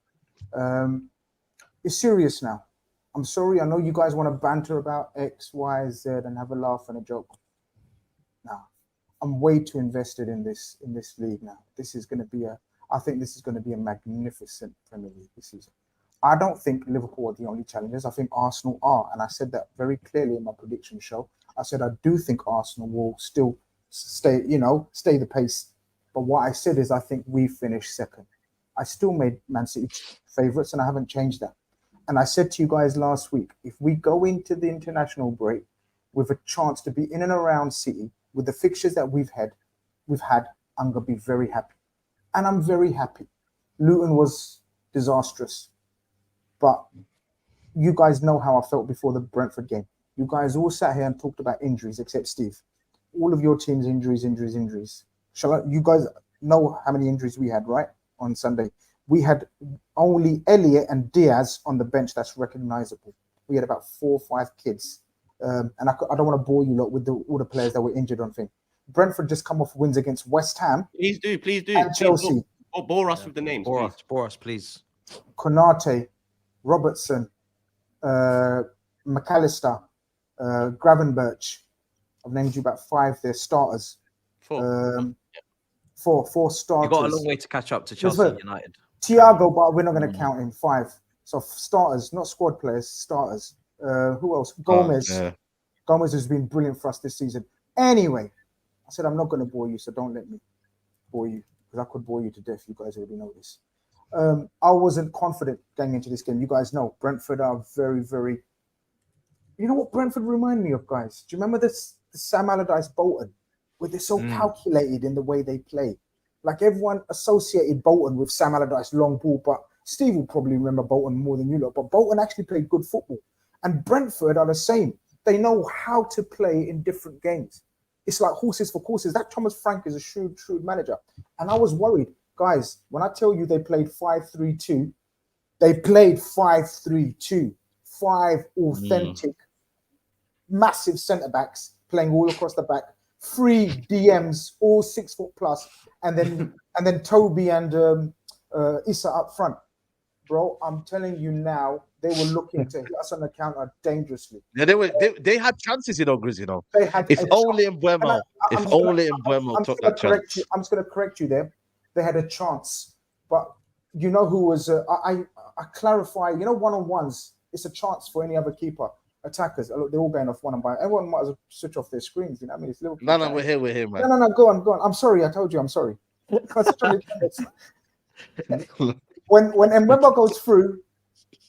It's serious now. I'm sorry. I know you guys want to banter about X, Y, Z and have a laugh and a joke. Now, I'm way too invested in this league now. I think this is going to be a magnificent Premier League this season. I don't think Liverpool are the only challengers. I think Arsenal are, and I said that very clearly in my prediction show. I said I do think Arsenal will still stay the pace. But what I said is I think we finish second. I still made Man City favourites, and I haven't changed that. And I said to you guys last week, if we go into the international break with a chance to be in and around City with the fixtures that we've had, I'm going to be very happy. And I'm very happy. Luton was disastrous. But you guys know how I felt before the Brentford game. You guys all sat here and talked about injuries, except Steve. All of your teams, injuries. You guys know how many injuries we had, right? On Sunday. We had only Elliott and Diaz on the bench that's recognizable. We had about 4 or 5 kids. And I don't want to bore you lot with all the players that were injured on thing. Brentford just come off wins against West Ham. Please do. And Chelsea. Bore us with the names. Bore us, please. Konate, Robertson, McAllister, Gravenberch. I've named you about 5 there, starters. Four starters. You got a long way to catch up to Chelsea United. Thiago, but we're not going to count him. 5. So starters, not squad players, starters. Who else? Gomez. Gomez has been brilliant for us this season. Anyway, I said I'm not going to bore you, so don't let me bore you, because I could bore you to death. You guys already know this. I wasn't confident going into this game. You guys know Brentford are very, very... You know what Brentford remind me of, guys? Do you remember this Sam Allardyce Bolton, where they're so calculated in the way they play? Like everyone associated Bolton with Sam Allardyce long ball, but Steve will probably remember Bolton more than you lot. But Bolton actually played good football. And Brentford are the same. They know how to play in different games. It's like horses for courses. That Thomas Frank is a shrewd manager. And I was worried. Guys, when I tell you they played 5-3-2, they played 5-3-2. 5 authentic, massive centre-backs playing all across the back. 3 DMs, all 6 foot plus. And then Toby and Issa up front. Bro, I'm telling you now, they were looking to hit us on the counter dangerously. Yeah, they had chances, GRIZZ, They had if only Mbeumo took that chance. I'm just going to correct you there. They had a chance. But you know who was... I clarify, one-on-ones, it's a chance for any other keeper. Attackers, they're all going off one and by. Everyone might as well switch off their screens. You know what I mean? It's Liverpool. No, we're here, man. No, go on. I'm sorry. I told you I'm sorry. When Mbeumo goes through,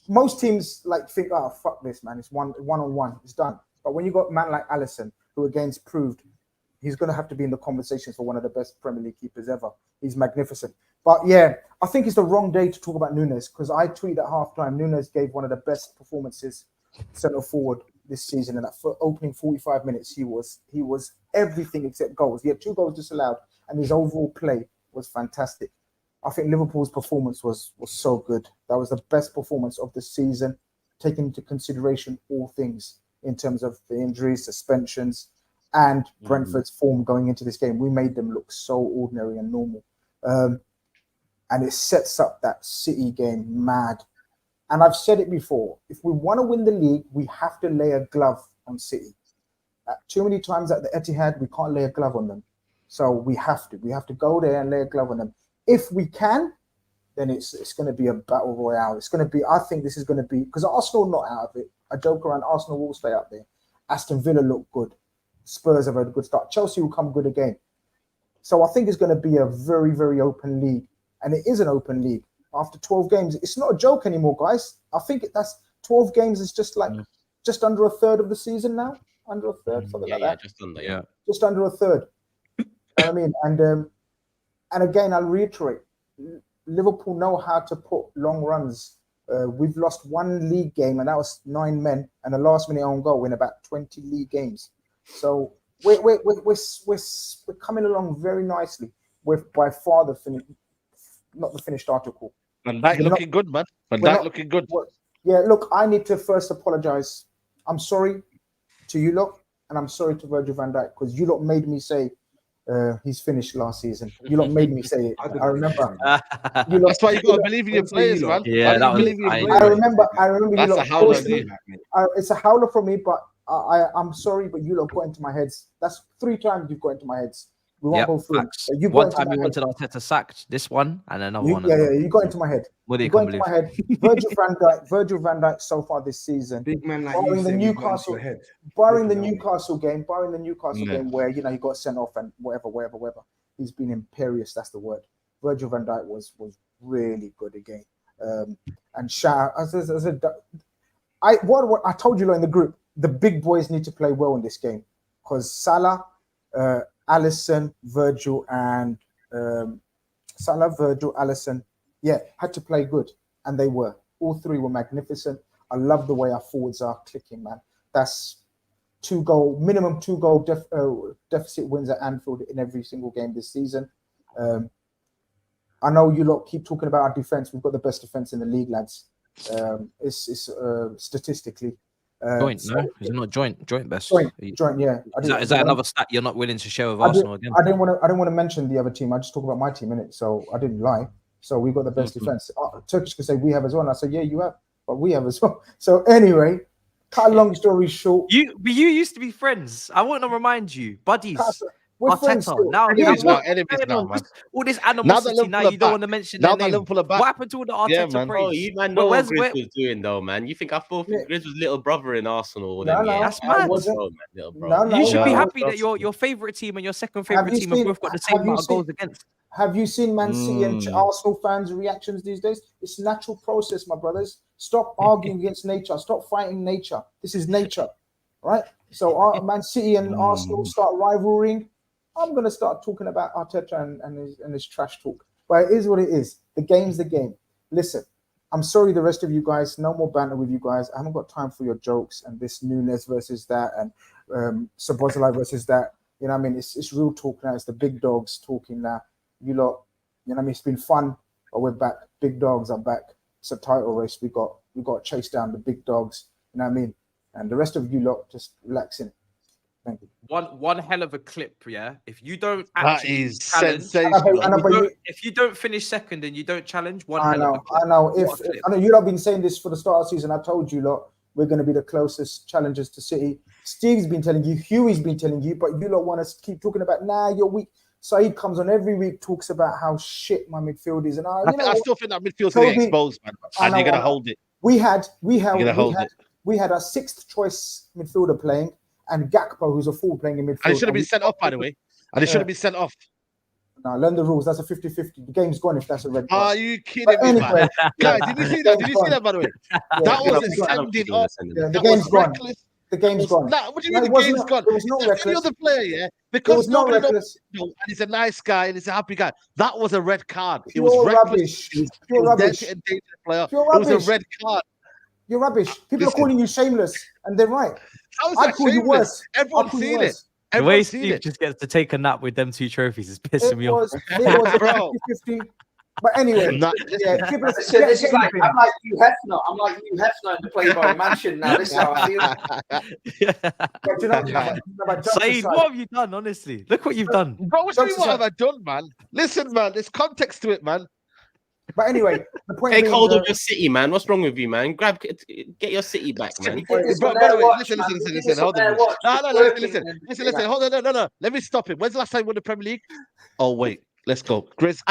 most teams think, oh, fuck this, man. It's one-on-one. It's done. But when you got a man like Alisson, who again's proved he's going to have to be in the conversations for one of the best Premier League keepers ever. He's magnificent. But yeah, I think it's the wrong day to talk about Nunes, because I tweeted at halftime, Nunes gave one of the best performances centre forward this season. And that for opening 45 minutes, he was everything except goals. He had 2 goals disallowed, and his overall play was fantastic. I think Liverpool's performance was so good. That was the best performance of the season, taking into consideration all things in terms of the injuries, suspensions, and Brentford's form going into this game. We made them look so ordinary and normal. And it sets up that City game mad. And I've said it before, if we want to win the league, we have to lay a glove on City. Too many times at the Etihad, we can't lay a glove on them. So we have to. We have to go there and lay a glove on them. If we can, then it's going to be a battle royale. It's going to be, I think this is going to be, because Arsenal not out of it. I joke around, Arsenal will stay up there. Aston Villa look good. Spurs have had a good start. Chelsea will come good again. So I think it's going to be a very, very open league. And it is an open league. After 12 games, it's not a joke anymore, guys. I think that's 12 games is just just under a third of the season now. Under a third, something like that. Just under a third. You know what I mean? And again, I'll reiterate, Liverpool know how to put long runs. We've lost 1 league game, and that was 9 men, and a last-minute own goal in about 20 league games. So we're coming along very nicely with by far not the finished article. Van Dijk looking good, man. Van Dijk looking good. Yeah, look, I need to first apologize. I'm sorry to you lot, and I'm sorry to Virgil van Dijk, because you lot made me say he's finished last season. You lot made me say it. I remember. That's why you got to believe in your players, man. Yeah, I remember. That's you a howler. It's a howler for me, but I'm sorry, but you lot got into my heads. That's 3 times you've got into my heads. We won't go through. You one time you wanted Arteta sacked, this one, and another one. Yeah, you got into my head. What do you got into my head? Virgil van Dijk so far this season. Big man like barring you the Newcastle, barring the Newcastle game, where he got sent off and whatever. He's been imperious. That's the word. Virgil van Dijk was really good again. And shout I told you in the group, the big boys need to play well in this game, because Salah, Alisson, Virgil, and Alisson, had to play good, and they were. All 3 were magnificent. I love the way our forwards are clicking, man. That's minimum 2 goal deficit wins at Anfield in every single game this season. I know you lot keep talking about our defense. We've got the best defense in the league, lads. It's statistically. Joint, no? Is it not joint best? Joint, yeah. Is that another stat you're not willing to share with Arsenal again? I didn't want to mention the other team. I just talk about my team, innit? So I didn't lie. So we've got the best defense. Turkish could say we have as well. And I said, yeah, you have, but we have as well. So anyway, cut a long story short. You used to be friends. I want to remind you, buddies. We're friends Arteta. still. Now, Enemies what's now, enemies going now, on? man. All this Now that animosity. Liverpool Now are you don't back. want to mention Now their that name. Liverpool are back. What happened to all the Yeah, Arteta man. Oh, praise? you man know Where's what Grizz was doing though, man. You think I thought Yeah. Grizz was little brother in Arsenal? All No, them, no, yeah. That's I mad. wasn't. Bro, man, little bro. No, no, You should be no. happy that your favorite team and your second Have favorite you team have seen? both got the same Have you amount of seen? goals against. Have you seen Man City and Arsenal fans' reactions these days? It's a natural process, my brothers. Stop arguing against nature. Stop fighting nature. This is nature, right? So Man City and Arsenal start rivaling. I'm going to start talking about Arteta and his trash talk. But it is what it is. The game's the game. Listen, I'm sorry the rest of you guys, no more banter with you guys. I haven't got time for your jokes and this Nunes versus that and Szoboszlai versus that. You know what I mean? It's real talk now. It's the big dogs talking now. You lot, you know what I mean? It's been fun, but we're back. Big dogs are back. It's a title race. We got to chase down the big dogs. You know what I mean? And the rest of you lot just relaxing. Thank you. One hell of a clip, yeah. If you don't That actually is challenge, sensational. if you don't finish second and you don't challenge, I know. I know you lot been saying this for the start of the season. I told you lot we're going to be the closest challengers to City. Steve's been telling you, Huey's been telling you, but you lot want to keep talking about, nah, you're weak. Saeed comes on every week, talks about how shit my midfield is, and I still think that midfield's going to get exposed, man. And you're going to hold it. We had our sixth choice midfielder playing, and Gakpo, who's a fool, playing in midfield. And he should have been sent off, by the way. And he should have been sent off. No, learn the rules. That's a 50-50. The game's gone if that's a red Are card. you kidding me, man? Guys, did you see that? Did you see that, by the way? That wasn't sending off. The game's gone. The game's gone. Nah, what do you mean the game's gone? It was not reckless. Any other player, yeah? Because nobody knows, and he's a nice guy and he's a happy guy. That was a red card. It Pure was rubbish. Pure rubbish. It Pure was a rubbish. red card. You're rubbish. People are calling you shameless, and they're right. I'd call you worse. Everyone's seen it. The way Steve just gets to take a nap with them two trophies is pissing me off. It was a 50-50. But anyway, people this is like, I'm like Hugh Hefner. I'm like Hugh Hefner in the Playboy Mansion now. This is how I feel. Saeed, what have you done, honestly? Look what you've done. Bro, what have I done, man? Listen, man, there's context to it, man. But anyway, the point take hold of your City, man. What's wrong with you, man? Get your City back, man. Listen. Hold on. Listen. Hold on. No. Let me stop him. When's the last time you won the Premier League? Oh, wait. Let's go. Grizz,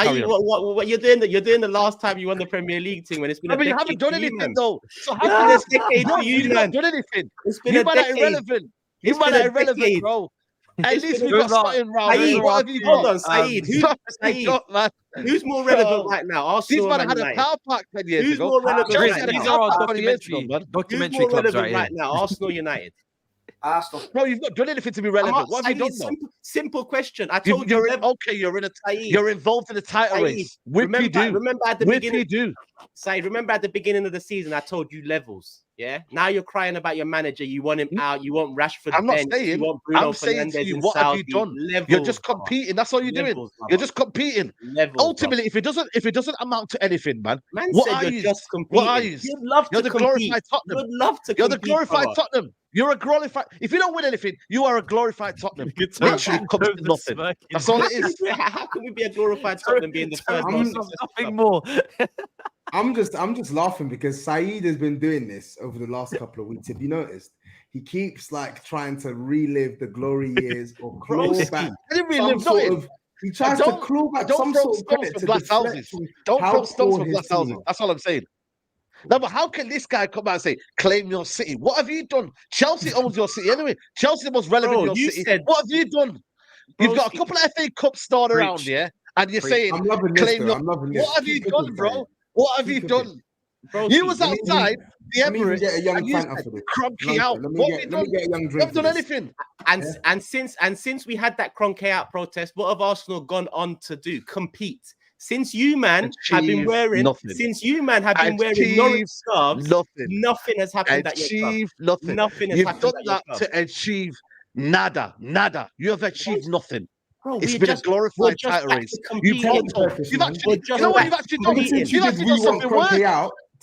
what you're doing? You're doing the last time you won the Premier League thing when it's been a decade. You haven't done anything, though. So how can this decade for you, man? Done anything. It's been a decade. Irrelevant. You man are irrelevant, bro. At least we got something round. Hold on, Saeed. Who's more relevant right now? Arsenal. These man had a car park 10 years ago. Who's more relevant? These are our documentary clubs right now. Arsenal, United. Arsenal. Bro, you've not done anything to be relevant. What have you done? Simple question. I told you. You're involved in a title race. Remember at the beginning. Saeed, remember at the beginning of the season, I told you levels. Yeah. Now you're crying about your manager. You want him out. You want Rashford. I'm not saying. I'm saying to you, what have you done? You're just competing. That's all you're doing. You're just competing. Ultimately, if it doesn't amount to anything, man. What are you? Just competing. What are you? You'd love to compete. You'd love to. You're the glorified Tottenham. You're a glorified. If you don't win anything, you are a glorified Tottenham. Literally comes to nothing. That's all it is. How can we be a glorified Tottenham being the first? Nothing more. I'm just laughing because Saeed has been doing this over the last couple of weeks. Have you noticed? He keeps like trying to relive the glory years or claw back. I didn't relive nothing. He tries to claw back some sort of credit to glass houses. Don't throw stones from glass houses. That's all I'm saying. No, but how can this guy come out and say, claim your City? What have you done? Chelsea owns your City anyway. Chelsea the most relevant in your City. What have you done? You've got a couple of FA Cups stored around here, and you're saying, claim your... What have you done, bro? What have you done? Bro, you was outside the Emirates and you said, Kroenke out. What have you done? You haven't done anything. And since we had that Kroenke out protest, what have Arsenal gone on to do? Compete. Since you man have been wearing Norwich scarves, nothing has happened at your club. Nothing. Nothing has happened. You've done that to achieve nada. You have achieved nothing. Bro, it's been a glorified title race. You've actually done something worse.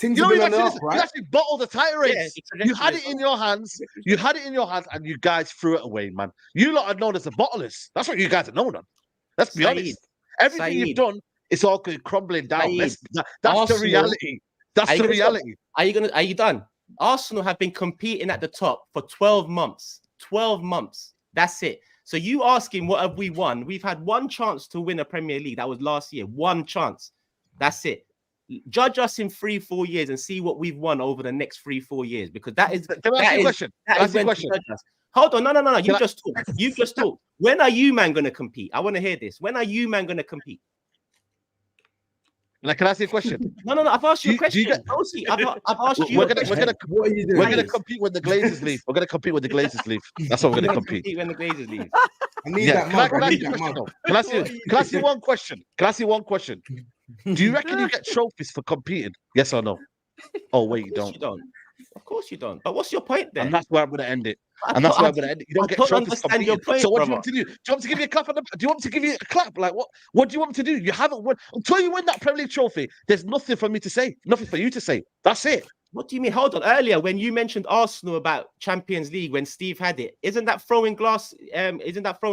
You actually bottled the title race. You had it in your hands. And you guys threw it away, man. You lot are known as the bottlers. That's what you guys are known on. Let's be honest. Everything you've done, it's all crumbling down. That's the reality. That's the reality. Are you done? Arsenal have been competing at the top for 12 months. 12 months. That's it. So you asking what have we won? We've had one chance to win a Premier League. That was last year. One chance. That's it. Judge us in 3-4 years and see what we've won over the next 3-4 years, because that is. Can I ask you a question? Hold on, no. You just talk. You just talk. When are you, man, going to compete? I want to hear this. When are you, man, going to compete? Like, can I ask you a question? No. I've asked you a question. I've asked you. We're gonna compete when the Glazers leave. We're gonna compete when the Glazers leave. That's what we're gonna compete when the Glazers leave. I need that mug. Can I ask you one question? Do you reckon you get trophies for competing? Yes or no? Oh wait, you don't. Of course you don't. But what's your point then? And that's where I'm gonna end it. You don't get trophies competing. Your point, so what brother. do you want to do? Do you want to give you a clap? Do you want to give you a clap? Like what? What do you want me to do? You haven't won until you win that Premier League trophy. There's nothing for me to say. Nothing for you to say. That's it. What do you mean? Hold on. Earlier, when you mentioned Arsenal about Champions League, when Steve had it, isn't that throwing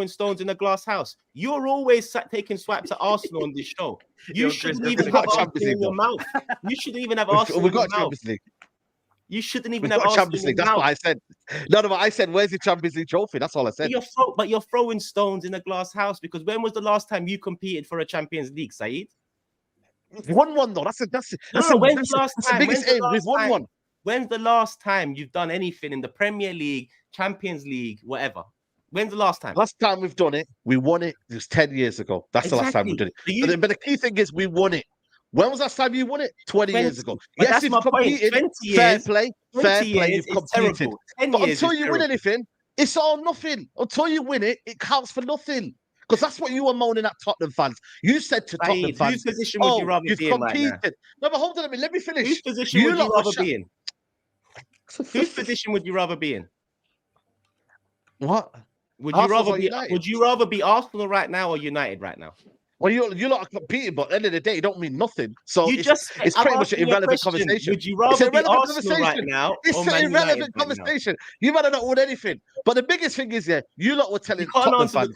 stones in a glass house? You're always taking swipes at Arsenal on this show. You shouldn't even have Arsenal in your mouth. You shouldn't even have Arsenal in your mouth. You shouldn't even have Champions League. That's what I said. No, but I said, where's the Champions League trophy? That's all I said. But you're throwing stones in a glass house, because when was the last time you competed for a Champions League, Saeed? Won one though. That's the biggest aim. We've won one. When's the last time you've done anything in the Premier League, Champions League, whatever? When's the last time? Last time we've done it, we won it. It was 10 years ago. That's the last time we did it. But the key thing is we won it. When was the last time you won it? 20 years ago. Yes, you've competed. Fair play. You've competed. But until you win anything, it's all nothing. Until you win it, it counts for nothing. Because that's what you were moaning at Tottenham fans. You said to Tottenham fans, whose position would you rather be in right now? No, but hold on a minute. Let me finish. Whose position would you rather be in? Whose position would you rather be in? What? Would you rather be Arsenal right now or United right now? Well, you're not competing, but at the end of the day, it don't mean nothing. So it's pretty much an irrelevant conversation. Would you rather be Arsenal right now? It's an irrelevant conversation. You might have not won anything. But the biggest thing is, you lot were telling Tottenham fans,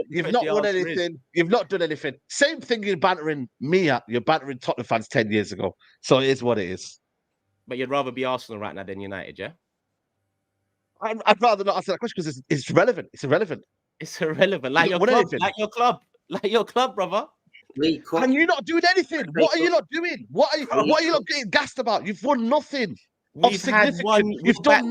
you've not won anything. You've not done anything. Same thing you're bantering me at. You're bantering Tottenham fans 10 years ago. So it is what it is. But you'd rather be Arsenal right now than United, yeah? I'd rather not answer that question because it's irrelevant. It's irrelevant. It's irrelevant. Like your club, brother. And you're not doing anything. What are you not doing? What are you not getting gassed about? You've won nothing. You've done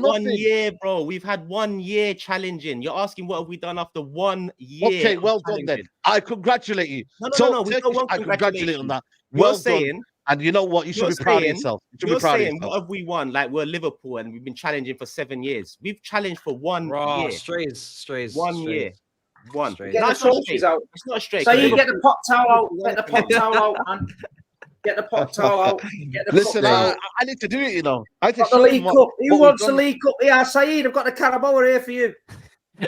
nothing. 1 year, bro. We've had 1 year challenging. You're asking what have we done after 1 year? Okay, well done then. I congratulate you. No. We don't want I congratulate you on that. Well done. And you know what? You should be proud of yourself. You're saying, what have we won? Like, we're Liverpool and we've been challenging for 7 years. We've challenged for 1 year. Strays. 1 year. One. Get the trophies out. It's not straight. So you get the pot towel out. Get the pot towel out, man. Get the pot towel out. Listen, I need to do it, you know. I got the League Cup. Who wants the League Cup? Yeah, Saeed, I've got the Carabao here for you.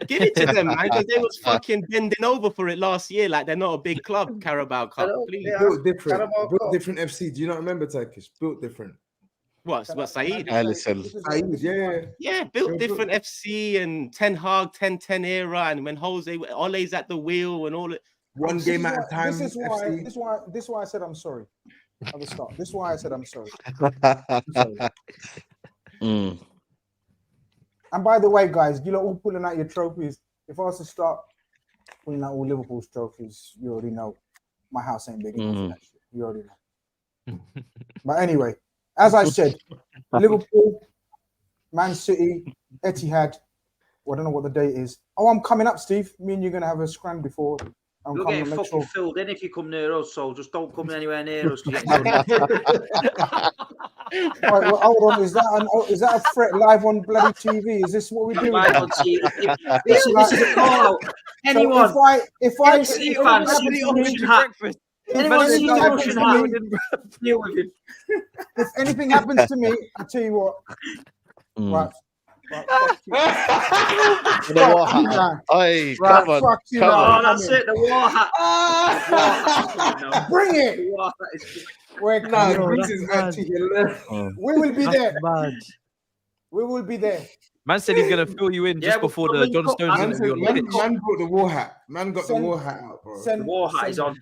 Give it to them, man, because they was fucking bending over for it last year. Like, they're not a big club, Carabao Cup. Please. Built different. Built different FC. Do you not remember Turkish? Built different. What Saeed? Listen. Yeah, built different FC and Ten Hag, 10-10 era, and when Ole's at the wheel and all it. One game at a time. This is why I said I'm sorry at the start. This is why I said I'm sorry. And by the way, guys, you lot all pulling out your trophies. If I was to start pulling out all Liverpool's trophies, you already know my house ain't big enough for that shit. You already know. But anyway, as I said, Liverpool, Man City, Etihad. Well, I don't know what the date is. Oh, I'm coming up, Steve. Me and you're going to have a scram before. You're getting fucking filled in if you come near us, so just don't come anywhere near us. Right, well, hold on. Is that a threat live on bloody TV? Is this what we're doing? Live on TV. This is a call out. Anyone? So if I see fans, if anything happens to me, I tell you what. Right. The war hat. Hey, come on. That's it. The war hat. Bring it. We will be there. We will be there. Man said he's gonna fill you in just before the John Stones interview. Man brought the war hat. Man got the war hat out, bro. The war hat is on.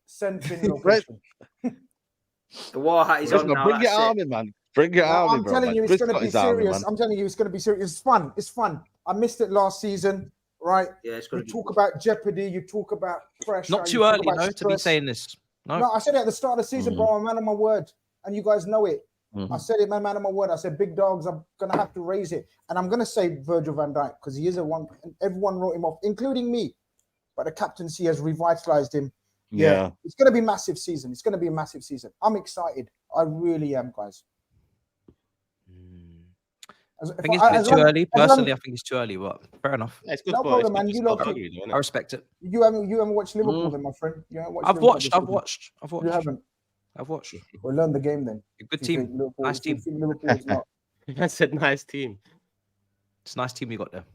Send Finn your question. The war hat is on now. Bring your arm in, man. Bring your arm in, bro. I'm telling you, it's going to be serious. I'm telling you, it's going to be serious. It's fun. It's fun. I missed it last season. right? Yeah, it's You going to talk about jeopardy. You talk about pressure. Not you too talk early, about no, to be stress. saying this. No, I said it at the start of the season, bro. I'm a man of my word, and you guys know it. I said it, man of my word. I said big dogs. I'm gonna have to raise it, and I'm gonna say Virgil van Dijk because he is a one. And everyone wrote him off, including me. But the captaincy has revitalized him. Yeah, it's gonna be a massive season. It's gonna be a massive season. I'm excited. I really am, guys. I think it's a bit too early. Personally, I think it's too early, but fair enough. Yeah, it's good No for, problem, man. it's You good lot for can- Tottenham, I respect it. You haven't watched Liverpool, then, my friend. You haven't watched I've Liverpool watched. this season. You haven't. I've watched. Well, learn the game then. A good If you think team. Liverpool- Nice if you team. think Liverpool's not. I said nice team. It's a nice team you got there.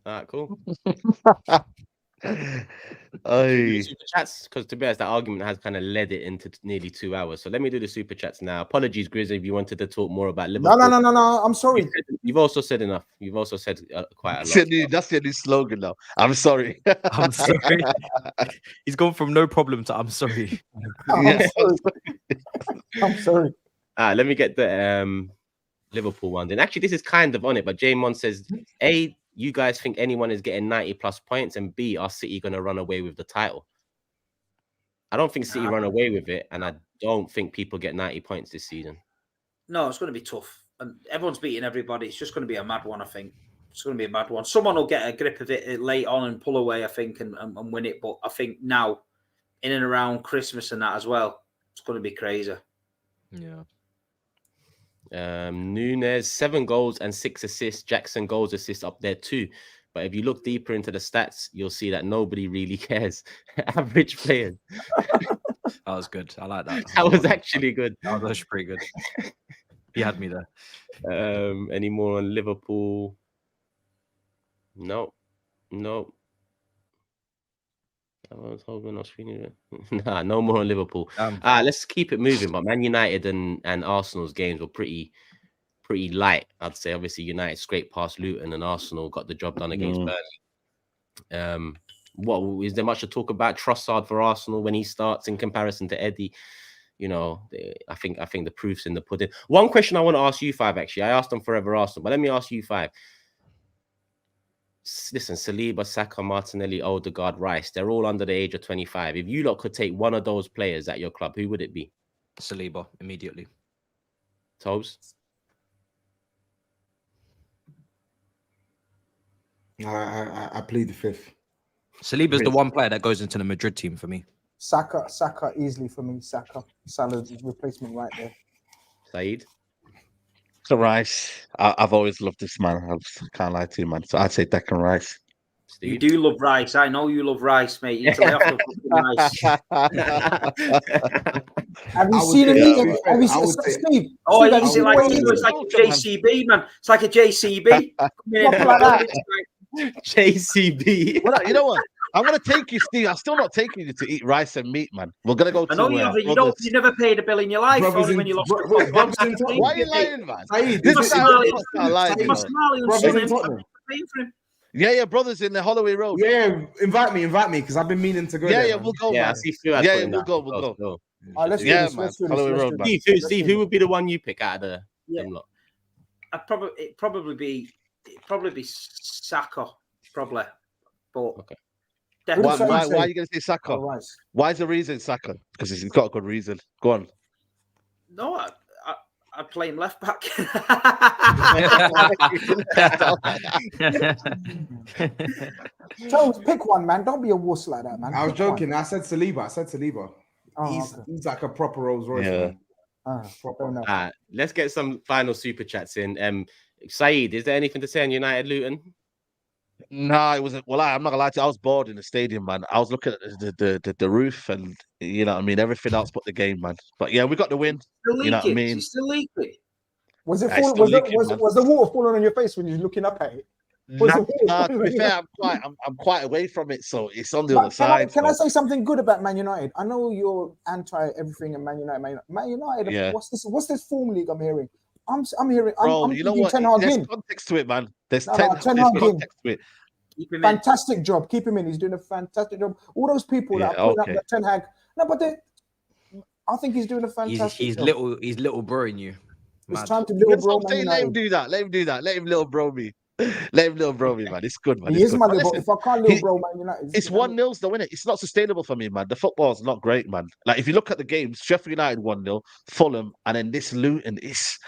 All right, cool. Hey. Super chats, because to be honest, that argument has kind of led it into nearly 2 hours. So let me do the super chats now. Apologies, GRIZZ, if you wanted to talk more about Liverpool. No. I'm sorry. You've also said enough. You've also said quite a lot. That's your new slogan now. I'm sorry. I'm sorry. He's gone from no problem to I'm sorry. I'm sorry. I'm sorry. Let me get the Liverpool one. Then actually, this is kind of on it, but Jamon says, A, you guys think anyone is getting 90 plus points, and B, are City going to run away with the title? I don't think City run away with it, and I don't think people get 90 points this season. No, it's going to be tough. And everyone's beating everybody. It's just going to be a mad one, I think. It's going to be a mad one. Someone will get a grip of it late on and pull away, I think, and win it. But I think now, in and around Christmas and that as well, it's going to be crazy. Yeah. Nunes, 7 goals and 6 assists. Jackson goals, assists up there too. But if you look deeper into the stats, you'll see that nobody really cares. Average players. That was good. I like that. That was actually good. That was actually pretty good. He had me there. Any more on Liverpool? No. I was hoping Australia. Nah, no more on Liverpool. Let's keep it moving. But Man United and Arsenal's games were pretty light, I'd say. Obviously, United scraped past Luton, and Arsenal got the job done against Burnley. What is there much to talk about? Trossard for Arsenal when he starts in comparison to Eddie. You know, I think the proof's in the pudding. One question I want to ask you five, actually. I asked them Forever Arsenal, but let me ask you five. Listen, Saliba, Saka, Martinelli, Odegaard, Rice, they're all under the age of 25. If you lot could take one of those players at your club, who would it be? Saliba, immediately. Tobes? I plead the fifth. Saliba's the one player that goes into the Madrid team for me. Saka easily for me. Salah's replacement right there. Saeed? So Rice, I've always loved this man. I can't lie to you, man. So I'd say Declan Rice. Steve? You do love Rice. I know you love Rice, mate. You tell me after Rice. Have you seen him eating? Have you seen Steve? Oh, Steve, it's like a JCB, man. It's like a JCB. JCB. Well, you know what? I'm gonna take you, Steve. I'm still not taking you to eat rice and meat, man. We're gonna go to. I know you never paid a bill in your life. Only when you lost. Why are you lying, man? Yeah, brothers in the Holloway Road. Yeah, invite me, because I've been meaning to go. Yeah, there, yeah, man. we'll go. Yeah, Man. I see We'll go. Let's do Yeah, this. man. Let's do Holloway this. Road, man. Steve, who would be the one you pick out of them lot? It'd probably be Saka, probably. But okay. Why are you going to say Saka? Oh, right. Why is the reason Saka? Because he's got a good reason. Go on. No, I'd play him left back. Jones, pick one, man. Don't be a wuss like that, man. I was Pick joking. one. I said Saliba. Oh, He's like a proper Rolls Royce. Yeah. Man. Fair enough. Let's get some final super chats in. Saeed, is there anything to say on United Luton? Nah, it wasn't. Well, I'm not gonna lie to you. I was bored in the stadium, man. I was looking at the roof, and you know what I mean. Everything else but the game, man. But yeah, we got the win. Still You know what I mean? He's still leaking. Was it? It's still leaking, man. Was the water falling on your face when you're looking up at it? Nah, to be fair, I'm quite away from it, so it's on the other side. Can I say something good about Man United? I know you're anti everything in Man United. Man United. Yeah. What's this form league I'm hearing? I'm hearing. Bro, I'm you know thinking what? Ten Hag There's in. context to it, man. There's Ten there's Hag in. context to it. Keep him Fantastic job. Keep him in. He's doing a fantastic job. All those people that are putting up that Ten Hag. No, but I think he's doing a fantastic job. He's little broing you. It's time to little bro. Let him do that. Let him do that. Let him little bro me. Let him little bro me, man. It's good, man. He It's is good. my But little. listen, If I can't little bro, Man United. it's 1-0 though, innit? It's not sustainable for me, man. The football's not great, man. Like if you look at the games, Sheffield United 1-0, Fulham, and then this Luton is,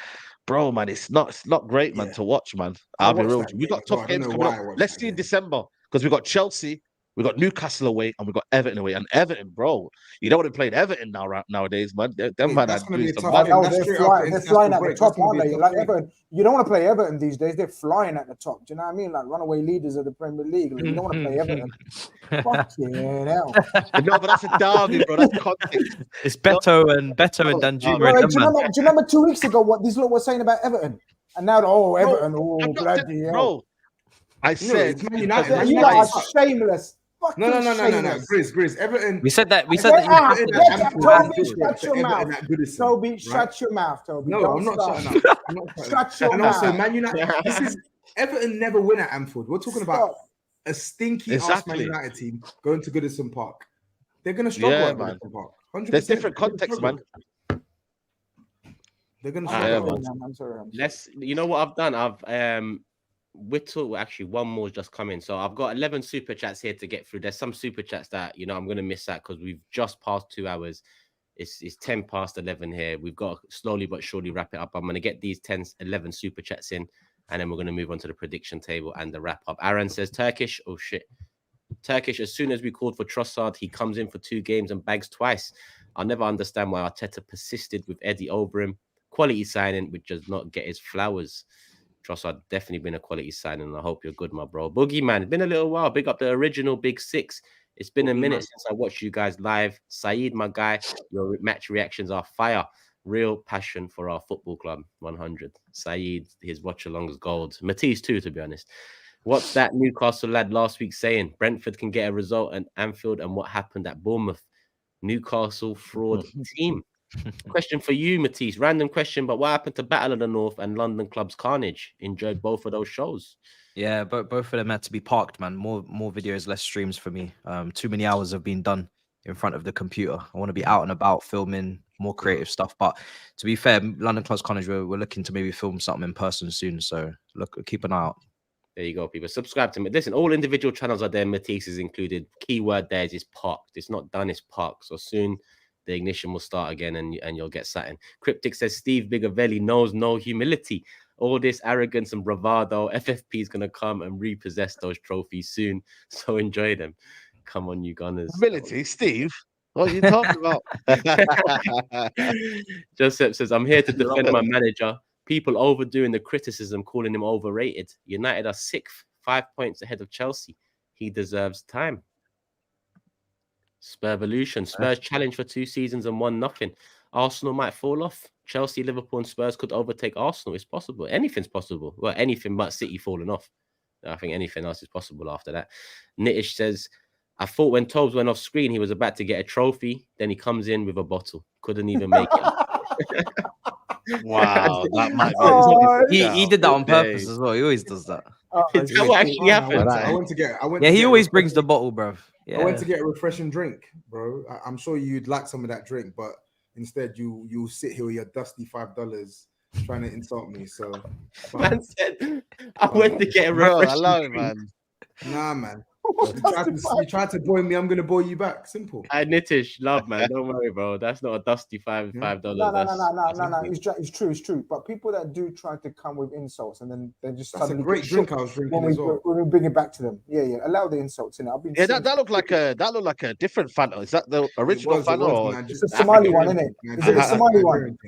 bro, man. It's not great, man, Yeah. to watch, man. I I'll be watched real. that We game got as well. tough I don't games know coming up. why I watched Let's that see in game. December because we got Chelsea, we got Newcastle away, and we got Everton away. And Everton, bro, you don't want to play Everton nowadays, man. Them Wait, man that's are gonna be doing a some tough bad. game. Oh, That's they're straight flying. after They're international flying at the break. top, That's gonna aren't be a they? tough Like game. Everton. You don't want to play Everton these days. They're flying at the top. Do you know what I mean? Like runaway leaders of the Premier League. Like, you don't want to play Everton. Fucking hell. No, but that's a derby, bro. That's context. It's Beto and Danjuma Bro, and them, do you man. remember 2 weeks ago what these lot were saying about Everton? And now, Everton, I'm not bloody hell. bro. I No, said it's Man United. Yeah, Man you United lot are suck. shameless. Fucking No. shameless. Grizz. Everton. We said that. We I said said that you Get have out, to. get out. Anfield Toby, is shut your Everton mouth. at Goodison, Toby, right? shut your mouth, Toby. No, Don't I'm not start. shutting up. I'm not shutting up. Shut your And mouth. also, Man United. This is Everton never win at Anfield. We're talking about Stop. a stinky ass Exactly. Man United team going to Goodison Park. They're gonna struggle Yeah, at man. Goodison Park. 100%. There's different contexts, man. They're gonna I'm Yeah, struggle. man. I'm sorry. You know what I've done? I've actually one more just come in. So I've got 11 super chats here to get through. There's some super chats that I'm gonna miss out because we've just passed 2 hours. It's 10 past 11 here. We've got to slowly but surely wrap it up. I'm gonna get these 11 super chats in, and then we're gonna move on to the prediction table and the wrap up. Aaron says Turkish. Oh shit. Turkish, as soon as we called for Trossard, he comes in for 2 games and bags twice. I'll never understand why Arteta persisted with Eddie over him. Quality signing, which does not get his flowers. Trossard definitely been a quality signing. I hope you're good, my bro. Boogeyman, it's been a little while. Big up the original Big Six. It's been a minute since I watched you guys live. Saeed, my guy, your match reactions are fire. Real passion for our football club. 100. Saeed, his watch-alongs gold. Matisse too, to be honest. What's that Newcastle lad last week saying? Brentford can get a result at Anfield, and what happened at Bournemouth? Newcastle fraud team. Question for you, Matisse. Random question, but what happened to Battle of the North and London Club's Carnage? Enjoyed both of those shows. Yeah, but both of them had to be parked, man. More videos, less streams for me. Too many hours have been done in front of the computer. I want to be out and about filming more creative stuff. But to be fair, London Club's Carnage, we're looking to maybe film something in person soon. So keep an eye out. There you go, people. Subscribe to me. Listen, all individual channels are there. Matisse is included. Keyword there is parked. It's not done, it's parked. So soon the ignition will start again and you'll get something. Cryptic says Steve Bigavelli knows no humility. All this arrogance and bravado. FFP is going to come and repossess those trophies soon. So enjoy them. Come on, you Gunners. Humility, Steve. What are you talking about? Joseph says, I'm here to defend my manager. People overdoing the criticism, calling him overrated. United are 6th, 5 points ahead of Chelsea. He deserves time. Spurvolution. Spurs challenge for 2 seasons and won nothing. Arsenal might fall off. Chelsea, Liverpool, and Spurs could overtake Arsenal. It's possible. Anything's possible. Well, anything but City falling off. I think anything else is possible after that. Nitish says, I thought when TOBS went off screen, he was about to get a trophy. Then he comes in with a bottle. Couldn't even make it. Wow, that might be. He did that on purpose as well. He always does that. Is that what actually happened? I went to get. He always brings the bottle, bro. Yeah. I went to get a refreshing drink, bro. I'm sure you'd like some of that drink, but instead you sit here with your dusty $5 trying to insult me. So, man said, I went to get a refreshing Hello, drink. man. Nah, man. You tried to boil me, I'm gonna boil you back. Simple. Nitish, love, man. Don't worry, bro. That's not a dusty $5. No. It's true. But people that do try to come with insults and then they just That's a great drink I was drinking as well. When we bring it back to them, allow the insults in it. I've been that looked like a different Fanta. Is that the original Fanta or it's a Somali one, isn't it? Is it a Somali one?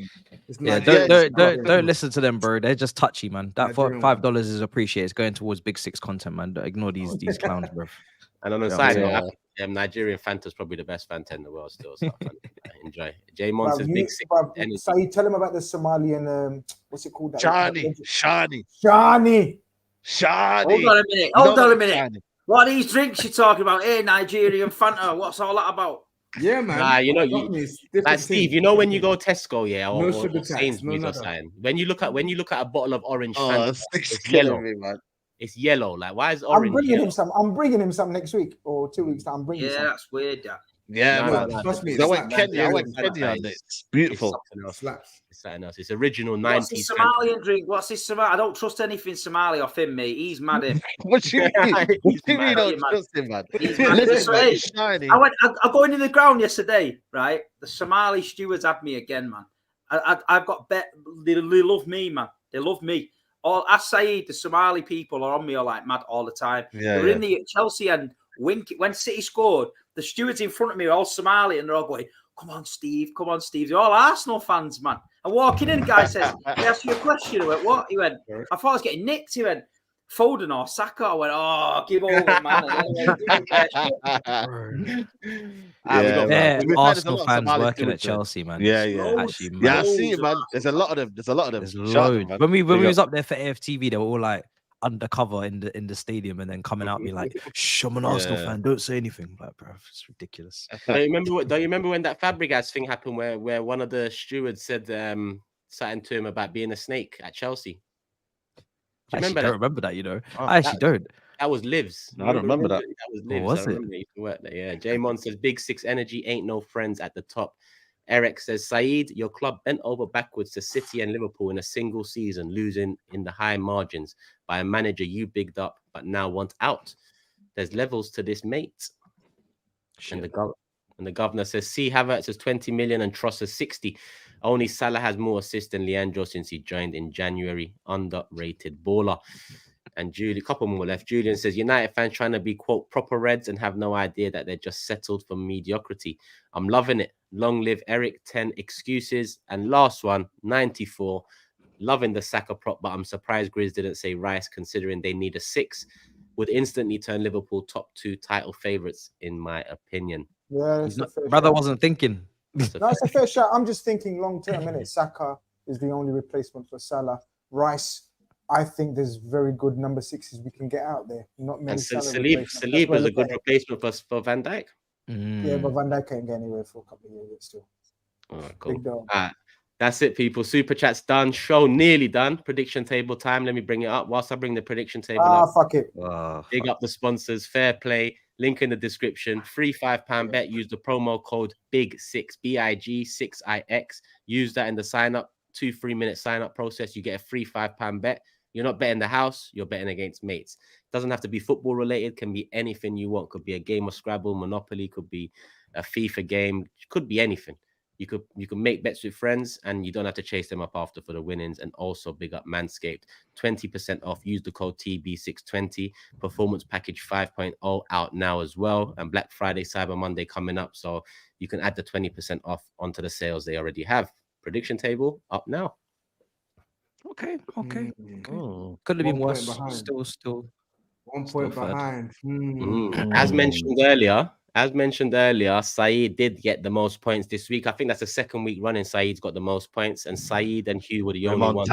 Yeah, don't listen to them, bro. They're just touchy, man. That $5 is appreciated. It's going towards Big Six content, man. Don't ignore these clowns, bro. And on the side note, Nigerian Fanta's probably the best Fanta in the world still. So enjoy. J Mon says Big Six. Saeed, tell him about the Somalian, what's it called? Shani. Hold on a minute. What are these drinks you're talking about? Hey, Nigerian Fanta. What's all that about? Yeah, man. Like Steve, you know when you go Tesco, or sugar Sainsbury's or something. When you look at a bottle of orange Fanta, it's yellow. Me, man. It's yellow. Like, why is orange? I'm bringing him some next week or 2 weeks time. I'm bringing some. That's weird. That. Yeah, No, man. no, no. Trust me, I went slaps. Kenya. I Yeah, went slaps. Kenya on it. It's beautiful. something else. Slaps. It's something else. It's original What's 90s. his Somalian drink? What's his Somali? I don't trust anything Somali off him, mate. He's mad. Him. What do you mean? What do you mean? mad. Don't He's mad. trust him, man? He's mad. Listen, man, Hey, he's shiny. I going in the ground yesterday, right? The Somali stewards had me again, man. I've got bet. They love me, man. They love me. All as Saeed, the Somali people are on me all like mad all the time. Yeah, They were in the Chelsea end. When City scored, the stewards in front of me are all Somali, and they're all going, "Come on, Steve! Come on, Steve!" They're all Arsenal fans, man. I'm walking in, guy says, "They asked you a question." I went, "What?" He went, "I thought I was getting nicked." He went, "Foden or Saka?" I went, "Oh, give over, man." Arsenal fans working at Chelsea, man. Yeah. Actually, Yeah, I see it, man. There's a lot of them. There's loads. When we was up there for AFTV, they were all like undercover in the stadium, and then coming out being like, "Shh, I'm an Arsenal fan. Don't say anything." Like, bro, it's ridiculous. Do you remember when that Fabregas thing happened, where one of the stewards said something to him about being a snake at Chelsea? I actually don't remember that, you know. Oh, I actually don't. That was Livs. I don't remember that. That was Livs. Was I remember it? You worked there. Yeah. J-Mon says, Big Six energy, ain't no friends at the top. Eric says, Saeed, your club bent over backwards to City and Liverpool in a single season, losing in the high margins by a manager you bigged up, but now want out. There's levels to this, mate. And the governor says, see, Havertz has 20 million and Tross has 60. Only Salah has more assists than Leandro since he joined in January. Underrated baller. And a couple more left. Julian says, United fans trying to be, quote, proper Reds and have no idea that they're just settled for mediocrity. I'm loving it. Long live Eric, 10 excuses. And last one, 94. Loving the Saka prop, but I'm surprised GRIZZ didn't say Rice, considering they need a 6. Would instantly turn Liverpool top 2 title favourites, in my opinion. Yeah, brother wasn't thinking. No, it's a fair shot. I'm just thinking long term, innit? Saka is the only replacement for Salah. Rice, I think there's very good number 6s we can get out there. Not many. And Saliba was a good replacement for Van Dijk. Yeah, but Van Dijk can't get anywhere for a couple of years still. All right, cool. All right. That's it, people. Super chat's done. Show nearly done. Prediction table time. Let me bring it up. Whilst I bring the prediction table up. Fuck it. Big up the sponsors. Fair play. Link in the description. Free £5 bet. Use the promo code BIG6, BIG6IX. Use that in the sign up. 2 3-minute sign up process. You get a free £5 bet. You're not betting the house. You're betting against mates. Doesn't have to be football related. Can be anything you want. Could be a game of Scrabble, Monopoly. Could be a FIFA game. Could be anything. You can make bets with friends and you don't have to chase them up after for the winnings. And also big up Manscaped, 20% off. Use the code TB620. Performance package 5.0 out now as well. And Black Friday, Cyber Monday coming up. So you can add the 20% off onto the sales they already have. Prediction table up now. Okay. Oh, could have been worse. Still 1 point behind. As mentioned earlier, Saeed did get the most points this week. I think that's the second week running. Saeed's got the most points, and Saeed and Hugh were the only ones.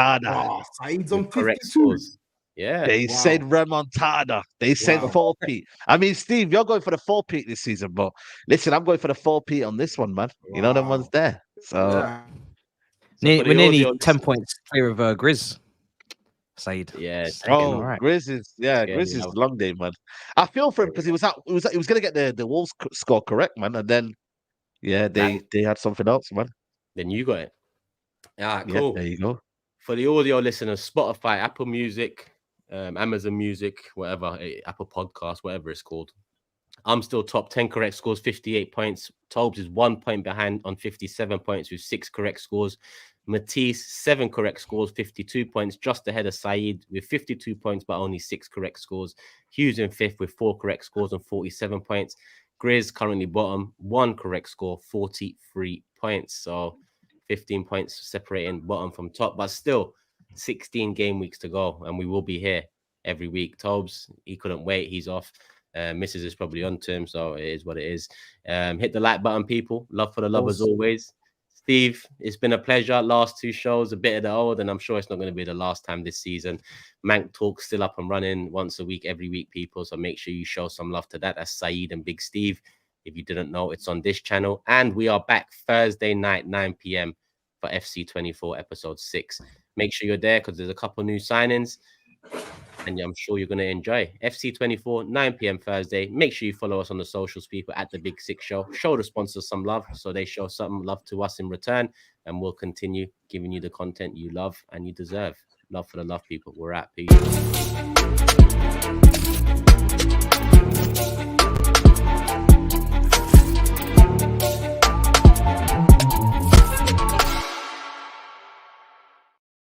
Saeed's on correct 52. Scores. Yeah, they said remontada. They said 4P. I mean, Steve, you're going for the 4P this season, but listen, I'm going for the 4P on this one, man. You know them ones there. So we're nearly 10 points clear of GRIZZ. Saeed. Yeah. Right. GRIZZ is long day, man. I feel for him because he was gonna get the Wolves score correct, man, and then they had something else, man. Then you got it. All right, cool. There you go. For the audio listeners, Spotify, Apple Music, Amazon Music, whatever, Apple Podcasts, whatever it's called. I'm still top. 10 correct scores, 58 points. TOBS is 1 point behind on 57 points with 6 correct scores. Matisse, 7 correct scores, 52 points, just ahead of Saeed with 52 points, but only 6 correct scores. Hughes in 5th with 4 correct scores and 47 points. GRIZZ currently bottom, 1 correct score, 43 points. So 15 points separating bottom from top, but still 16 game weeks to go. And we will be here every week. TOBS, he couldn't wait. He's off. Mrs. is probably on to him, so it is what it is. Hit the like button, people. Love for the love as always. Steve, it's been a pleasure. Last 2 shows, a bit of the old, and I'm sure it's not going to be the last time this season. Mank Talk still up and running once a week, every week, people. So make sure you show some love to that. That's Saeed and Big Steve. If you didn't know, it's on this channel. And we are back Thursday night, 9 p.m. for FC24 episode 6. Make sure you're there because there's a couple new signings. and I'm sure you're going to enjoy. FC24, 9 p.m. Thursday. Make sure you follow us on the socials, people, at the Big Six Show. Show the sponsors some love so they show some love to us in return, and we'll continue giving you the content you love and you deserve. Love for the love, people. We're at peace.